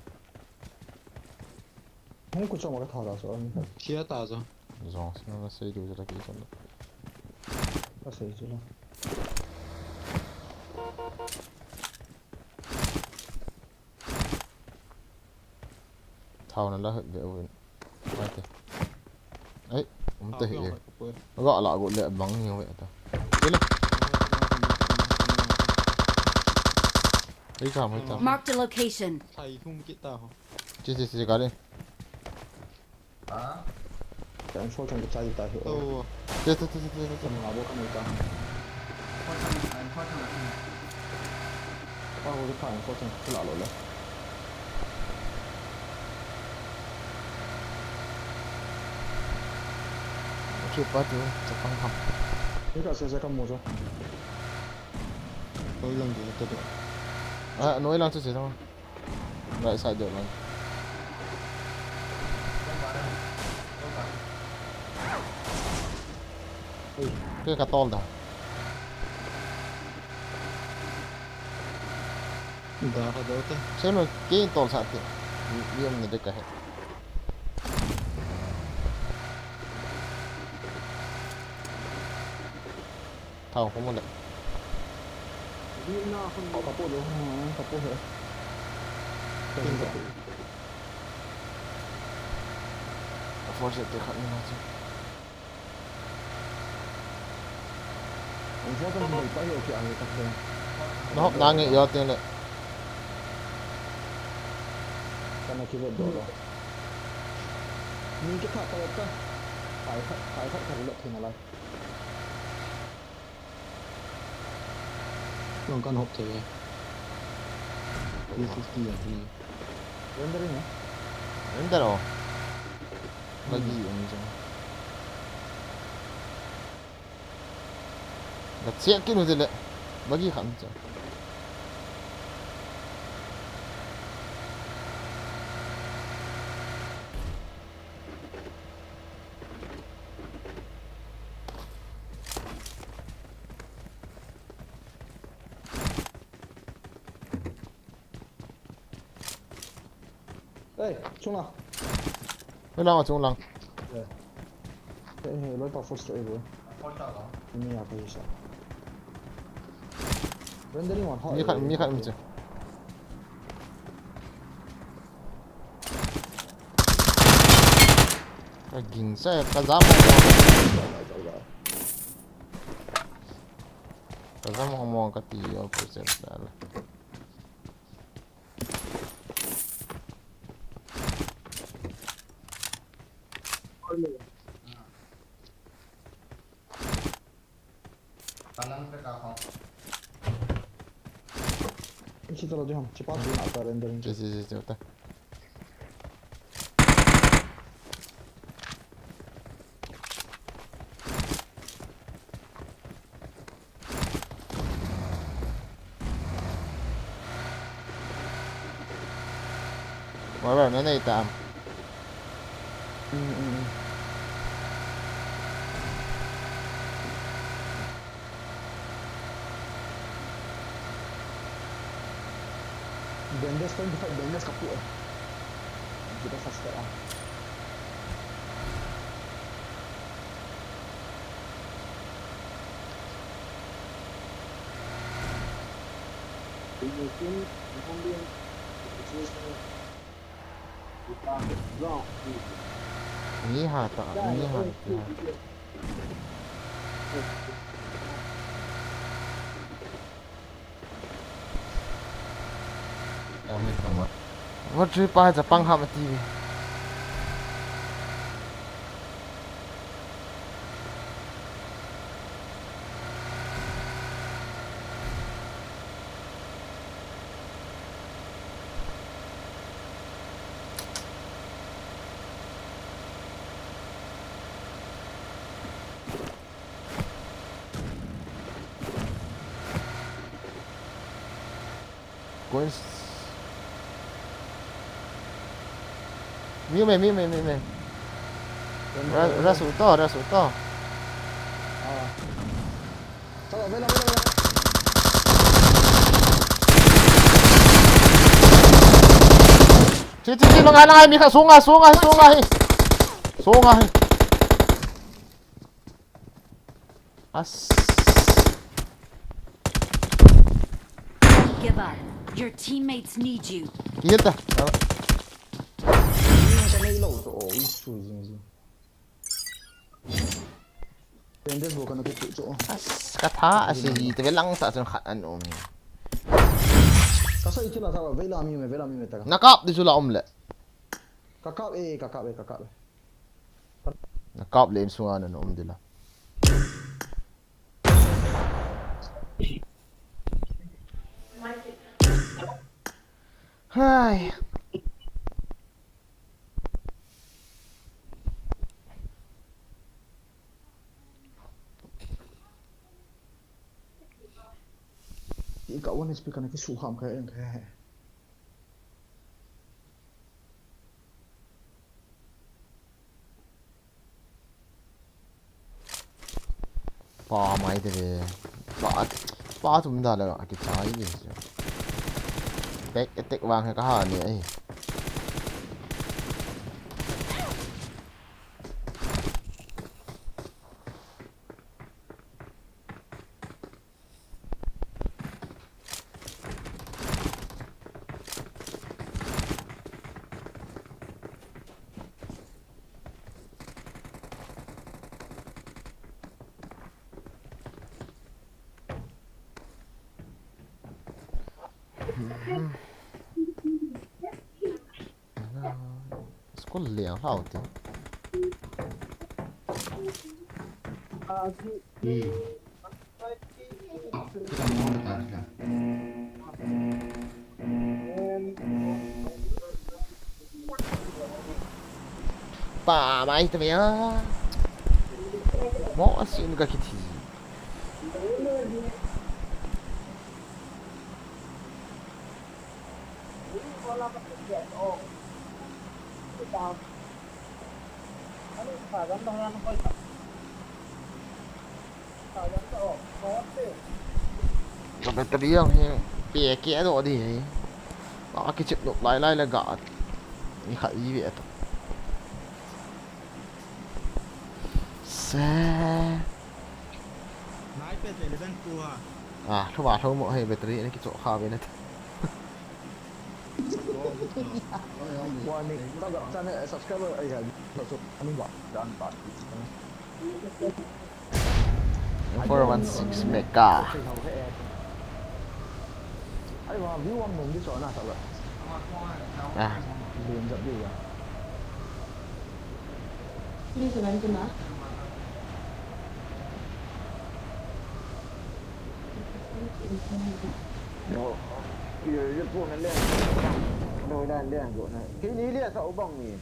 Không có cho một cái thảo đó rồi. Kia ta rồi. rồi nó xây đủ cho nó kỹ cho nó Bác sĩ chứ. thao nó là hệ vệ ổn quay kìa ấy không thể Rồi. nó gọi lại gỗ lệ bắn nhiều vậy ta đi lên đi cảm thấy tao Marked a location. Thầy không kita hả? chỉ cái lên Hả? Cái số trong cái chai ta hiểu. Tuh. chơi Trong ngõ bố không ta. Khó khăn là Bao cái phải số trong cái lọ rồi. chụp bắt chứ chắc không học Ini tak saya kamu tu. Tôi lần gì tôi được. à nói lang cho chị thôi lại xài được mà cái cà tol đó Dah ada tu. xem là cái tol sạch thì viêm này được cả hết thầu không một lệ Kau kapur tu. Kapur tu. phô sẽ được khẩn như nào chứ Anh số trong mình có hiệu chuyện người ta kêu. nó học đang nghĩ do tiền lệ Karena kita dulu. Ni kita tahu kan. Phải kalau lệ thì là Còn con hộp thì. Đi à đi. Đến đây nhé. đến đây rồi là gì vậy chứ là chết cái gì lệ bagi khẩn chứ Ê, xuống nào. Mới lo ở trung lăng. Ê, lối tàu first rồi. Hold on. Ini apa isa? Rendering one hot. Mi khăn mi chứ. Cái gìn xe cái giá mong cái tí ở process đó là. Kalang ke kau. Isi terus jam. Cepat sih nak rendering. Chứ ta. Mà bảo nó này tạm. Bandes kan bisa bandes kaput. Kita fast lah. Mungkin kemudian Nghĩ hà tạ, nghĩ hà. What do you buy the bang ham TV? Going mi mày ra số to Ah. Salah, bela. Chị nó ngay mi khá xuống ngay as Give up. Your teammates need you. kia ta Cái này lâu rồi, chui gì. Bandes bukan aku cuk. cái thá gì thì phải lăng tạ cho khát ăn ôm Kasa itu lah sahabat, vela mi tak. nakap đi xuống là ôm lệ Kakak. nakap lên xuống ăn ôm đi là hai Ikaw ang speaker na kisuham kaya yung kaya. ba máy thì ba chúng ta là cái trái gì cái tech vàng hay cái hà này có liều hao thì Kita mau tadi lah. ba máy thì mẹ mỏ xin cái gì còn phải tao biết không bè kẽ rồi thì đó cái chuyện đụng lại là gọt 你看一月的，噻。 Nai pe le dan kuha. 啊，他把头摸黑，别得你去做咖啡呢。Warning, tagap sana subscriber ay so ano ba? Dan ba? 416 mega. Ay mga view ang mong dito na sa ba? À, Din sa view ya. Ini sebenarnya kena. Yo, yo po na lang. Đôi đàn đen của này. Cái ní lia sậu bông nhỉ?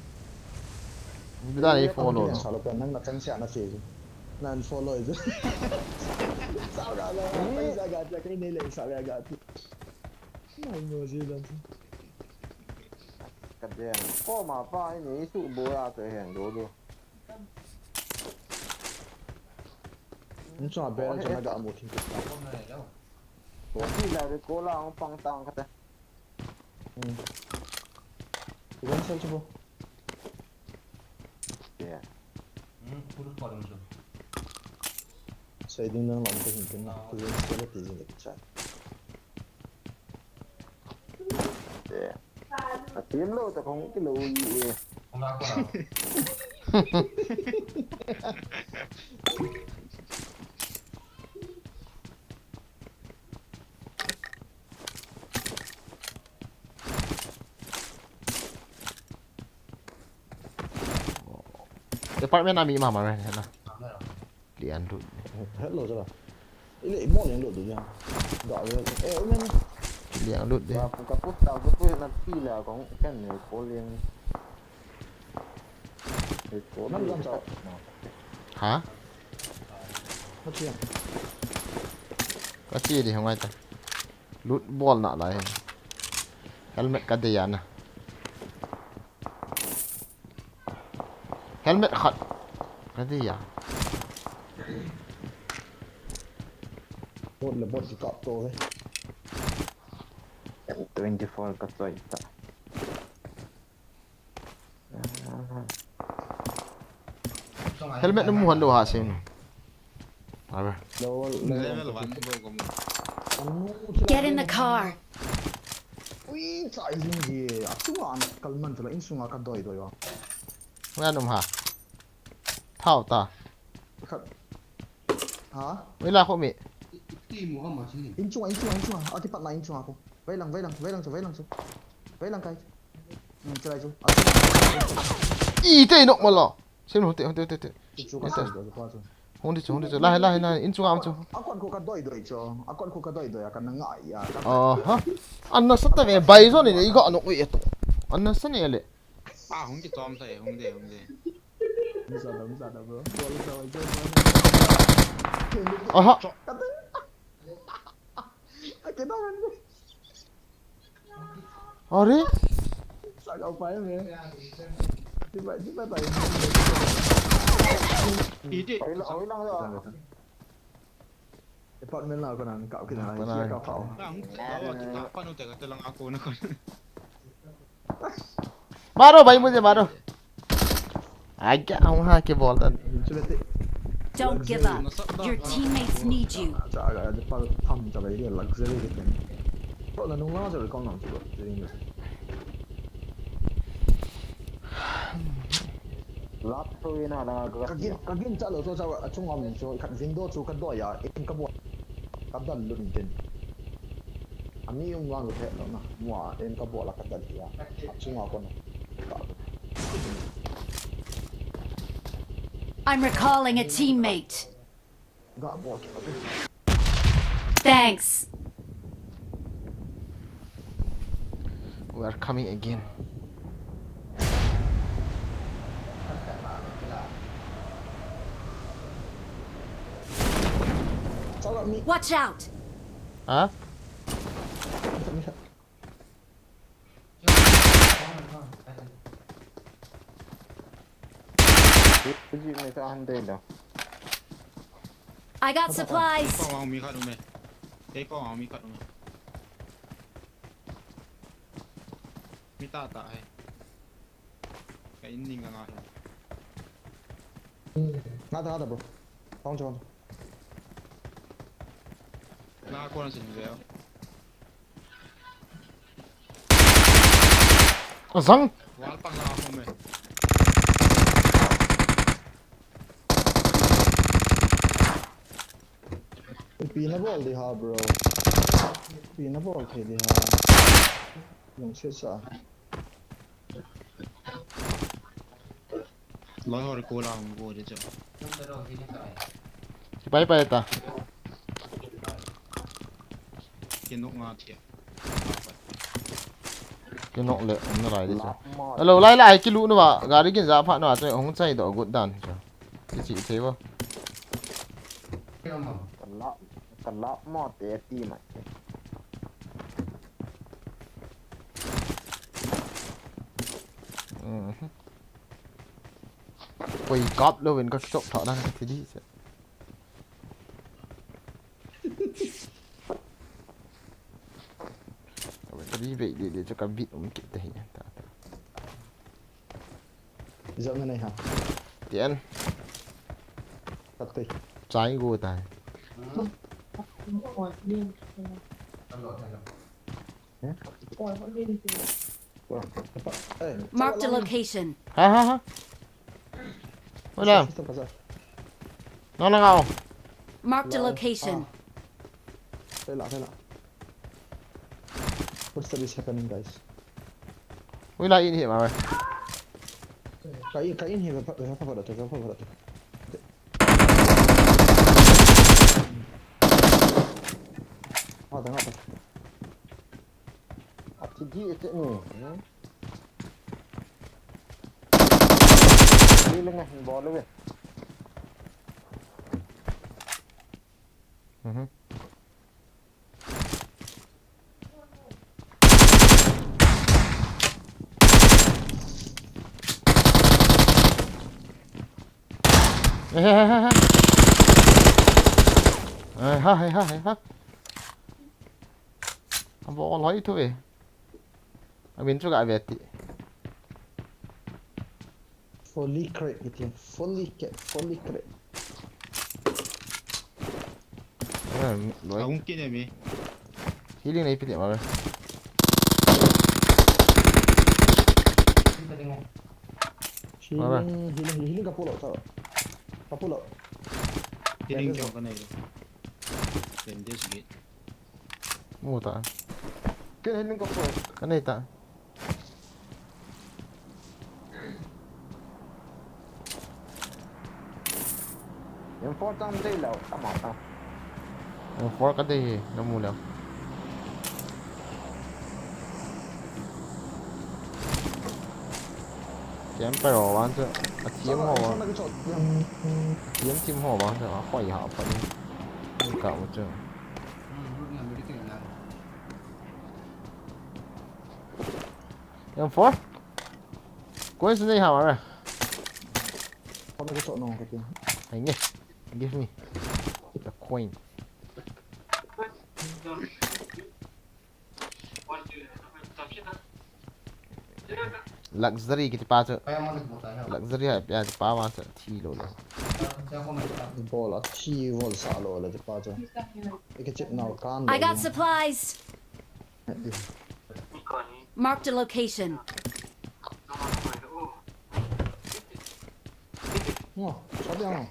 bây giờ đi follow. Sa lo kan nang natang siya na siya. Nan follow ito. Sao ra la? Ay sa gat la kay nila sa gat. Ay mo siya dan. Cắt đen. Có mà pha cái ní sụ bố ra tới hẹn đố luôn. Yung sa bell sa nag-aamot hin. Có khi là cái cô lao phong tăng cái đấy. Iwan sa siya po. Yeah. Sa idin nang lang ko hin na. Iwan sa la tizin ito chat. Yeah. À, tiếng lô ta không cái lô gì. Department nào bị mà rồi thế nào? Liền rồi. Hết rồi rồi. Ý lại mỗi lần lụt rồi nha. Gọi rồi. Ê ôm lên. Liền lụt đi. Và cái phút tao cái phút là khi là có cái này cố liên. Để cố Năm lần rồi. Hả? Mất tiền. Có chi thì không ai ta. Lụt ball nọ lại. Helmet cái gì à? Helmet khẩn. Cái gì à? Bot là bot chỉ cọp tô thôi. 24 cái rồi ta. Helmet nó muốn đồ hả xem. À vậy. Đâu Level 1 bro ko mo. Get in the car. Ui, sai gì? À, chúng anh kalman thôi, in sung akan doi doi wa. Nghe đúng hả? Thao ta. Hả? Mới là không mẹ. In sung. À, thì bạn này in sung ako. Vây lang chứ. Vây lang cái. Chơi chứ. Ý thế nó mà lo. Xem nó tệ. Chú cái rồi qua rồi. Không đi chỗ. Lại. In chung am chung. Akan ko ka doi doi cho. Akan ko ka doi doi akan nangai ya. Hả? Anh nó sắp tới về bay rồi này, 이거 안 오고 있어. anh nó sắp này. Ah, hong ki tom sai, hong de. Bisa dah bro. Boleh tahu aja. Aha. Cái đó anh. Aरे? Sao cậu phải vậy? Chứ vậy tại. Đi đi. Ôi lăng rồi. Department nào còn ăn cậu cái này chia cậu phao. Ang tawa paano teka lang ako na ko. Maro bay मुझे मारो. Ai क्या ông hai cái ball đó. Don't give up. Your teammates need you. Chả cái department thăm cho cái điều là cái gì cái. Có là nung lo rồi con nào chứ được. Lắp tôi nào là cái game trả lời sao chúng ông cho khăn window chú khăn đôi à em cái bộ cái đần luôn trên anh ấy ông làm được hết rồi mà mua em cái bộ là cái đần gì à chúng ông con I'm recalling a teammate. gạ bộ Thanks. We are coming again. Watch out. Hả? cái gì này sao ăn đây đâu. I got supplies. Ko ang mi ka dume. Ko ang mi ka dume. Mi tata ay. kain ning nga Nada bro. Tong John. na ko na sinveo Zang wal pang nga ako me Pinaball di ha bro. Pinaball kay di ha. Yung sisa. lo hor ko lang go de jo Bye bye ta. kinok nga tiya Cái nọ lệ nó lại đi chứ. Lâu lại lại cái lũ nó bảo gà đi cái giá phạt nó chơi không chạy đó gột đàn chứ. Cái chị thế không? Cần lọ mò té tim mày. Quỳ cóp luôn bên có trộm thọ đang thì đi chứ. Đi vậy để cho cái vịt ống kịp thể nhá. Dẫm cái này hả? Tiến. Tắt đi. Trái gô tài. Marked a location. Ha. Ôi làm. Nó không? Marked a location. Thế lạ. What's this happening, guys? Ôi lại in hiện mà mày. Cái in hiện về pháp vật. Tengok. Tinggi cik ni. Ni lengah bola weh. Ha. Vad har ju tog. Jag vet inte vad jag vet. Fully crate gitu ya. Fully crate. Aku mungkin ya mi Healing này phải mà. Healing kapulo. Healing jauh kan itu bandage gitu Mua ta. Cái healing kapulo. Cái này ta. Yang potong đây là tao mỏ tao. For cái đây nó mua đâu. Chém barrel bán chứ. Chiếm hồ. Chiếm chim hồ bán chứ. Khỏi hảo phải đi. Cậu chứ. Yang for. Coin sini hảo rồi. Có cái chỗ nào cái kia. Anh nghe. Give me. The coin. Luxury kita pakai luxury hay ya pa masa thi lo. Bola chi vol sa lo la pa cho. Cái chip nào can. I got supplies. Marked a location. Sao vậy?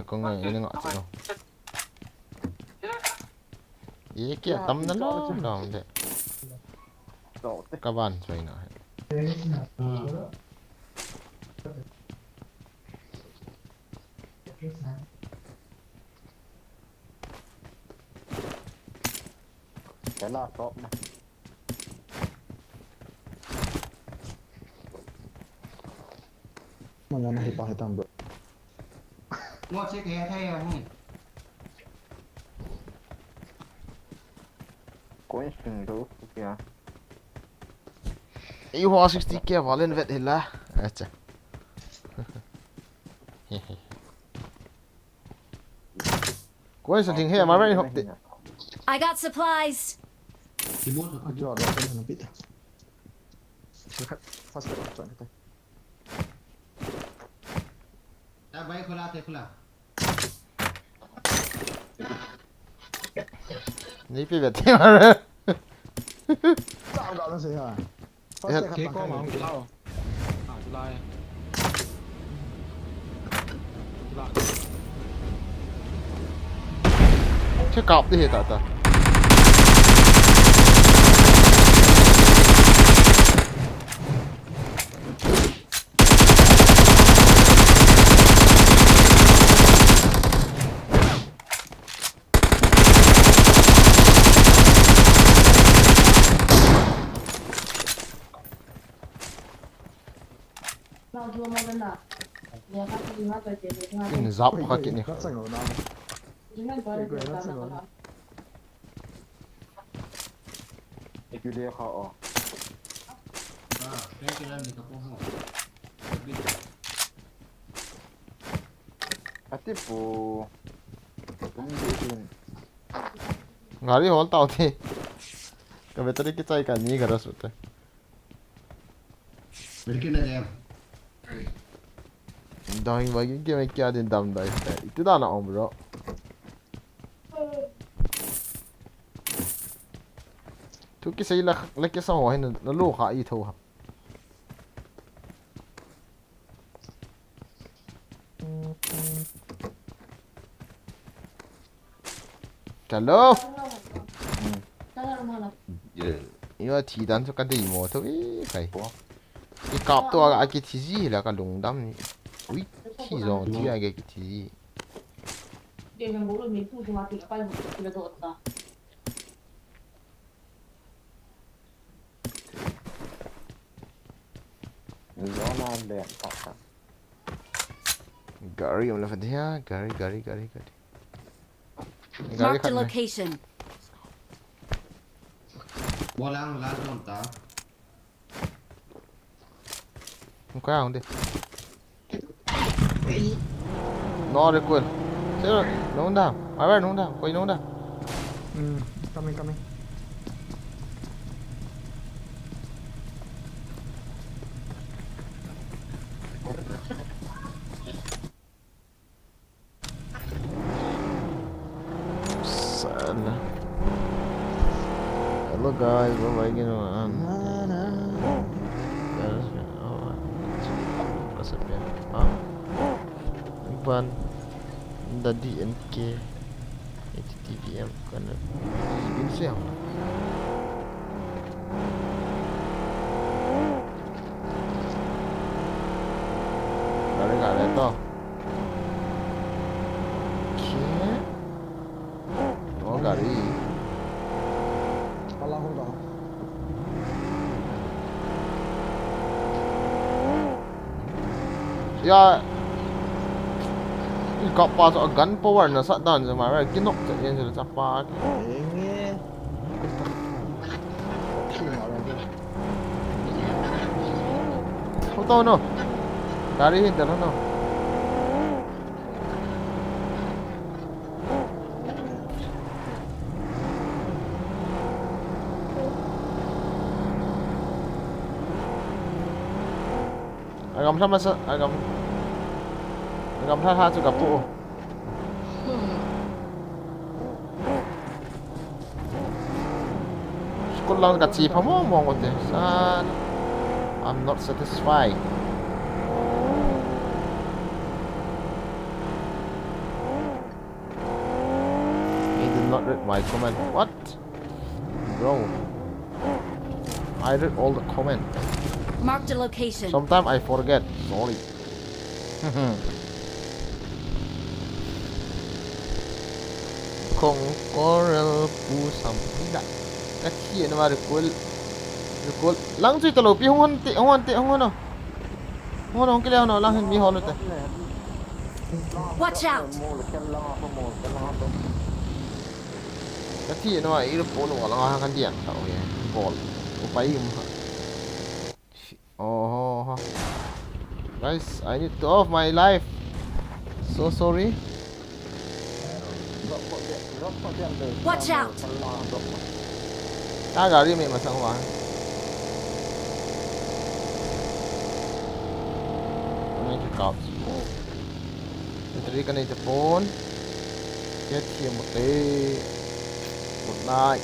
Có người ini ngọ chứ đâu. Ý kia tấm nó đòn thế. Các bạn chơi nào. Cái là top này. Mà nhà này phải tầm bự. Mua chiếc ghé thay rồi nhỉ? Coin sừng đâu kìa. Yêu hoa 60 kia vào lên vẹt hela. Acha. Coin sẽ thình hè mà vậy học. I got supplies. Cho đó cái nó biết. first step chọn cái Bay khula te khula. Ni pi vet thế mà rồi. sao đó nó gì hả first Hết. step Cái bằng có cái mà này không lao. July. Chứ cọp đi ta ta. In zap ka kini. rất sành rồi nào rất sành rồi Itu dia kau. Saya kira ni kapung ho. Atipu. Tumbuhin. Ngari hol tao thi. Ka vetari ki chai ka ni gara sute. Berkin aja. Dawing bagi ki mai kya din dam dai. Itu da na om bro. Tu ki sei la ki sa ho hin na lo kha I tho ha. Hello. Yo thi dan cho ka dei mo tho I kai. Ki kap to a ki thi ji la ka lung dam ni. Ui, thi zo thi a ki thi ji. Zona leh tak. Gari om la fa dia, gari. Gari Marked a khat. location. Bolang la zon ta. Không có không đi. Nó đi quên. Thế rồi, nó đào. Máy bay nó đào, quay nó đào. coming Sana. Hello guys, what are you doing? Ban dari NK TVM karena ini siang. Gari gak ada toh. Oh gari. Pala ho đó Ya. Got pa so gun power na sa dan sa mara kinok sa yan sila sa pa. nghe Hoto no. Gari hin dala no. Agam sama sa agam tha cho gặp phụ. School lang 같이 밥 먹은 것 같아. Son, I'm not satisfied. He did not read my comment. What? Bro, I read all the comment. Marked a location. Sometimes I forget. Sorry. Không có pu sắm đã cái chuyện mà được cuốn lăng suy tao lột pi không nó không cái leo nó lăng hình mi hòn rồi Watch out. cái chuyện mà ý được cuốn nó là hàng điện tao vậy bol có phải oh guys I need to off my life so sorry. Watch out. Ta gari mình mà sang hóa. này cái cọp cái này chụp phone chết thêm một tí một lại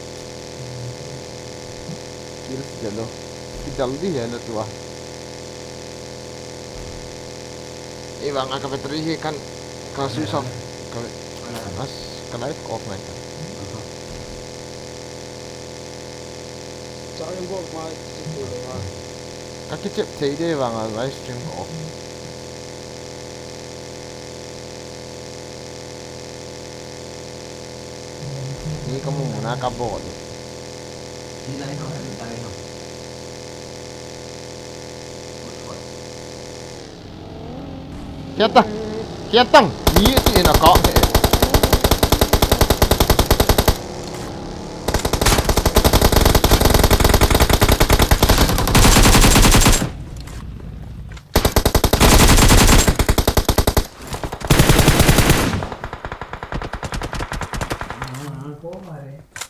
kill jalo जल्दी है ना तुआ Iwan akan bateri kan kasus sok as kalian off nih Sayang gua mai kaki cep thấy deh bang live stream off ini kamu mana kabel Di lain kau ada tahu no. Kiatang, ni tu nak kau.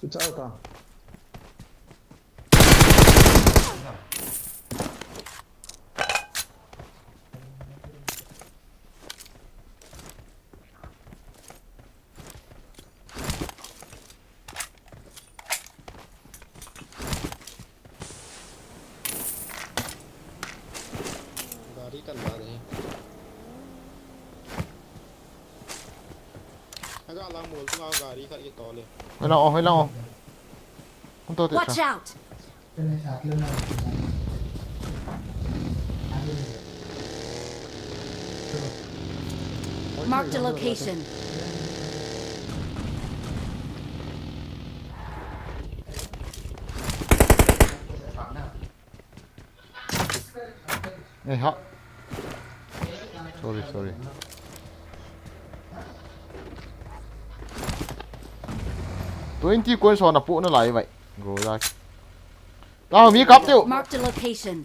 Bicara ka. गाड़ी का ला रहे हैं अगर alarm बोल तो आओ गाड़ी का ये तौले Hơi lâu. Không tôi tự Watch sao. out! Kena sakit lah. Marked a location. Này họ. Sorry. Tôi anh ti quân số nạp bộ nó lại vậy. Rồi ra. Tao mi cắp tiêu. Marked a location.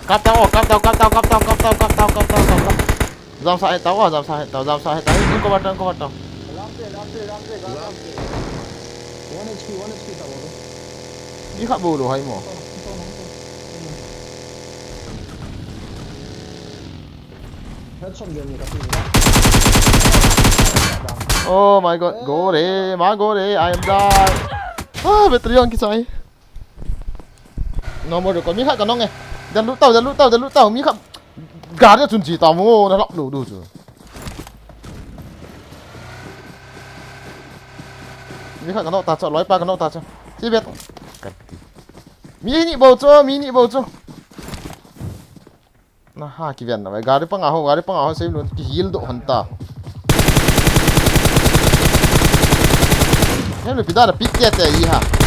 Cắp tao. Giam sai tao à, giam sai tao. Ini kau batang. 1 HP tahu tu. Ini kat bulu hai mo. Headshot game ni kasi. Oh my god, go re, I am die. Ah, battery on kisah. Nomor được còn mi khác cả nó nghe. Dần lút tàu mi khác. Gà nó chuẩn chỉ tàu mô nó lọc đủ rồi. Mi khác cả nó ta cho lối pa cả nó ta cho. Chỉ biết. Mini bầu cho. Nah, ha kian na. Gari pangaho save luôn. Ki heal độ hanta. Em le pidara pitte te iha.